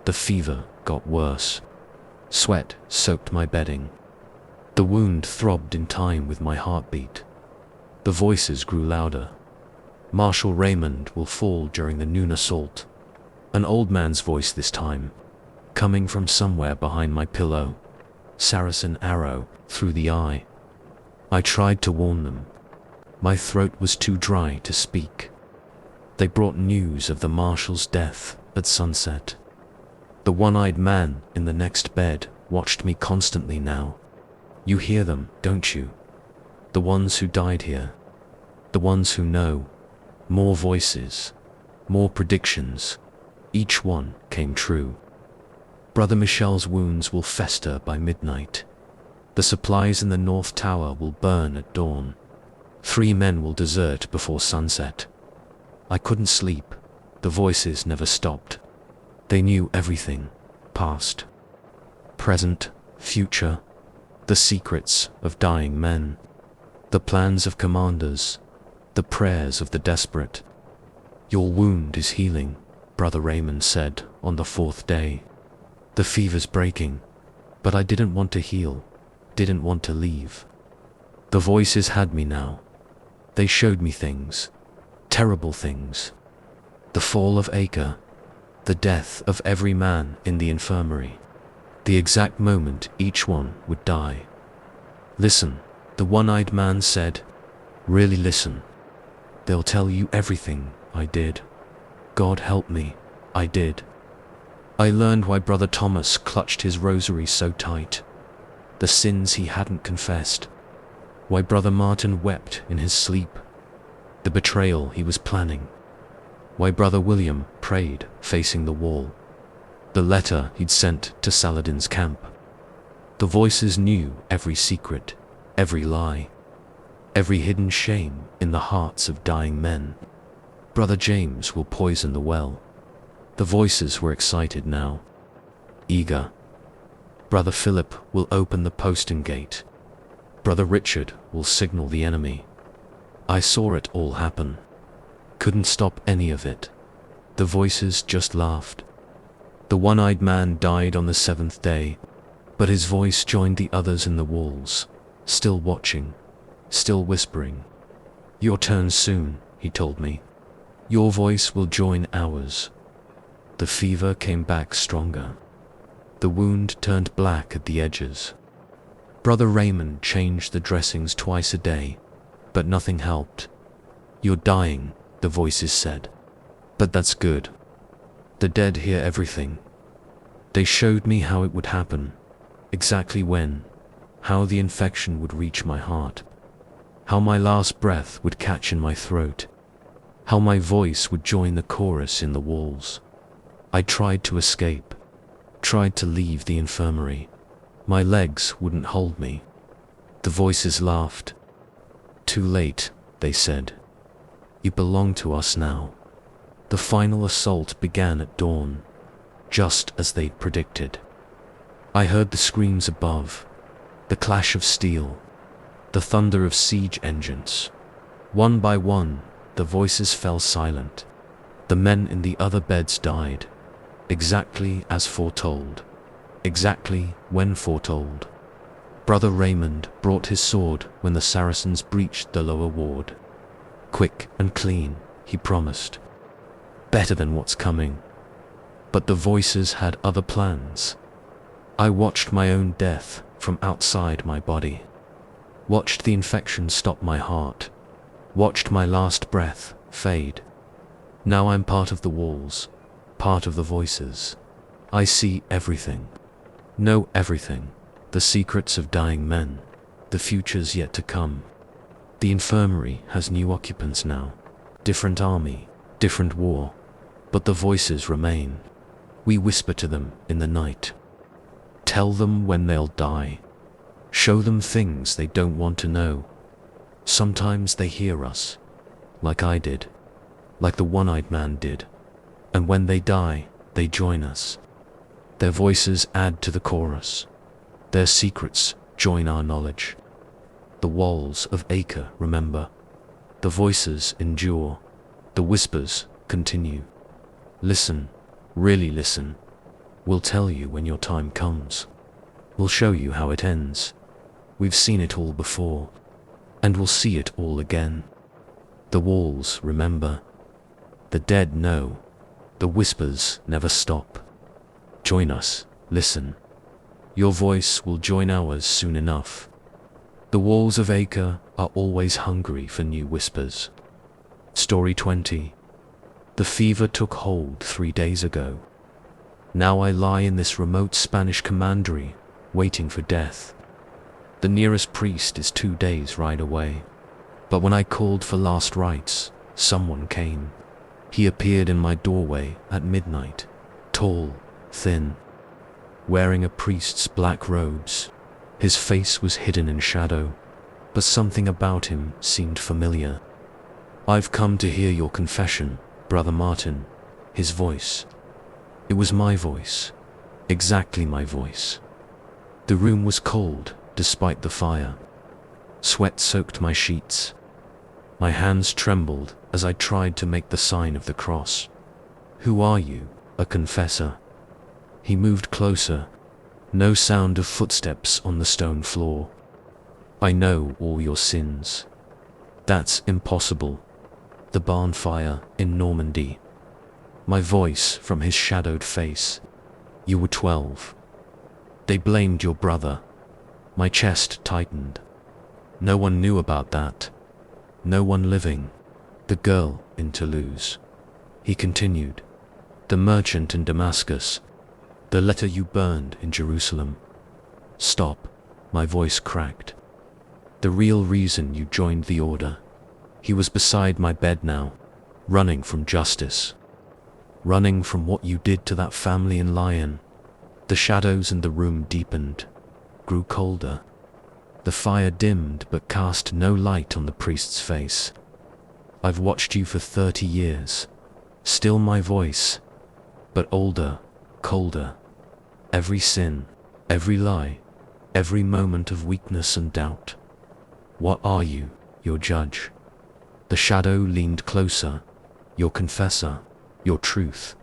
The fever got worse. Sweat soaked my bedding. The wound throbbed in time with my heartbeat. The voices grew louder. "Marshal Raymond will fall during the noon assault." An old man's voice this time, coming from somewhere behind my pillow. Saracen arrow through the eye. I tried to warn them. My throat was too dry to speak. They brought news of the marshal's death at sunset. The one-eyed man in the next bed watched me constantly now. "You hear them, don't you? The ones who died here. The ones who know. More voices. More predictions. Each one came true. Brother Michel's wounds will fester by midnight. The supplies in the North Tower will burn at dawn. 3 men will desert before sunset. I couldn't sleep. The voices never stopped. They knew everything. Past, present, future. The secrets of dying men. The plans of commanders. The prayers of the desperate. Your wound is healing, Brother Raymond said on the 4th day. The fever's breaking, but I didn't want to heal, didn't want to leave. The voices had me now. They showed me things, terrible things. The fall of Acre, the death of every man in the infirmary, the exact moment each one would die. Listen, the one-eyed man said, really listen. They'll tell you everything I did. God help me, I did. I learned why Brother Thomas clutched his rosary so tight, the sins he hadn't confessed, why Brother Martin wept in his sleep, the betrayal he was planning, why Brother William prayed facing the wall, the letter he'd sent to Saladin's camp. The voices knew every secret, every lie, every hidden shame in the hearts of dying men. Brother James will poison the well. The voices were excited now, eager. Brother Philip will open the postern gate. Brother Richard will signal the enemy. I saw it all happen. Couldn't stop any of it. The voices just laughed. The one-eyed man died on the 7th day, but his voice joined the others in the walls, still watching, still whispering. Your turn soon, he told me. Your voice will join ours. The fever came back stronger. The wound turned black at the edges. Brother Raymond changed the dressings twice a day, but nothing helped. You're dying, the voices said. But that's good. The dead hear everything. They showed me how it would happen, exactly when, how the infection would reach my heart, how my last breath would catch in my throat, how my voice would join the chorus in the walls. I tried to escape, tried to leave the infirmary. My legs wouldn't hold me. The voices laughed. Too late, they said. You belong to us now. The final assault began at dawn, just as they'd predicted. I heard the screams above, the clash of steel, the thunder of siege engines. One by one, the voices fell silent. The men in the other beds died, exactly as foretold, exactly when foretold. Brother Raymond brought his sword when the Saracens breached the lower ward. Quick and clean, he promised. Better than what's coming. But the voices had other plans. I watched my own death from outside my body. Watched the infection stop my heart. Watched my last breath fade. Now I'm part of the walls, part of the voices. I see everything. Know everything. The secrets of dying men. The futures yet to come. The infirmary has new occupants now. Different army, different war. But the voices remain. We whisper to them in the night. Tell them when they'll die. Show them things they don't want to know. Sometimes they hear us, like I did, like the one-eyed man did. And when they die, they join us. Their voices add to the chorus. Their secrets join our knowledge. The walls of Acre remember. The voices endure. The whispers continue. Listen, really listen. We'll tell you when your time comes. We'll show you how it ends. We've seen it all before, and we'll see it all again. The walls remember. The dead know. The whispers never stop. Join us, listen. Your voice will join ours soon enough. The walls of Acre are always hungry for new whispers. Story 20. The fever took hold 3 days ago. Now I lie in this remote Spanish commandery, waiting for death. The nearest priest is 2 days' ride away. But when I called for last rites, someone came. He appeared in my doorway at midnight, tall, thin, wearing a priest's black robes. His face was hidden in shadow, but something about him seemed familiar. "I've come to hear your confession, Brother Martin." His voice. It was my voice. Exactly my voice. The room was cold, despite the fire. Sweat soaked my sheets. My hands trembled as I tried to make the sign of the cross. "Who are you? A confessor?" He moved closer. No sound of footsteps on the stone floor. "I know all your sins." "That's impossible." "The barn fire in Normandy." My voice from his shadowed face. "You were 12. They blamed your brother." My chest tightened. "No one knew about that. No one living. The girl in Toulouse." He continued. "The merchant in Damascus. The letter you burned in Jerusalem." "Stop." My voice cracked. "The real reason you joined the order." He was beside my bed now, running from justice. Running from what you did to that family in Lyon. The shadows in the room deepened, grew colder. The fire dimmed but cast no light on the priest's face. "I've watched you for 30 years. Still my voice, but older, colder. Every sin, every lie, every moment of weakness and doubt. What are you, your judge?" The shadow leaned closer. "Your confessor, your truth."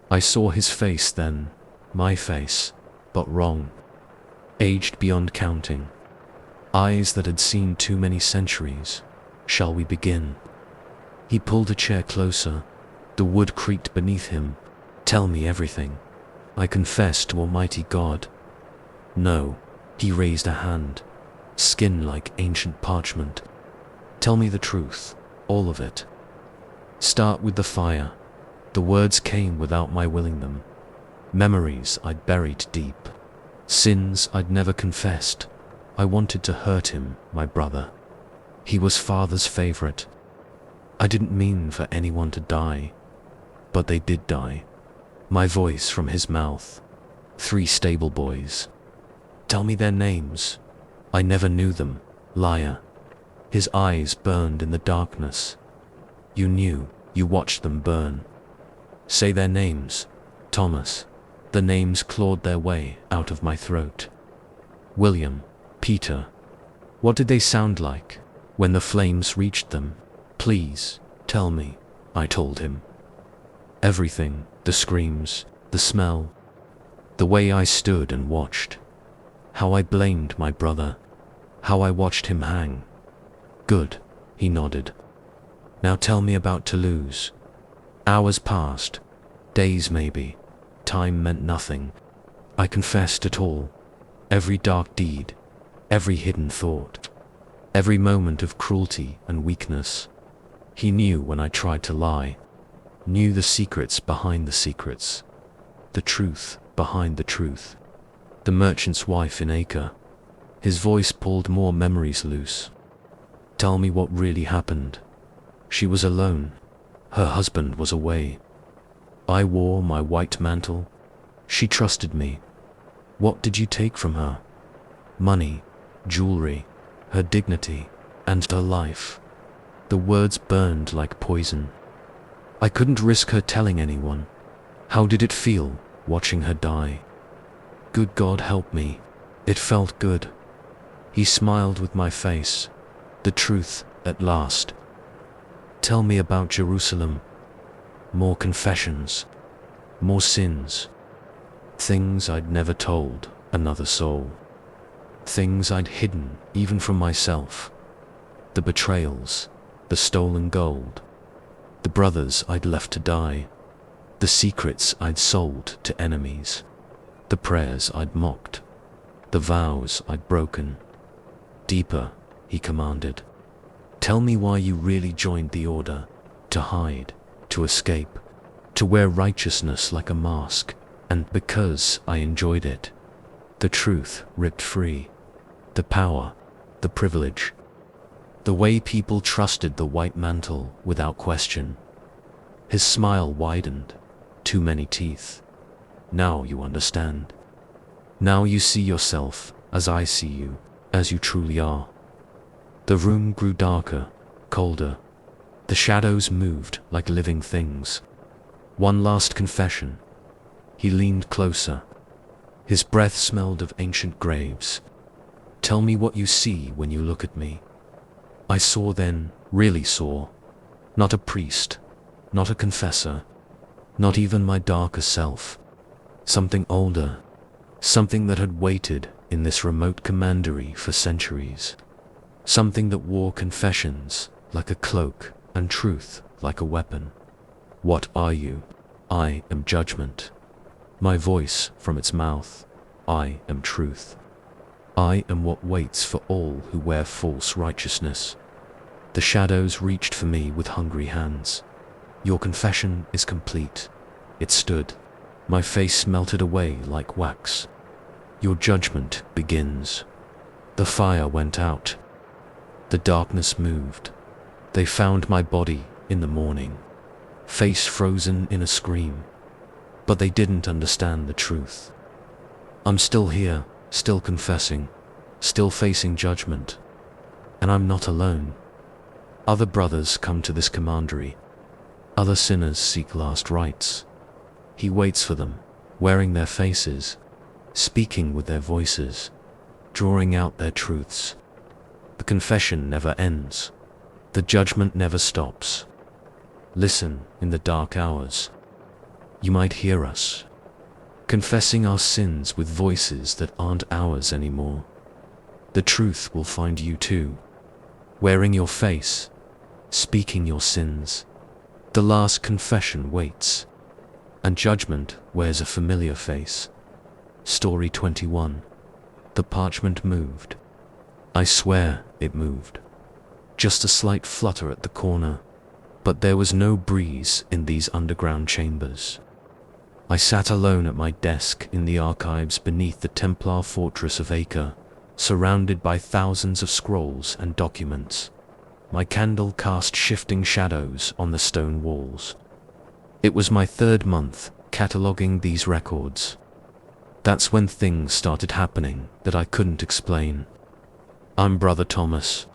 I saw his face then, my face, but wrong. Aged beyond counting. Eyes that had seen too many centuries. "Shall we begin?" He pulled a chair closer. The wood creaked beneath him. "Tell me everything." I confessed to Almighty God. "No." He raised a hand. Skin like ancient parchment. "Tell me the truth, all of it. Start with the fire." The words came without my willing them. Memories I'd buried deep. Sins I'd never confessed. I wanted to hurt him, my brother. He was father's favorite. I didn't mean for anyone to die, but they did die. My voice from his mouth. 3 stable boys. "Tell me their names." I never knew them. Liar. His eyes burned in the darkness. "You knew, you watched them burn." "Say their names." "Thomas." The names clawed their way out of my throat. "William." "Peter." What did they sound like when the flames reached them? "Please, tell me," I told him. Everything, the screams, the smell, the way I stood and watched. How I blamed my brother. How I watched him hang. "Good," he nodded. "Now tell me about Toulouse." Hours passed. Days maybe. Time meant nothing. I confessed it all. Every dark deed. Every hidden thought. Every moment of cruelty and weakness. He knew when I tried to lie. Knew the secrets behind the secrets. The truth behind the truth. The merchant's wife in Acre. His voice pulled more memories loose. "Tell me what really happened." She was alone. Her husband was away. I wore my white mantle. She trusted me. "What did you take from her?" "Money, jewelry, her dignity, and her life." The words burned like poison. I couldn't risk her telling anyone. How did it feel, watching her die? Good God help me. It felt good. He smiled with my face. The truth, at last. "Tell me about Jerusalem." More confessions. More sins. Things I'd never told another soul. Things I'd hidden even from myself. The betrayals, the stolen gold, the brothers I'd left to die, the secrets I'd sold to enemies, the prayers I'd mocked, the vows I'd broken. "Deeper," he commanded. "Tell me why you really joined the order. To hide, to escape, to wear righteousness like a mask, and because I enjoyed it." The truth ripped free. The power, the privilege. The way people trusted the white mantle without question. His smile widened. Too many teeth. "Now you understand. Now you see yourself as I see you, as you truly are. The room grew darker, colder. The shadows moved like living things. One last confession. He leaned closer. His breath smelled of ancient graves. Tell me what you see when you look at me. I saw then, really saw. Not a priest, not a confessor, not even my darker self. Something older, something that had waited in this remote commandery for centuries. Something that wore confessions like a cloak and truth like a weapon. What are you? I am judgment. My voice from its mouth. I am truth. I am what waits for all who wear false righteousness. The shadows reached for me with hungry hands. Your confession is complete. It stood. My face melted away like wax. Your judgment begins. The fire went out. The darkness moved. They found my body in the morning, face frozen in a scream. But they didn't understand the truth. I'm still here, still confessing, still facing judgment. And I'm not alone. Other brothers come to this commandery. Other sinners seek last rites. He waits for them, wearing their faces, speaking with their voices, drawing out their truths. The confession never ends. The judgment never stops. Listen in the dark hours. You might hear us, confessing our sins with voices that aren't ours anymore. The truth will find you too, wearing your face, speaking your sins. The last confession waits, and judgment wears a familiar face. Story 21. The parchment moved. I swear it moved. Just a slight flutter at the corner, but there was no breeze in these underground chambers. I sat alone at my desk in the archives beneath the Templar fortress of Acre, surrounded by thousands of scrolls and documents. My candle cast shifting shadows on the stone walls. It was my third month cataloging these records. That's when things started happening that I couldn't explain. I'm Brother Thomas,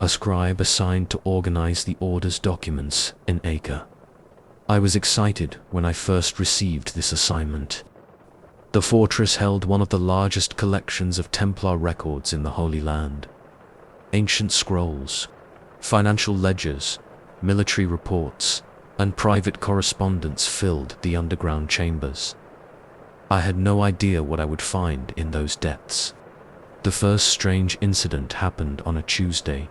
a scribe assigned to organize the Order's documents in Acre. I was excited when I first received this assignment. The fortress held one of the largest collections of Templar records in the Holy Land. Ancient scrolls, financial ledgers, military reports, and private correspondence filled the underground chambers. I had no idea what I would find in those depths. The first strange incident happened on a Tuesday.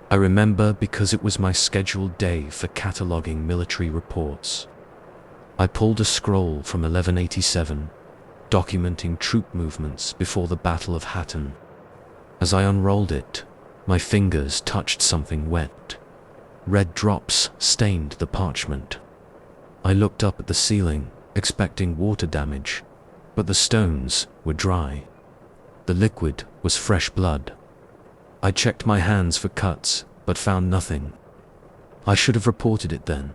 I remember because it was my scheduled day for cataloging military reports. I pulled a scroll from 1187, documenting troop movements before the Battle of Hatton. As I unrolled it, my fingers touched something wet. Red drops stained the parchment. I looked up at the ceiling, expecting water damage, but the stones were dry. The liquid was fresh blood. I checked my hands for cuts, but found nothing. I should have reported it then,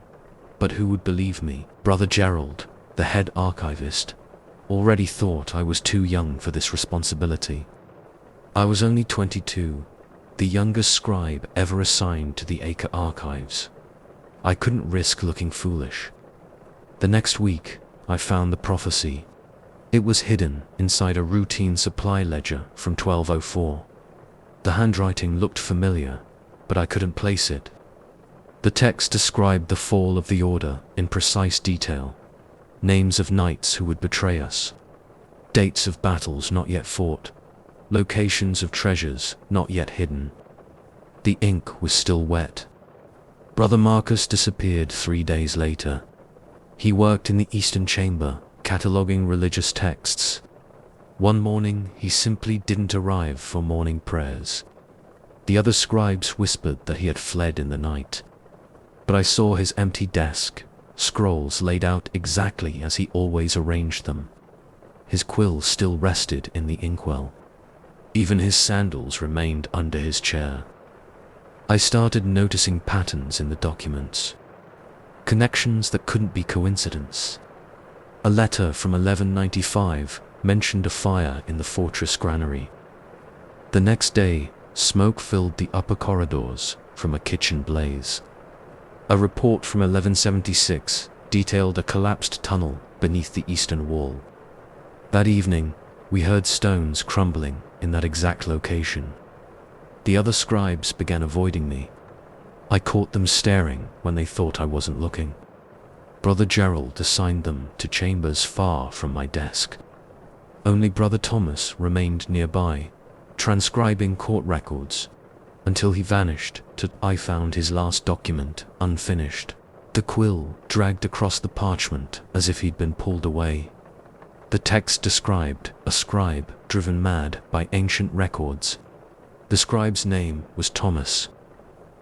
but who would believe me? Brother Gerald, the head archivist, already thought I was too young for this responsibility. I was only 22, the youngest scribe ever assigned to the Acre archives. I couldn't risk looking foolish. The next week, I found the prophecy. It was hidden inside a routine supply ledger from 1204. The handwriting looked familiar, but I couldn't place it. The text described the fall of the Order in precise detail, names of knights who would betray us, dates of battles not yet fought, locations of treasures not yet hidden. The ink was still wet. Brother Marcus disappeared 3 days later. He worked in the Eastern Chamber, cataloging religious texts. One morning, he simply didn't arrive for morning prayers. The other scribes whispered that he had fled in the night. But I saw his empty desk, scrolls laid out exactly as he always arranged them. His quill still rested in the inkwell. Even his sandals remained under his chair. I started noticing patterns in the documents. Connections that couldn't be coincidence. A letter from 1195 mentioned a fire in the fortress granary. The next day, smoke filled the upper corridors from a kitchen blaze. A report from 1176 detailed a collapsed tunnel beneath the eastern wall. That evening, we heard stones crumbling in that exact location. The other scribes began avoiding me. I caught them staring when they thought I wasn't looking. Brother Gerald assigned them to chambers far from my desk. Only Brother Thomas remained nearby, transcribing court records, until he vanished I found his last document unfinished. The quill dragged across the parchment as if he'd been pulled away. The text described a scribe driven mad by ancient records. The scribe's name was Thomas.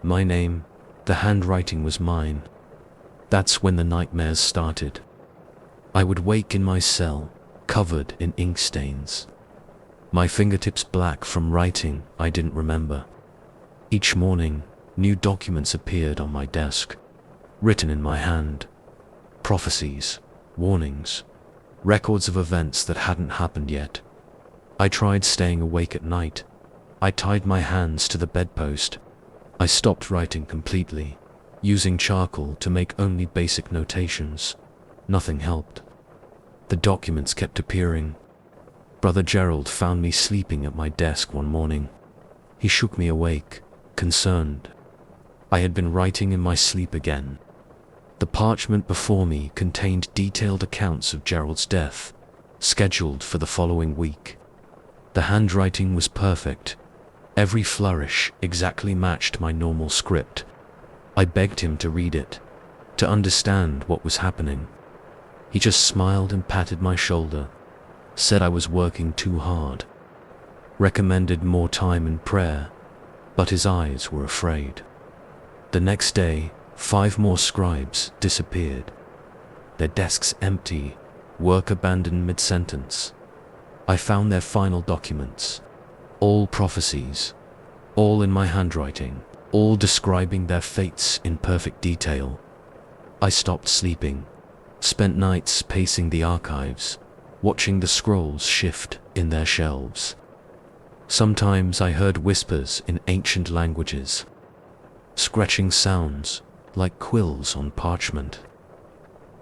My name, the handwriting was mine. That's when the nightmares started. I would wake in my cell, covered in ink stains. My fingertips black from writing I didn't remember. Each morning, new documents appeared on my desk, written in my hand. Prophecies, warnings, records of events that hadn't happened yet. I tried staying awake at night. I tied my hands to the bedpost. I stopped writing completely, using charcoal to make only basic notations. Nothing helped. The documents kept appearing. Brother Gerald found me sleeping at my desk one morning. He shook me awake, concerned. I had been writing in my sleep again. The parchment before me contained detailed accounts of Gerald's death, scheduled for the following week. The handwriting was perfect. Every flourish exactly matched my normal script. I begged him to read it, to understand what was happening. He just smiled and patted my shoulder, said I was working too hard, recommended more time in prayer, but his eyes were afraid. The next day, 5 more scribes disappeared. Their desks empty, work abandoned mid-sentence. I found their final documents. All prophecies, all in my handwriting, all describing their fates in perfect detail. I stopped sleeping, spent nights pacing the archives, watching the scrolls shift in their shelves. Sometimes I heard whispers in ancient languages, scratching sounds like quills on parchment.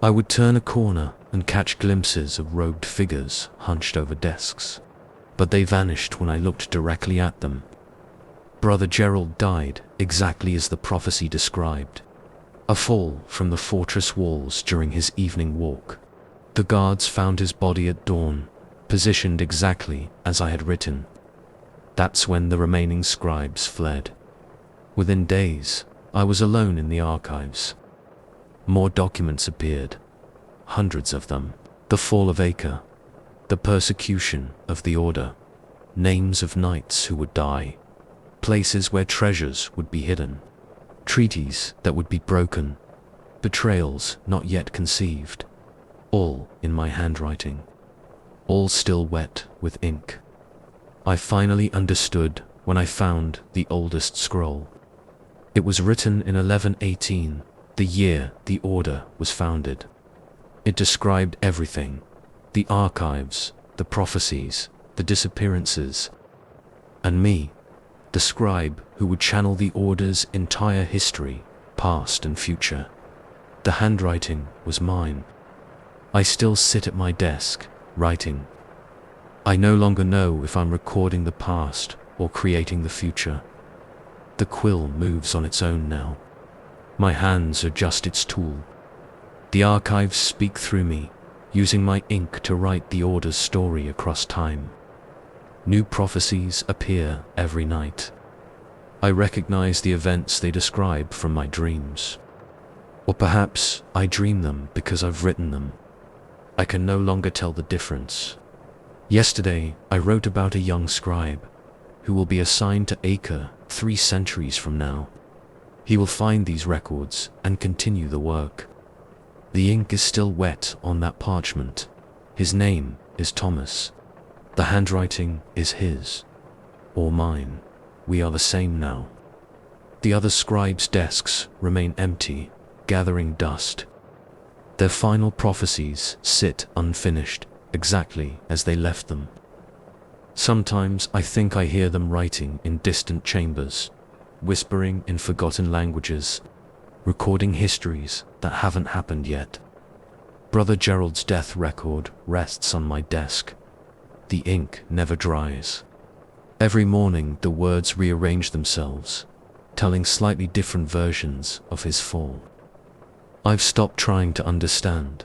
I would turn a corner and catch glimpses of robed figures hunched over desks, but they vanished when I looked directly at them. Brother Gerald died exactly as the prophecy described. A fall from the fortress walls during his evening walk. The guards found his body at dawn, positioned exactly as I had written. That's when the remaining scribes fled. Within days, I was alone in the archives. More documents appeared, hundreds of them. The fall of Acre, the persecution of the Order, names of knights who would die, places where treasures would be hidden, treaties that would be broken, betrayals not yet conceived, all in my handwriting, all still wet with ink. I finally understood when I found the oldest scroll. It was written in 1118, the year the Order was founded. It described everything: the archives, the prophecies, the disappearances, and me, the scribe who would channel the Order's entire history, past and future. The handwriting was mine. I still sit at my desk, writing. I no longer know if I'm recording the past or creating the future. The quill moves on its own now. My hands are just its tool. The archives speak through me, using my ink to write the Order's story across time. New prophecies appear every night. I recognize the events they describe from my dreams. Or perhaps I dream them because I've written them. I can no longer tell the difference. Yesterday, I wrote about a young scribe who will be assigned to Acre 3 centuries from now. He will find these records and continue the work. The ink is still wet on that parchment. His name is Thomas. The handwriting is his, or mine. We are the same now. The other scribes' desks remain empty, gathering dust. Their final prophecies sit unfinished, exactly as they left them. Sometimes I think I hear them writing in distant chambers, whispering in forgotten languages, recording histories that haven't happened yet. Brother Gerald's death record rests on my desk. The ink never dries. Every morning the words rearrange themselves, telling slightly different versions of his fall. I've stopped trying to understand.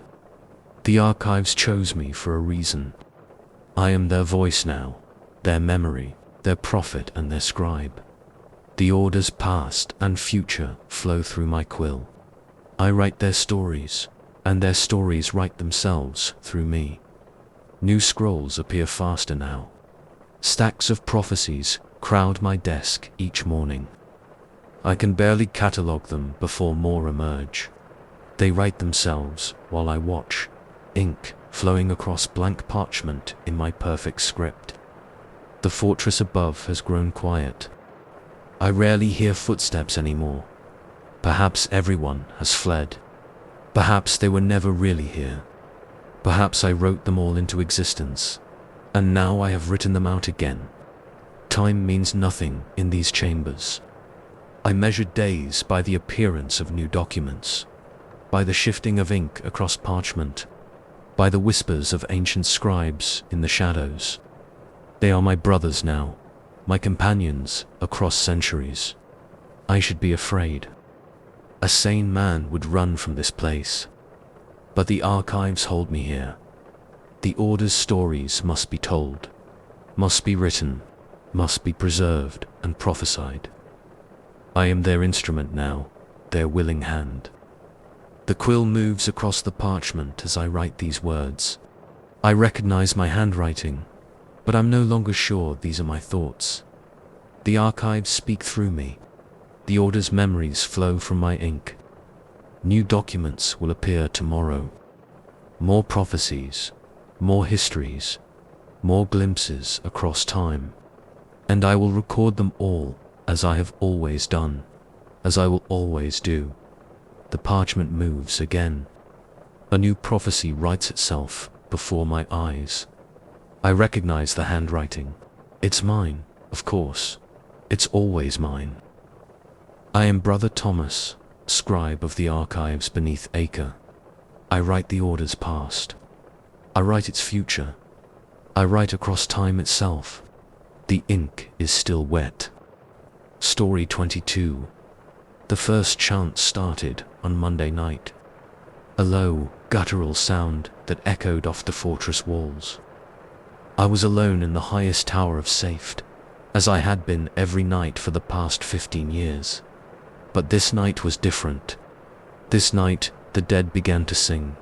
The archives chose me for a reason. I am their voice now, their memory, their prophet and their scribe. The orders past and future flow through my quill. I write their stories, and their stories write themselves through me. New scrolls appear faster now. Stacks of prophecies crowd my desk each morning. I can barely catalogue them before more emerge. They write themselves while I watch, ink flowing across blank parchment in my perfect script. The fortress above has grown quiet. I rarely hear footsteps anymore. Perhaps everyone has fled. Perhaps they were never really here. Perhaps I wrote them all into existence, and now I have written them out again. Time means nothing in these chambers. I measure days by the appearance of new documents, by the shifting of ink across parchment, by the whispers of ancient scribes in the shadows. They are my brothers now, my companions across centuries. I should be afraid. A sane man would run from this place. But the archives hold me here. The Order's stories must be told, must be written, must be preserved and prophesied. I am their instrument now, their willing hand. The quill moves across the parchment as I write these words. I recognize my handwriting, but I'm no longer sure these are my thoughts. The archives speak through me. The Order's memories flow from my ink. New documents will appear tomorrow. More prophecies, more histories, more glimpses across time. And I will record them all as I have always done, as I will always do. The parchment moves again. A new prophecy writes itself before my eyes. I recognize the handwriting. It's mine, of course. It's always mine. I am Brother Thomas, scribe of the archives beneath Acre. I write the Order's past. I write its future. I write across time itself. The ink is still wet. Story 22. The first chant started on Monday night. A low, guttural sound that echoed off the fortress walls. I was alone in the highest tower of safety, as I had been every night for the past 15 years. But this night was different. This night, the dead began to sing.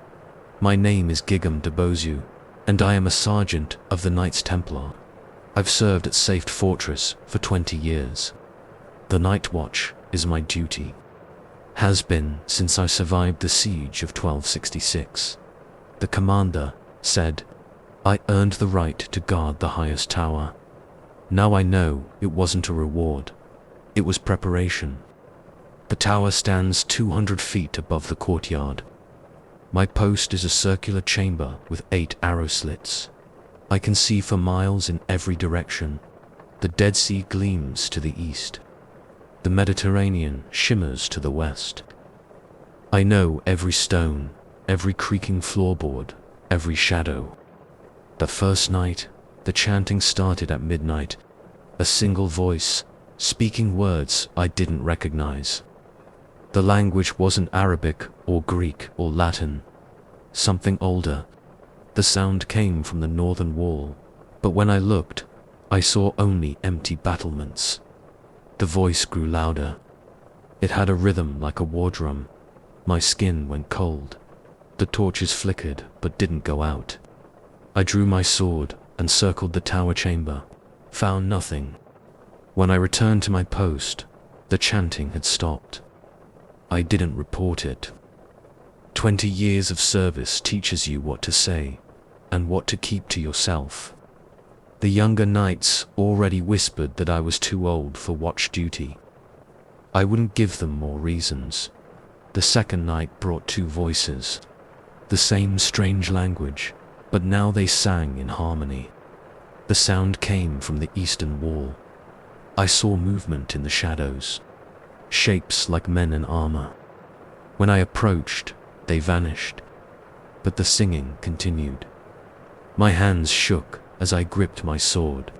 My name is Gigam de Bozu, and I am a sergeant of the Knights Templar. I've served at Safed Fortress for 20 years. The night watch is my duty. Has been since I survived the siege of 1266. The commander said, I earned the right to guard the highest tower. Now I know it wasn't a reward. It was preparation. The tower stands 200 feet above the courtyard. My post is a circular chamber with 8 arrow slits. I can see for miles in every direction. The Dead Sea gleams to the east. The Mediterranean shimmers to the west. I know every stone, every creaking floorboard, every shadow. The first night, the chanting started at midnight, a single voice, speaking words I didn't recognize. The language wasn't Arabic or Greek or Latin, something older. The sound came from the northern wall, but when I looked, I saw only empty battlements. The voice grew louder. It had a rhythm like a war drum. My skin went cold. The torches flickered but didn't go out. I drew my sword and circled the tower chamber, found nothing. When I returned to my post, the chanting had stopped. I didn't report it. 20 years of service teaches you what to say and what to keep to yourself. The younger knights already whispered that I was too old for watch duty. I wouldn't give them more reasons. The second night brought 2 voices. The same strange language, but now they sang in harmony. The sound came from the eastern wall. I saw movement in the shadows, shapes like men in armor. When I approached, they vanished, but the singing continued. My hands shook as I gripped my sword.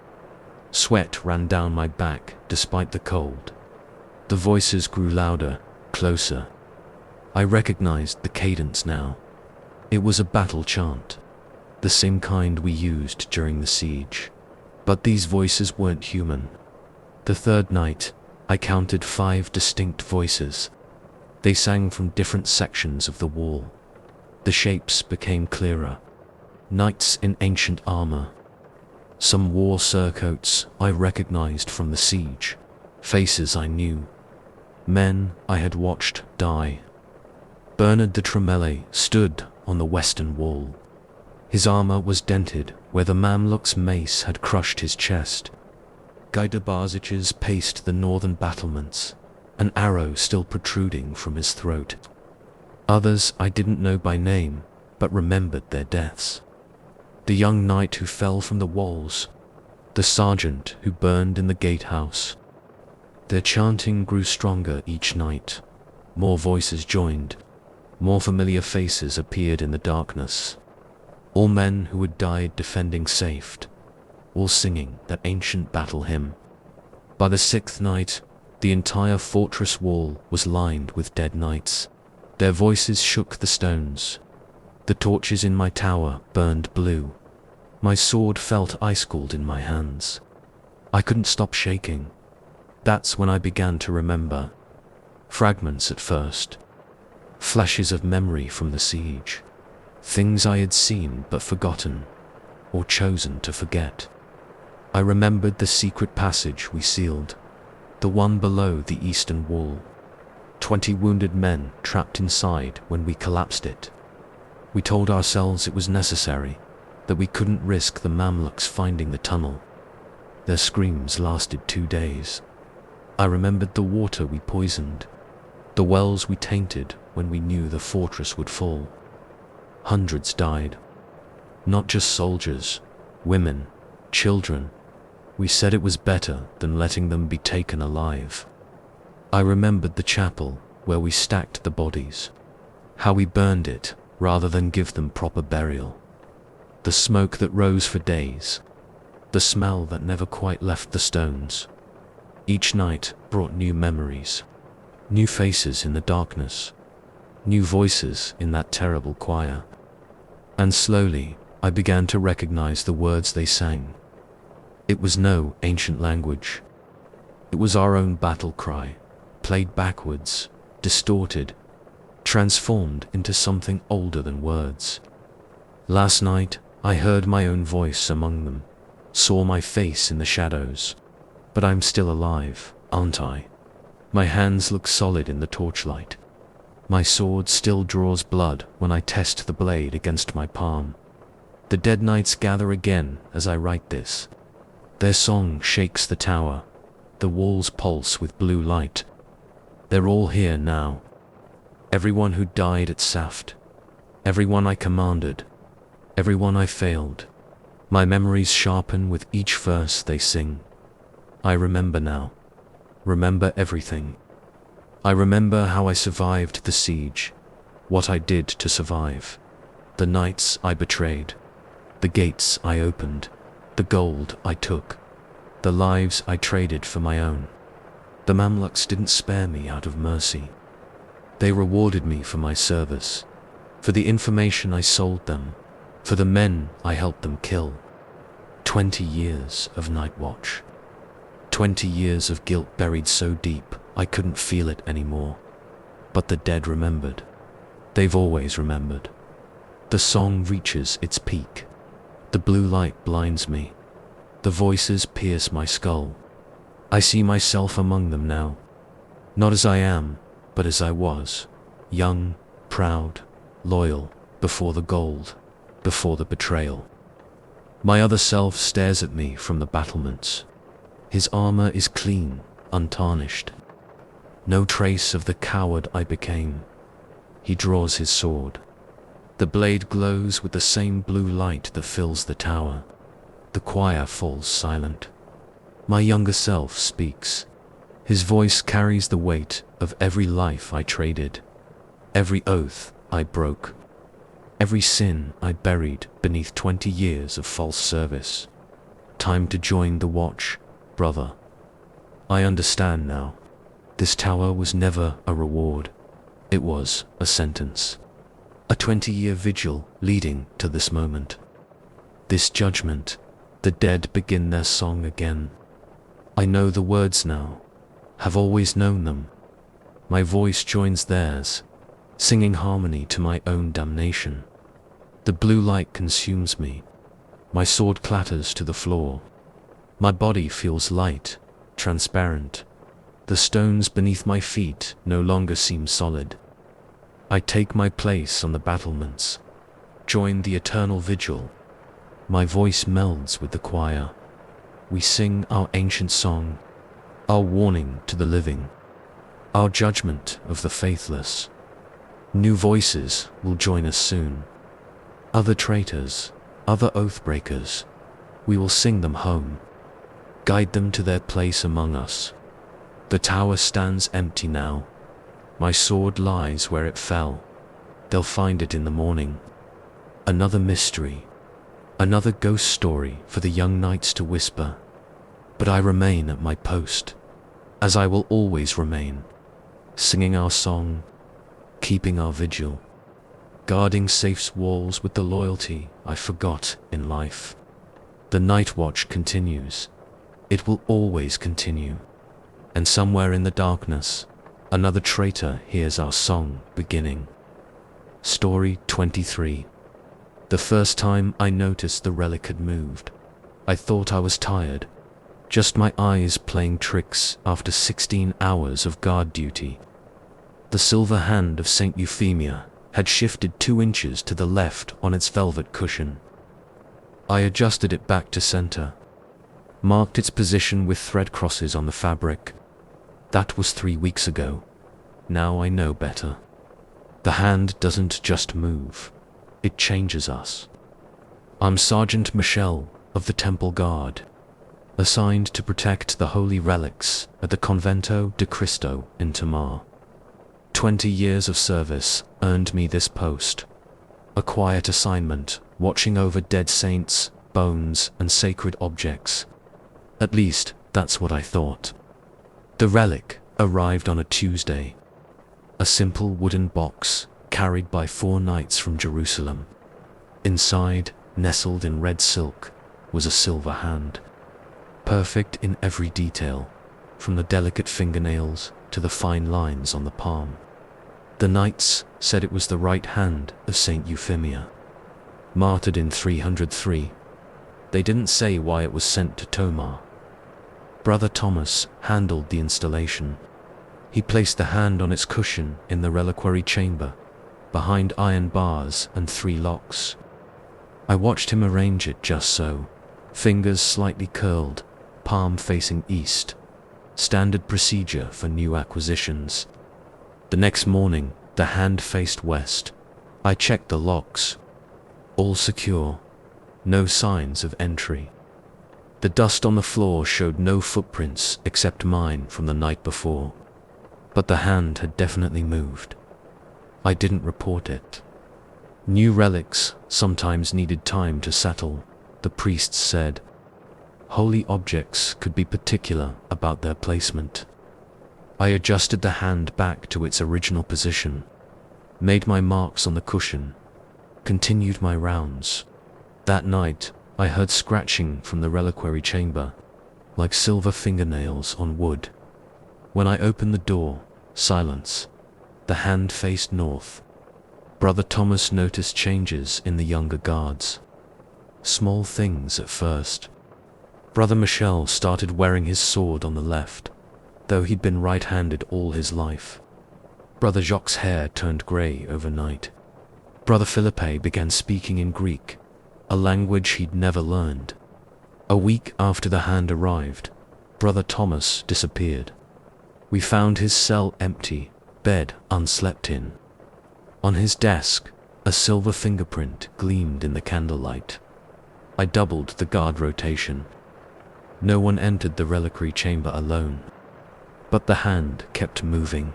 Sweat ran down my back despite the cold. The voices grew louder, closer. I recognized the cadence now. It was a battle chant, the same kind we used during the siege. But these voices weren't human. The third night, I counted 5 distinct voices. They sang from different sections of the wall. The shapes became clearer. Knights in ancient armor. Some wore surcoats I recognized from the siege. Faces I knew. Men I had watched die. Bernard de Tremele stood on the western wall. His armor was dented where the Mamluk's mace had crushed his chest. Guy de Barzich's paced the northern battlements, an arrow still protruding from his throat. Others I didn't know by name, but remembered their deaths. The young knight who fell from the walls, the sergeant who burned in the gatehouse. Their chanting grew stronger each night. More voices joined. More familiar faces appeared in the darkness. All men who had died defending Safed, all singing that ancient battle hymn. By the 6th night, the entire fortress wall was lined with dead knights. Their voices shook the stones. The torches in my tower burned blue. My sword felt ice-cold in my hands. I couldn't stop shaking. That's when I began to remember. Fragments at first. Flashes of memory from the siege. Things I had seen but forgotten, or chosen to forget. I remembered the secret passage we sealed, the one below the eastern wall. 20 wounded men trapped inside when we collapsed it. We told ourselves it was necessary, that we couldn't risk the Mamluks finding the tunnel. Their screams lasted 2 days. I remembered the water we poisoned, the wells we tainted when we knew the fortress would fall. Hundreds died. Not just soldiers, women, children. We said it was better than letting them be taken alive. I remembered the chapel where we stacked the bodies, how we burned it rather than give them proper burial. The smoke that rose for days, the smell that never quite left the stones. Each night brought new memories, new faces in the darkness, new voices in that terrible choir. And slowly, I began to recognize the words they sang. It was no ancient language. It was our own battle cry, played backwards, distorted, transformed into something older than words. Last night, I heard my own voice among them, saw my face in the shadows. But I'm still alive, aren't I? My hands look solid in the torchlight. My sword still draws blood when I test the blade against my palm. The dead knights gather again as I write this. Their song shakes the tower. The walls pulse with blue light. They're all here now. Everyone who died at Saft. Everyone I commanded. Everyone I failed. My memories sharpen with each verse they sing. I remember now. Remember everything. I remember how I survived the siege, what I did to survive, the nights I betrayed, the gates I opened, the gold I took, the lives I traded for my own. The Mamluks didn't spare me out of mercy. They rewarded me for my service, for the information I sold them, for the men I helped them kill. 20 years of night watch. 20 years of guilt buried so deep I couldn't feel it anymore. But the dead remembered. They've always remembered. The song reaches its peak. The blue light blinds me. The voices pierce my skull. I see myself among them now. Not as I am, but as I was. Young, proud, loyal, before the gold, before the betrayal. My other self stares at me from the battlements. His armor is clean, untarnished. No trace of the coward I became. He draws his sword. The blade glows with the same blue light that fills the tower. The choir falls silent. My younger self speaks. His voice carries the weight of every life I traded, every oath I broke, every sin I buried beneath 20 years of false service. Time to join the watch, brother. I understand now. This tower was never a reward. It was a sentence. A 20-year vigil leading to this moment. This judgment. The dead begin their song again. I know the words now. Have always known them. My voice joins theirs, singing harmony to my own damnation. The blue light consumes me. My sword clatters to the floor. My body feels light, transparent. The stones beneath my feet no longer seem solid. I take my place on the battlements, join the eternal vigil. My voice melds with the choir. We sing our ancient song, our warning to the living, our judgment of the faithless. New voices will join us soon. Other traitors, other oath breakers, we will sing them home, guide them to their place among us. The tower stands empty now. My sword lies where it fell. They'll find it in the morning. Another mystery, another ghost story for the young knights to whisper. But I remain at my post, as I will always remain, singing our song, keeping our vigil, guarding safe's walls with the loyalty I forgot in life. The night watch continues. It will always continue. And somewhere in the darkness, another traitor hears our song beginning. Story 23. The first time I noticed the relic had moved, I thought I was tired, just my eyes playing tricks after 16 hours of guard duty. The silver hand of Saint Euphemia had shifted 2 inches to the left on its velvet cushion. I adjusted it back to center, marked its position with thread crosses on the fabric. That was 3 weeks ago. Now I know better. The hand doesn't just move, it changes us. I'm Sergeant Michel of the Temple Guard, assigned to protect the holy relics at the Convento de Cristo in Tamar. 20 years of service earned me this post. A quiet assignment, watching over dead saints, bones, and sacred objects. At least, that's what I thought. The relic arrived on a Tuesday. A simple wooden box carried by 4 knights from Jerusalem. Inside, nestled in red silk, was a silver hand. Perfect in every detail, from the delicate fingernails to the fine lines on the palm. The knights said it was the right hand of Saint Euphemia, martyred in 303. They didn't say why it was sent to Tomar. Brother Thomas handled the installation. He placed the hand on its cushion in the reliquary chamber, behind iron bars and 3 locks. I watched him arrange it just so, fingers slightly curled, palm facing east. Standard procedure for new acquisitions. The next morning, the hand faced west. I checked the locks. All secure. No signs of entry. The dust on the floor showed no footprints except mine from the night before. But the hand had definitely moved. I didn't report it. New relics sometimes needed time to settle, the priests said. Holy objects could be particular about their placement. I adjusted the hand back to its original position, made my marks on the cushion, continued my rounds. That night, I heard scratching from the reliquary chamber, like silver fingernails on wood. When I opened the door, silence. The hand faced north. Brother Thomas noticed changes in the younger guards. Small things at first. Brother Michel started wearing his sword on the left, though he'd been right-handed all his life. Brother Jacques' hair turned grey overnight. Brother Philippe began speaking in Greek, a language he'd never learned. A week after the hand arrived, Brother Thomas disappeared. We found his cell empty, bed unslept in. On his desk, A silver fingerprint gleamed in the candlelight. I doubled the guard rotation. No one entered the reliquary chamber alone. But the hand kept moving.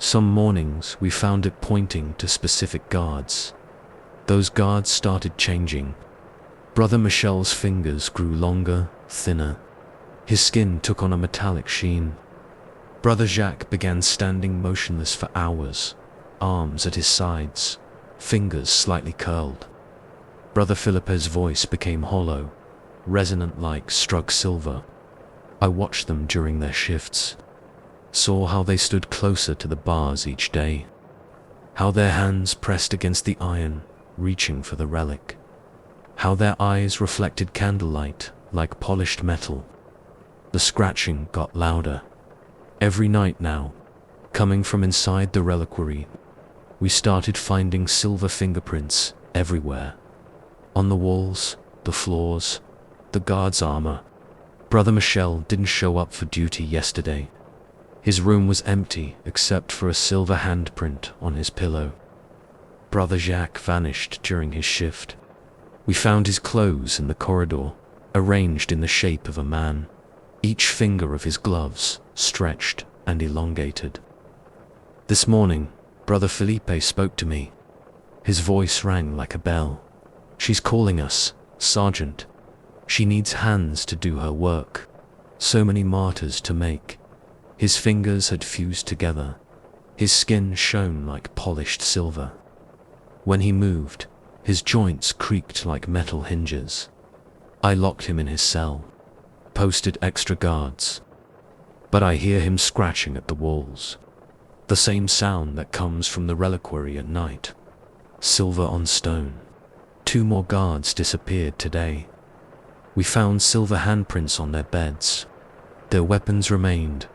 Some mornings we found it pointing to specific guards. Those guards started changing. Brother Michel's fingers grew longer, thinner. His skin took on a metallic sheen. Brother Jacques began standing motionless for hours, arms at his sides, fingers slightly curled. Brother Philippe's voice became hollow, resonant like struck silver. I watched them during their shifts, saw how they stood closer to the bars each day, how their hands pressed against the iron, reaching for the relic, how their eyes reflected candlelight like polished metal. The scratching got louder. Every night now, coming from inside the reliquary, we started finding silver fingerprints everywhere. On the walls, the floors, the guard's armor. Brother Michel didn't show up for duty yesterday. His room was empty except for a silver handprint on his pillow. Brother Jacques vanished during his shift. We found his clothes in the corridor, arranged in the shape of a man, each finger of his gloves stretched and elongated. This morning, Brother Felipe spoke to me. His voice rang like a bell. She's calling us, Sergeant. She needs hands to do her work. So many martyrs to make. His fingers had fused together. His skin shone like polished silver. When he moved, his joints creaked like metal hinges. I locked him in his cell, posted extra guards. But I hear him scratching at the walls. The same sound that comes from the reliquary at night. Silver on stone. 2 more guards disappeared today. We found silver handprints on their beds. Their weapons remained,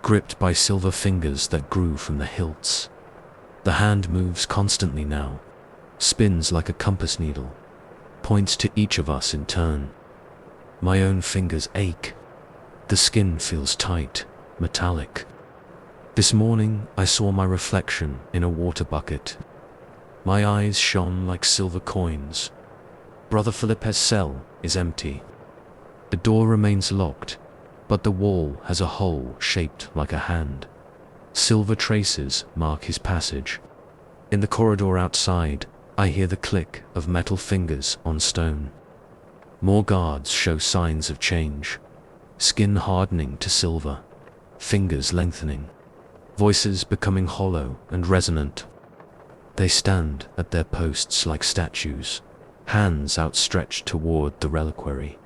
gripped by silver fingers that grew from the hilts. The hand moves constantly now, spins like a compass needle, points to each of us in turn. My own fingers ache. The skin feels tight, metallic. This morning I saw my reflection in a water bucket. My eyes shone like silver coins. Brother Philippe's cell is empty. The door remains locked, but the wall has a hole shaped like a hand. Silver traces mark his passage. In the corridor outside, I hear the click of metal fingers on stone. More guards show signs of change. Skin hardening to silver, fingers lengthening, voices becoming hollow and resonant. They stand at their posts like statues, hands outstretched toward the reliquary.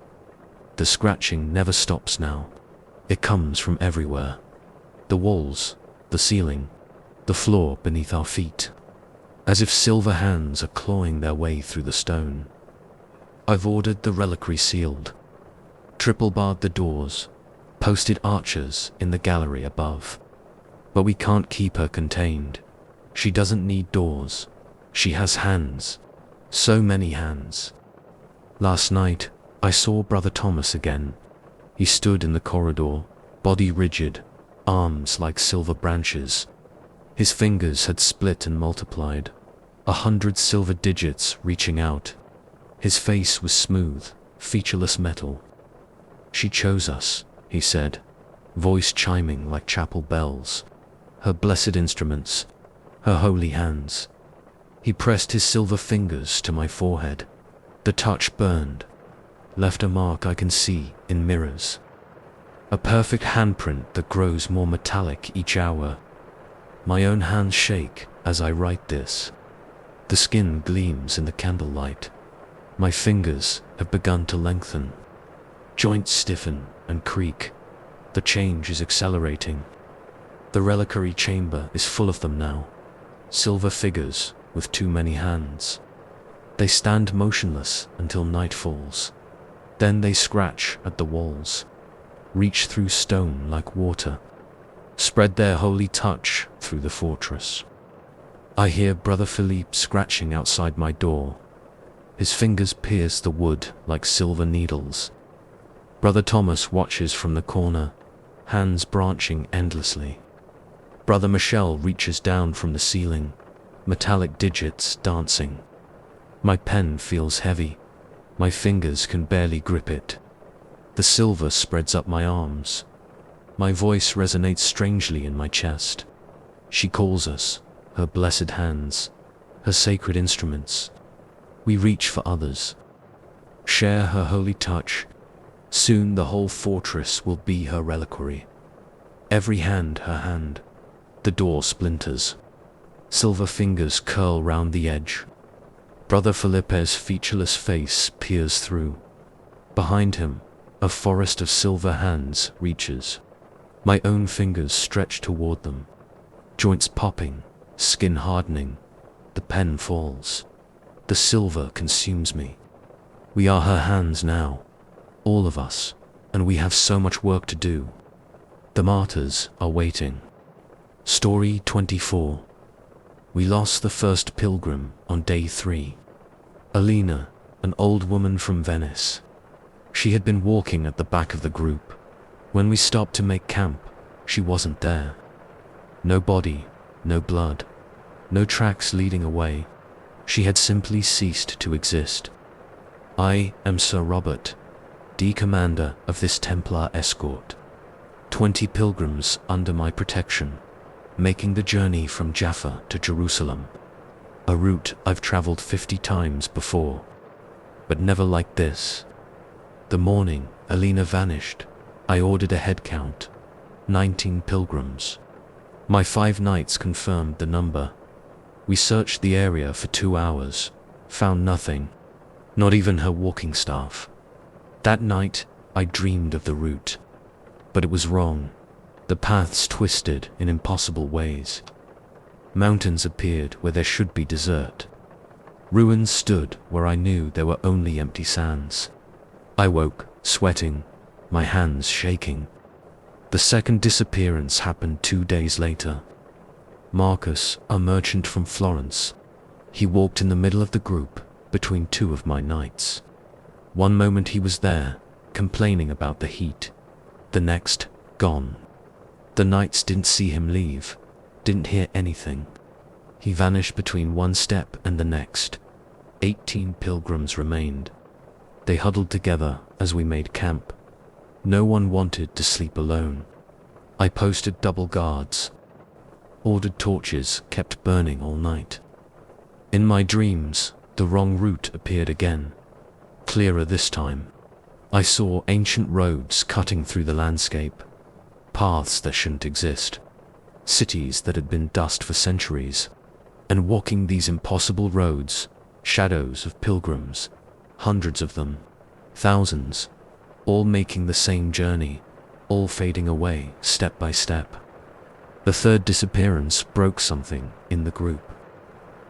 The scratching never stops now. It comes from everywhere. The walls, the ceiling, the floor beneath our feet. As if silver hands are clawing their way through the stone. I've ordered the reliquary sealed. Triple barred the doors, posted archers in the gallery above. But we can't keep her contained. She doesn't need doors. She has hands. So many hands. Last night, I saw Brother Thomas again. He stood in the corridor, body rigid, arms like silver branches. His fingers had split and multiplied, 100 silver digits reaching out. His face was smooth, featureless metal. She chose us, he said, voice chiming like chapel bells. Her blessed instruments, her holy hands. He pressed his silver fingers to my forehead. The touch burned, left a mark I can see in mirrors. A perfect handprint that grows more metallic each hour. My own hands shake as I write this. The skin gleams in the candlelight. My fingers have begun to lengthen. Joints stiffen and creak. The change is accelerating. The reliquary chamber is full of them now. Silver figures with too many hands. They stand motionless until night falls. Then they scratch at the walls, reach through stone like water, spread their holy touch through the fortress. I hear Brother Philippe scratching outside my door. His fingers pierce the wood like silver needles. Brother Thomas watches from the corner, hands branching endlessly. Brother Michel reaches down from the ceiling, metallic digits dancing. My pen feels heavy. My fingers can barely grip it. The silver spreads up my arms. My voice resonates strangely in my chest. She calls us, her blessed hands, her sacred instruments. We reach for others. Share her holy touch. Soon the whole fortress will be her reliquary. Every hand her hand. The door splinters. Silver fingers curl round the edge. Brother Felipe's featureless face peers through. Behind him, a forest of silver hands reaches. My own fingers stretch toward them. Joints popping, skin hardening. The pen falls. The silver consumes me. We are her hands now, all of us, and we have so much work to do. The martyrs are waiting. Story 24. We lost the first pilgrim on day 3. Alina, an old woman from Venice. She had been walking at the back of the group. When we stopped to make camp, she wasn't there. No body, no blood, no tracks leading away. She had simply ceased to exist. I am Sir Robert, the commander of this Templar escort. 20 pilgrims under my protection, making the journey from Jaffa to Jerusalem. A route I've traveled 50 times before, but never like this. The morning Alina vanished, I ordered a head count. 19 pilgrims. My 5 knights confirmed the number. We searched the area for 2 hours, found nothing, not even her walking staff. That night, I dreamed of the route. But it was wrong. The paths twisted in impossible ways. Mountains appeared where there should be desert. Ruins stood where I knew there were only empty sands. I woke, sweating, my hands shaking. The second disappearance happened 2 days later. Marcus, a merchant from Florence. He walked in the middle of the group, between 2 of my knights. One moment he was there, complaining about the heat. The next, gone. The knights didn't see him leave, didn't hear anything. He vanished between one step and the next. 18 pilgrims remained. They huddled together as we made camp. No one wanted to sleep alone. I posted double guards. Ordered torches kept burning all night. In my dreams, the wrong route appeared again. Clearer this time. I saw ancient roads cutting through the landscape. Paths that shouldn't exist. Cities that had been dust for centuries. And walking these impossible roads, shadows of pilgrims. Hundreds of them. Thousands. All making the same journey. All fading away, step by step. The third disappearance broke something in the group.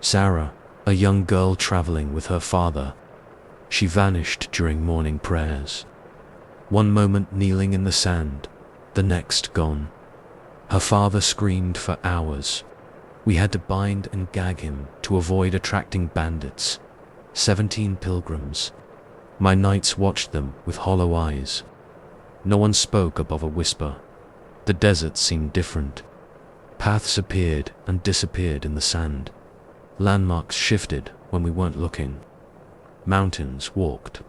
Sarah, a young girl traveling with her father. She vanished during morning prayers. One moment kneeling in the sand, the next gone. Her father screamed for hours. We had to bind and gag him to avoid attracting bandits. 17 pilgrims. My knights watched them with hollow eyes. No one spoke above a whisper. The desert seemed different. Paths appeared and disappeared in the sand. Landmarks shifted when we weren't looking. Mountains walked.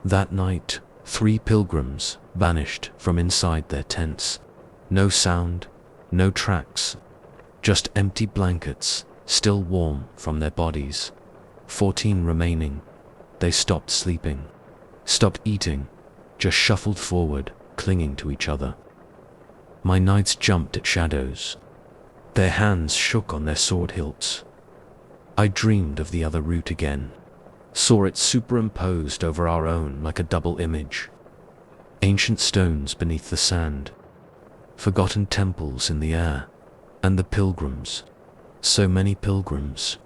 That night, 3 pilgrims vanished from inside their tents. No sound, no tracks, just empty blankets, still warm from their bodies. 14 remaining. They stopped sleeping, stopped eating, just shuffled forward, clinging to each other. My knights jumped at shadows. Their hands shook on their sword hilts. I dreamed of the other route again. Saw it superimposed over our own like a double image. Ancient stones beneath the sand. Forgotten temples in the air. And the pilgrims. So many pilgrims.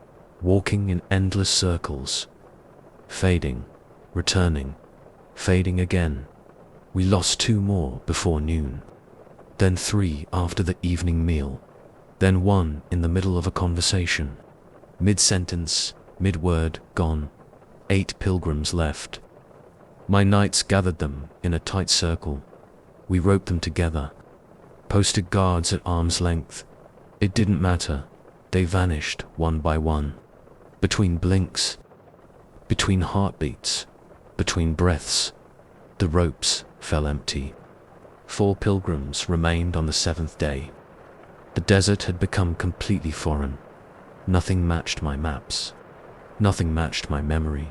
Walking in endless circles. Fading. Returning. Fading again. We lost 2 more before noon. Then 3 after the evening meal. Then 1 in the middle of a conversation. Mid-sentence, mid-word, gone. 8 pilgrims left. My knights gathered them in a tight circle. We roped them together. Posted guards at arm's length. It didn't matter. They vanished one by one. Between blinks, between heartbeats, between breaths, the ropes fell empty. 4 pilgrims remained on the 7th day. The desert had become completely foreign. Nothing matched my maps. Nothing matched my memory.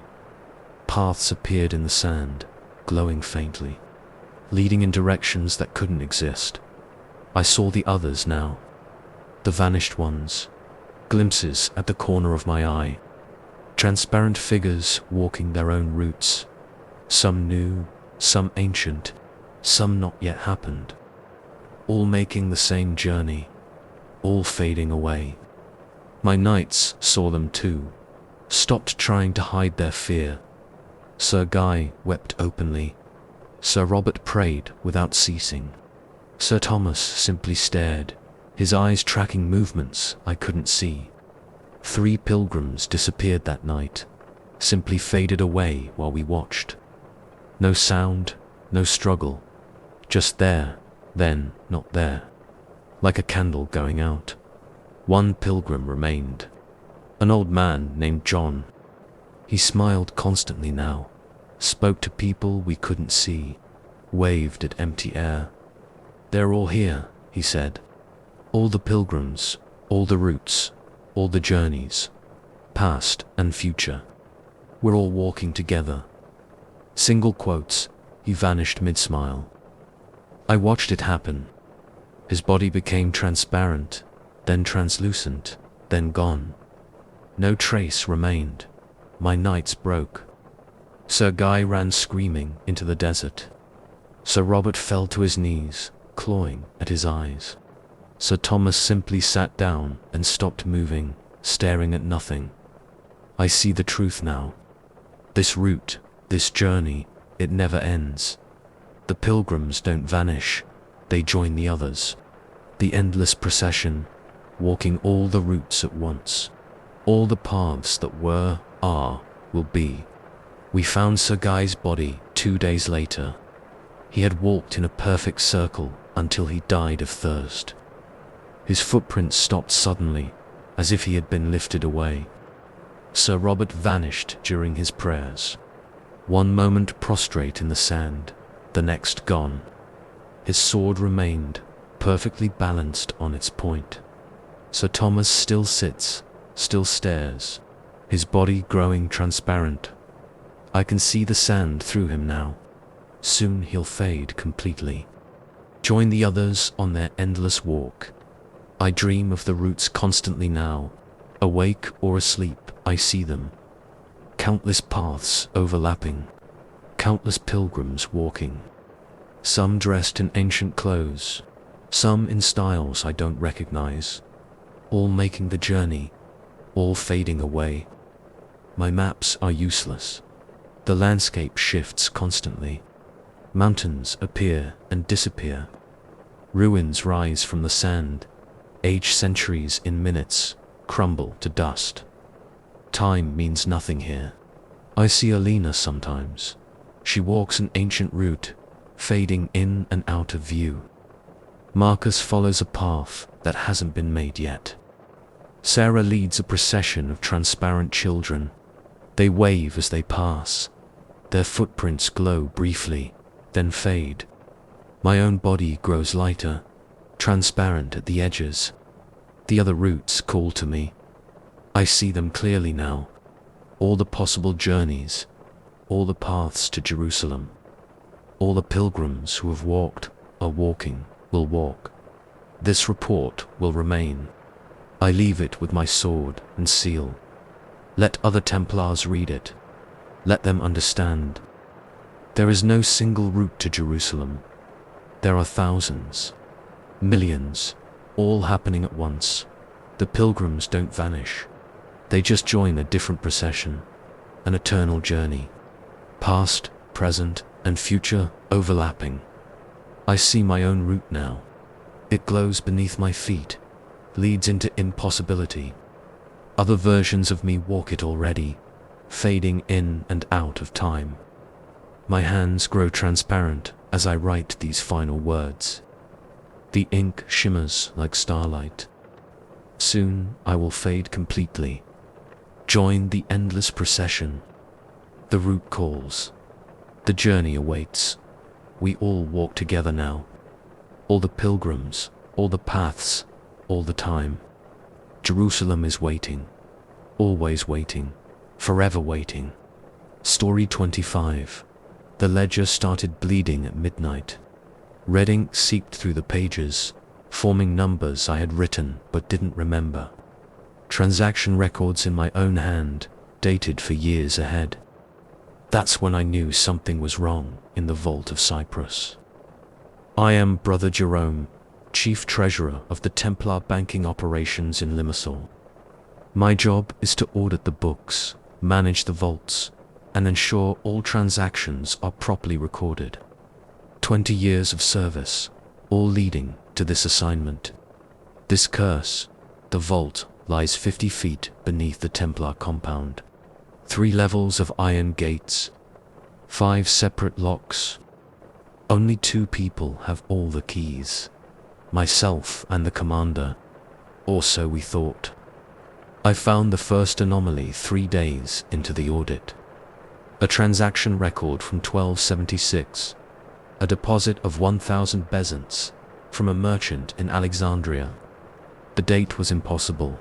Paths appeared in the sand, glowing faintly, leading in directions that couldn't exist. I saw the others now. The vanished ones. Glimpses at the corner of my eye. Transparent figures walking their own routes. Some new, some ancient, some not yet happened. All making the same journey. All fading away. My knights saw them too. Stopped trying to hide their fear. Sir Guy wept openly. Sir Robert prayed without ceasing. Sir Thomas simply stared, his eyes tracking movements I couldn't see. 3 pilgrims disappeared that night, simply faded away while we watched. No sound, no struggle, just there, then not there. Like a candle going out. 1 pilgrim remained. An old man named John. He smiled constantly now, spoke to people we couldn't see, waved at empty air. "They're all here," he said. "All the pilgrims, all the routes, all the journeys, past and future. We're all walking together." Single quotes, he vanished mid-smile. I watched it happen. His body became transparent, then translucent, then gone. No trace remained. My nights broke. Sir Guy ran screaming into the desert. Sir Robert fell to his knees, clawing at his eyes. Sir Thomas simply sat down and stopped moving, staring at nothing. I see the truth now. This route, this journey, it never ends. The pilgrims don't vanish, they join the others. The endless procession, walking all the routes at once. All the paths that were, are, will be. We found Sir Guy's body 2 days later. He had walked in a perfect circle until he died of thirst. His footprints stopped suddenly, as if he had been lifted away. Sir Robert vanished during his prayers. 1 moment prostrate in the sand, the next gone. His sword remained, perfectly balanced on its point. Sir Thomas still sits, still stares, his body growing transparent. I can see the sand through him now. Soon he'll fade completely. Join the others on their endless walk. I dream of the routes constantly now. Awake or asleep, I see them. Countless paths overlapping. Countless pilgrims walking. Some dressed in ancient clothes. Some in styles I don't recognize. All making the journey. All fading away. My maps are useless. The landscape shifts constantly. Mountains appear and disappear. Ruins rise from the sand. Age centuries in minutes, crumble to dust. Time means nothing here. I see Alina sometimes. She walks an ancient route, fading in and out of view. Marcus follows a path that hasn't been made yet. Sarah leads a procession of transparent children. They wave as they pass. Their footprints glow briefly, then fade. My own body grows lighter, transparent at the edges. The other routes call to me. I see them clearly now. All the possible journeys, all the paths to Jerusalem. All the pilgrims who have walked, are walking, will walk. This report will remain. I leave it with my sword and seal. Let other Templars read it. Let them understand. There is no single route to Jerusalem. There are thousands, millions, all happening at once. The pilgrims don't vanish. They just join a different procession, an eternal journey. Past, present, and future overlapping. I see my own route now. It glows beneath my feet, leads into impossibility. Other versions of me walk it already, fading in and out of time. My hands grow transparent as I write these final words. The ink shimmers like starlight. Soon I will fade completely. Join the endless procession. The route calls. The journey awaits. We all walk together now. All the pilgrims, all the paths, all the time. Jerusalem is waiting. Always waiting. Forever waiting. Story 25. The ledger started bleeding at midnight. Red ink seeped through the pages, forming numbers I had written but didn't remember. Transaction records in my own hand, dated for years ahead. That's when I knew something was wrong in the Vault of Cyprus. I am Brother Jerome, Chief Treasurer of the Templar banking operations in Limassol. My job is to audit the books, manage the vaults, and ensure all transactions are properly recorded. 20 years of service, all leading to this assignment. This curse, the vault, lies 50 feet beneath the Templar compound. 3 levels of iron gates, 5 separate locks. Only 2 people have all the keys. Myself and the commander, or so we thought. I found the first anomaly 3 days into the audit. A transaction record from 1276. A deposit of 1,000 bezants from a merchant in Alexandria. The date was impossible.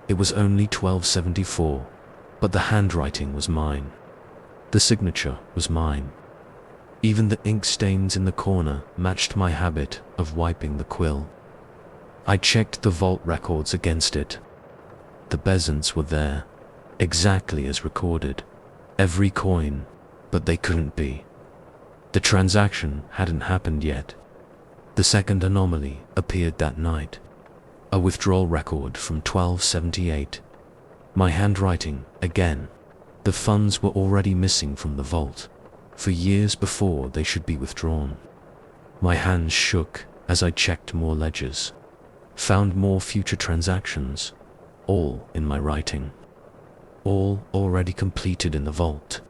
It was only 1274, but the handwriting was mine. The signature was mine. Even the ink stains in the corner matched my habit of wiping the quill. I checked the vault records against it. The bezants were there, exactly as recorded. Every coin, but they couldn't be. The transaction hadn't happened yet. The second anomaly appeared that night. A withdrawal record from 1278. My handwriting, again. The funds were already missing from the vault, for years before they should be withdrawn. My hands shook as I checked more ledgers. Found more future transactions, all in my writing. All already completed in the vault.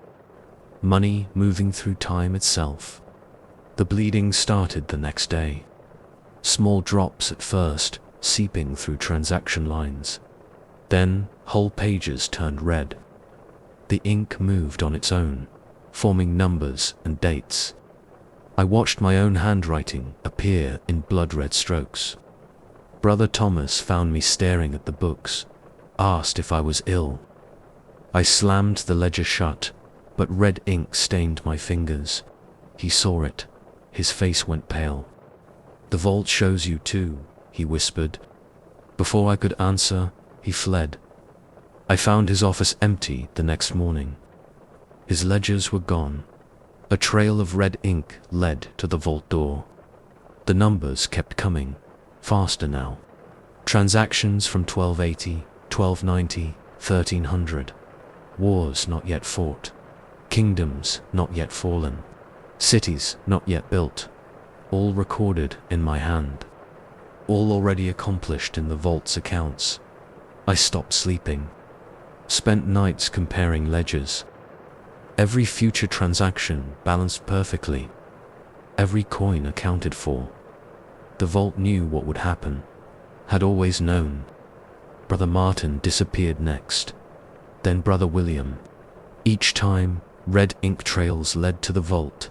Money moving through time itself. The bleeding started the next day. Small drops at first, seeping through transaction lines. Then, whole pages turned red. The ink moved on its own, forming numbers and dates. I watched my own handwriting appear in blood-red strokes. Brother Thomas found me staring at the books, asked if I was ill. I slammed the ledger shut, but red ink stained my fingers. He saw it. His face went pale. "The vault shows you too," he whispered. Before I could answer, he fled. I found his office empty the next morning. His ledgers were gone. A trail of red ink led to the vault door. The numbers kept coming, faster now. Transactions from 1280, 1290, 1300. Wars not yet fought. Kingdoms not yet fallen. Cities not yet built. All recorded in my hand. All already accomplished in the vault's accounts. I stopped sleeping. Spent nights comparing ledgers. Every future transaction balanced perfectly. Every coin accounted for. The vault knew what would happen. Had always known. Brother Martin disappeared next. Then Brother William. Each time, red ink trails led to the vault.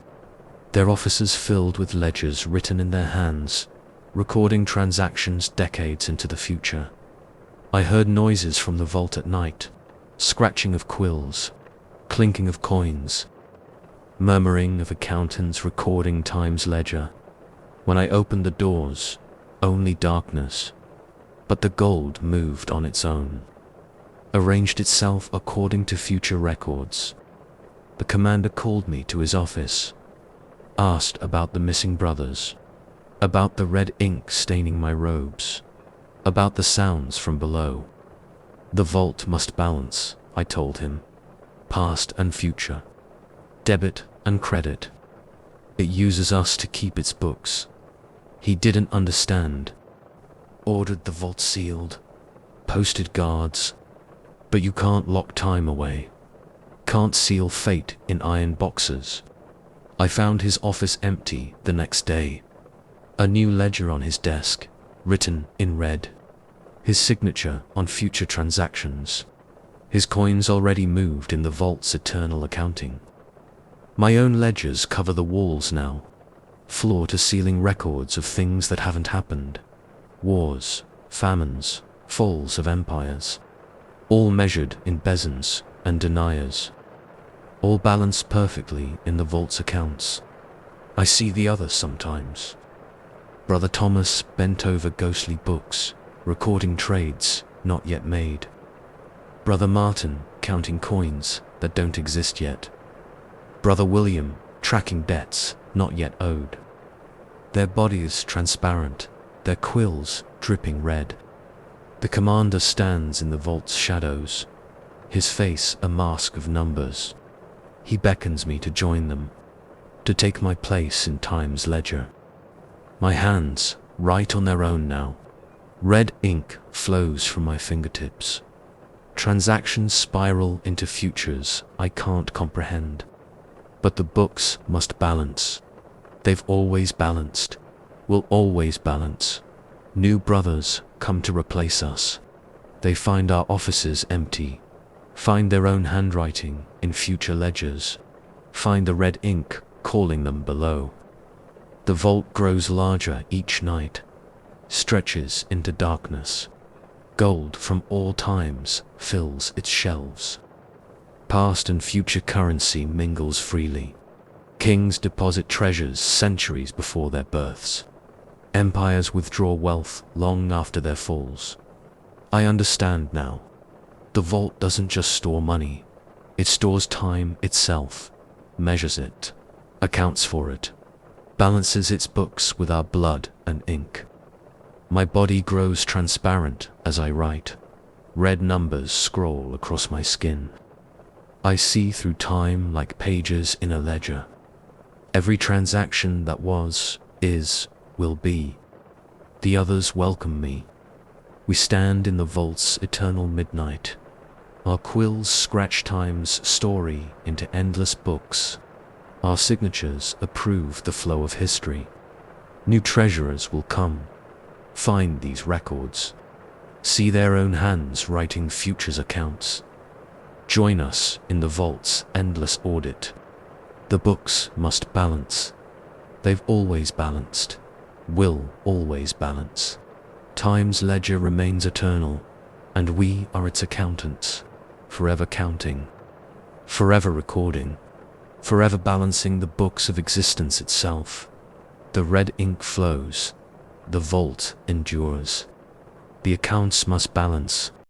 Their offices filled with ledgers written in their hands, recording transactions decades into the future. I heard noises from the vault at night, scratching of quills, clinking of coins, murmuring of accountants recording time's ledger. When I opened the doors, only darkness, but the gold moved on its own, arranged itself according to future records. The commander called me to his office, asked about the missing brothers, about the red ink staining my robes, about the sounds from below. The vault must balance, I told him, past and future, debit and credit. It uses us to keep its books. He didn't understand. Ordered the vault sealed, posted guards, but you can't lock time away. Can't seal fate in iron boxes. I found his office empty the next day. A new ledger on his desk, written in red. his signature on future transactions, his coins already moved in the vault's eternal accounting. My own ledgers cover the walls now, floor-to-ceiling records of things that haven't happened. Wars, famines, falls of empires, all measured in bezants and deniers, all balanced perfectly in the vault's accounts. I see the others sometimes. Brother Thomas bent over ghostly books, recording trades not yet made. Brother Martin counting coins that don't exist yet. Brother William tracking debts not yet owed. Their bodies transparent, their quills dripping red. The commander stands in the vault's shadows, his face a mask of numbers. He beckons me to join them, to take my place in time's ledger. My hands write on their own now. Red ink flows from my fingertips. Transactions spiral into futures I can't comprehend. But the books must balance. They've always balanced, will always balance. New brothers come to replace us. They find our offices empty, find their own handwriting in future ledgers, find the red ink calling them below. The vault grows larger each night, stretches into darkness. Gold from all times fills its shelves. Past and future currency mingles freely. Kings deposit treasures centuries before their births. Empires withdraw wealth long after their falls. I understand now. The vault doesn't just store money. It stores time itself, measures it, accounts for it, balances its books with our blood and ink. My body grows transparent as I write. Red numbers scroll across my skin. I see through time like pages in a ledger. Every transaction that was, is, will be. The others welcome me. We stand in the vault's eternal midnight. Our quills scratch time's story into endless books. Our signatures approve the flow of history. New treasurers will come, find these records, see their own hands writing future's accounts. Join us in the vault's endless audit. The books must balance. They've always balanced, will always balance. Time's ledger remains eternal, and we are its accountants, forever counting, forever recording, forever balancing the books of existence itself. The red ink flows, the vault endures. The accounts must balance,